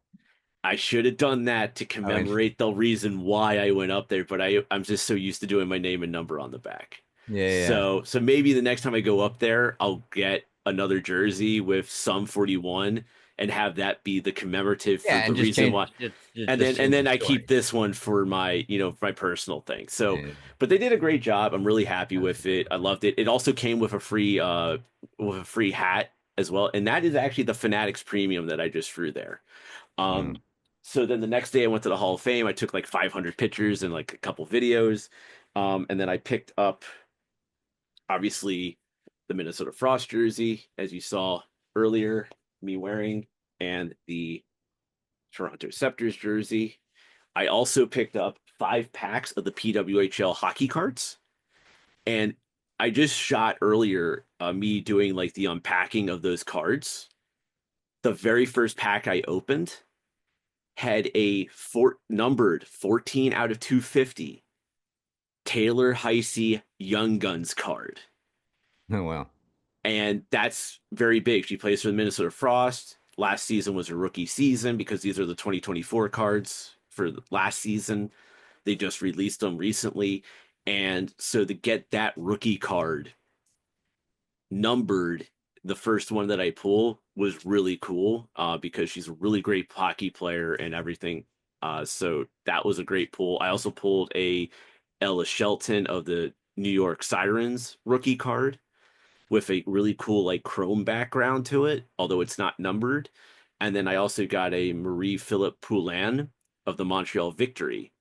I should have done that to
Oh, interesting.
commemorate the reason why I went up there, but I'm just so used to doing my name and number on the back.
Yeah, yeah,
So maybe the next time I go up there, I'll get another jersey with some 41 and have that be the commemorative for
yeah,
the
and just
reason why.
change, just
And
just
then and
change the
then I keep
story.
this one for my personal thing. So,
Yeah,
but they did a great job. I'm really happy
that's
with it.
cool.
I loved it. It also came with a free hat as well, and that is actually the Fanatics Premium that I just threw there.
Hmm.
Um, so then the next day I went to the Hall of Fame. I took like 500 pictures and like a couple videos. And then I picked up obviously the Minnesota Frost jersey, as you saw earlier, me wearing, and the Toronto Scepters jersey. I also picked up 5 packs of the PWHL hockey cards. And I just shot earlier me doing like the unpacking of those cards. The very first pack I opened had a numbered 14 out of 250 Taylor Heisey Young Guns card.
Oh, well.
And that's very big. She plays for the Minnesota Frost. Last season was her rookie season because these are the 2024 cards for the last season. They just released them recently. And so to get that rookie card numbered, the first one that I pull was really cool because she's a really great hockey player and everything. So that was a great pull. I also pulled a Ella Shelton of the New York Sirens rookie card with a really cool like chrome background to it, although it's not numbered. And then I also got a Marie-Philip Poulin of the Montreal Victory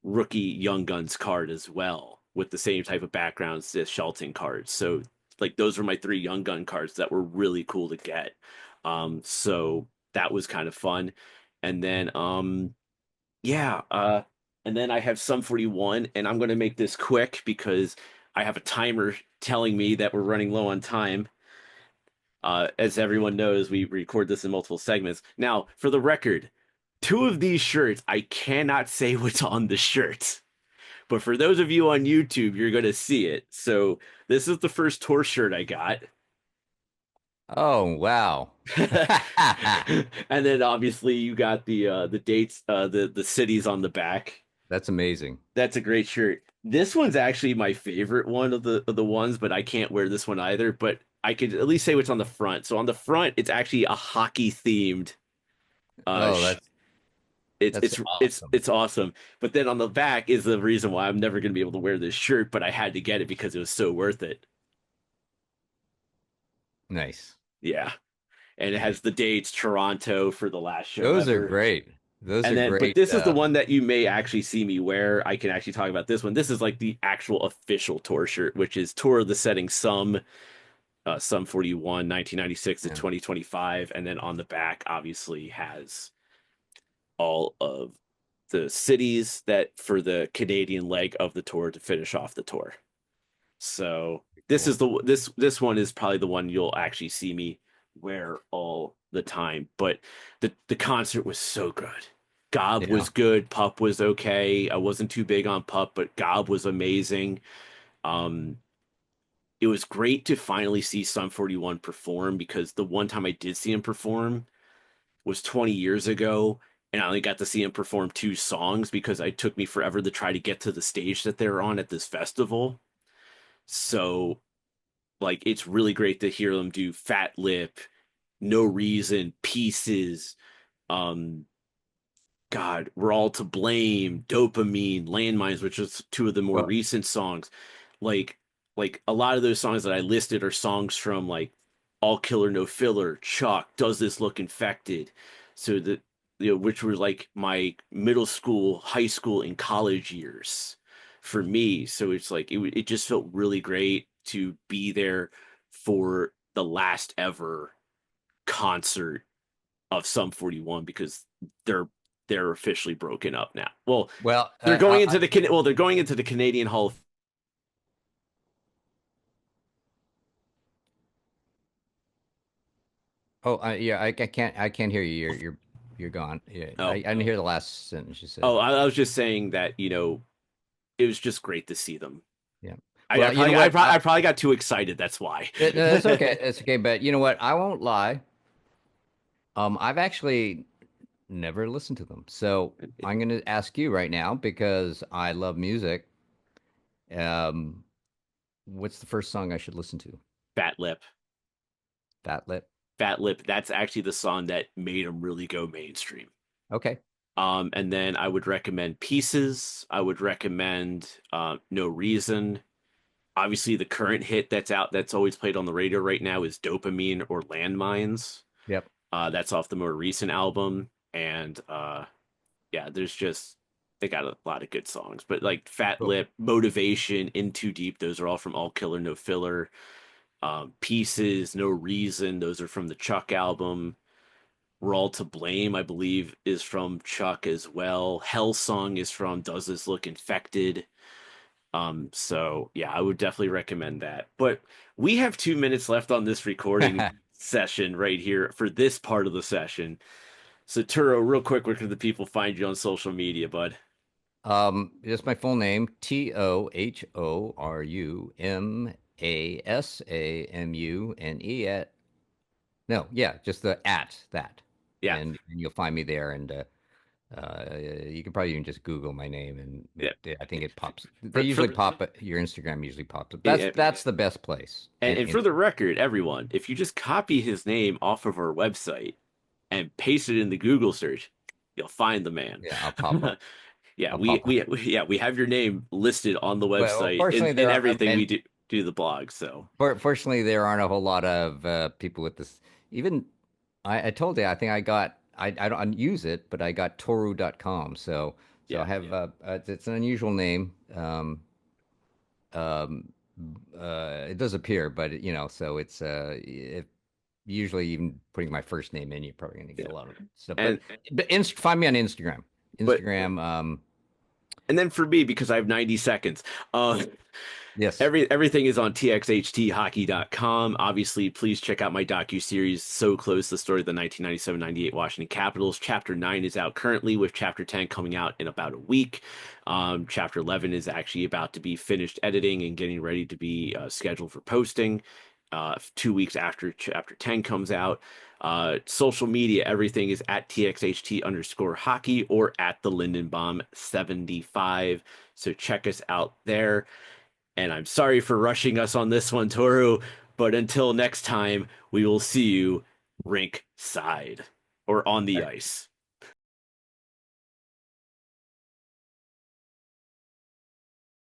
rookie Young Guns card as well, with the same type of backgrounds as Shelton cards. So like those were my 3 Young Gun cards that were really cool to get. So that was kind of fun. And then yeah, and then I have some 41, and I'm gonna make this quick because I have a timer telling me that we're running low on time. As everyone knows, we record this in multiple segments. Now, for the record, 2 of these shirts, I cannot say what's on the shirts. But for those of you on YouTube, you're gonna see it. So this is the first tour shirt I got.
Oh, wow.
And then obviously you got the dates, the cities on the back.
That's amazing.
That's a great shirt. This one's actually my favorite one of the ones, but I can't wear this one either. But I could at least say what's on the front. So on the front, it's actually a hockey themed. Uh,
Oh,
sh- it's
that's
it's it's
awesome.
it's awesome. But then on the back is the reason why I'm never gonna be able to wear this shirt, but I had to get it because it was so worth it.
Nice.
Yeah, and it has
Nice.
the dates Toronto for the last show
Those are
ever.
great. Those
And
are
then, but
great.
this is the one that you may actually see me wear. I can actually talk about this one. This is like the actual official tour shirt, which is Tour of the Setting Some 41, 1996 to
Yeah,
2025. And then on the back, obviously, has all of the cities that for the Canadian leg of the tour to finish off the tour. So this
cool.
is this one is probably the one you'll actually see me wear all the time. But the concert was so good. Gob
Yeah.
was good. Pup was okay. I wasn't too big on Pup, but Gob was amazing. Um, it was great to finally see Sum 41 perform because the one time I did see him perform was 20 years ago, and I only got to see him perform two songs because it took me forever to try to get to the stage that they're on at this festival. So, like, it's really great to hear them do Fat Lip, No Reason, Pieces, um, God, We're All to Blame, Dopamine, Landmines, which is two of the more
Well,
recent songs. Like a lot of those songs that I listed are songs from like All Killer No Filler, Chuck, Does This Look Infected? So that which were like my middle school, high school, and college years for me. So it's like it just felt really great to be there for the last ever concert of Sum 41 because they're they're officially broken up now. Well,
well,
they're going into the they're going into the Canadian Hall of
yeah, I can't hear you. You're gone. Yeah,
Oh.
I didn't hear the last sentence you said.
Oh, I was just saying that, it was just great to see them.
Yeah. Well, you know what?
I probably got too excited. That's why.
No, that's okay. That's okay. But you know what? I won't lie. I've actually never listened to them. So I'm going to ask you right now because I love music. Um, what's the first song I should listen to?
Fat Lip.
Fat Lip.
Fat Lip. That's actually the song that made them really go mainstream.
Okay.
And then I would recommend Pieces. I would recommend No Reason. Obviously, the current hit that's out that's always played on the radio right now is Dopamine or Landmines.
Yep.
That's off the more recent album. And yeah, there's just they got a lot of good songs. But like Fat
Cool.
Lip, Motivation, In Too Deep, those are all from All Killer No Filler. Pieces, No Reason, those are from the Chuck album. We're All to Blame, I believe, is from Chuck as well. Hell Song is from Does This Look Infected? So yeah, I would definitely recommend that. But we have 2 minutes left on this recording session right here for this part of the session. So Turo, real quick, where can the people find you on social media, bud?
Just my full name, Tohorumasamune at no, yeah, just the at that,
Yeah,
and you'll find me there. And you can probably even just Google my name, and
yeah.
I think it pops. They
For
usually pop. Your Instagram usually pops up.
yeah,
That's the best place.
and for the record, everyone, if you just copy his name off of our website and paste it in the Google search, you'll find the man.
Yeah, I'll pop up.
Yeah,
I'll pop up.
we have your name listed on the
Well,
website
fortunately,
in
there are,
everything
and
we do the blog. So
fortunately, there aren't a whole lot of people with this. Even I told you, I think I don't use it, but I got Toru.com. So I
yeah,
have it's an unusual name. Um, it does appear, but so it's usually even putting my first name in, you're probably going to get
yeah,
a lot of stuff.
and
But find me on Instagram.
but
Instagram.
and then for me because I have 90 seconds.
Yes.
Everything is on txhthockey.com. Obviously, please check out my docu-series So Close, the story of the 1997-98 Washington Capitals. Chapter 9 is out currently, with Chapter 10 coming out in about a week. Chapter 11 is actually about to be finished editing and getting ready to be scheduled for posting 2 weeks after Chapter 10 comes out. Social media, everything is at TXHT_hockey or at the Lindenbaum 75. So check us out there. And I'm sorry for rushing us on this one, Toru, but until next time, we will see you rink side or on the ice.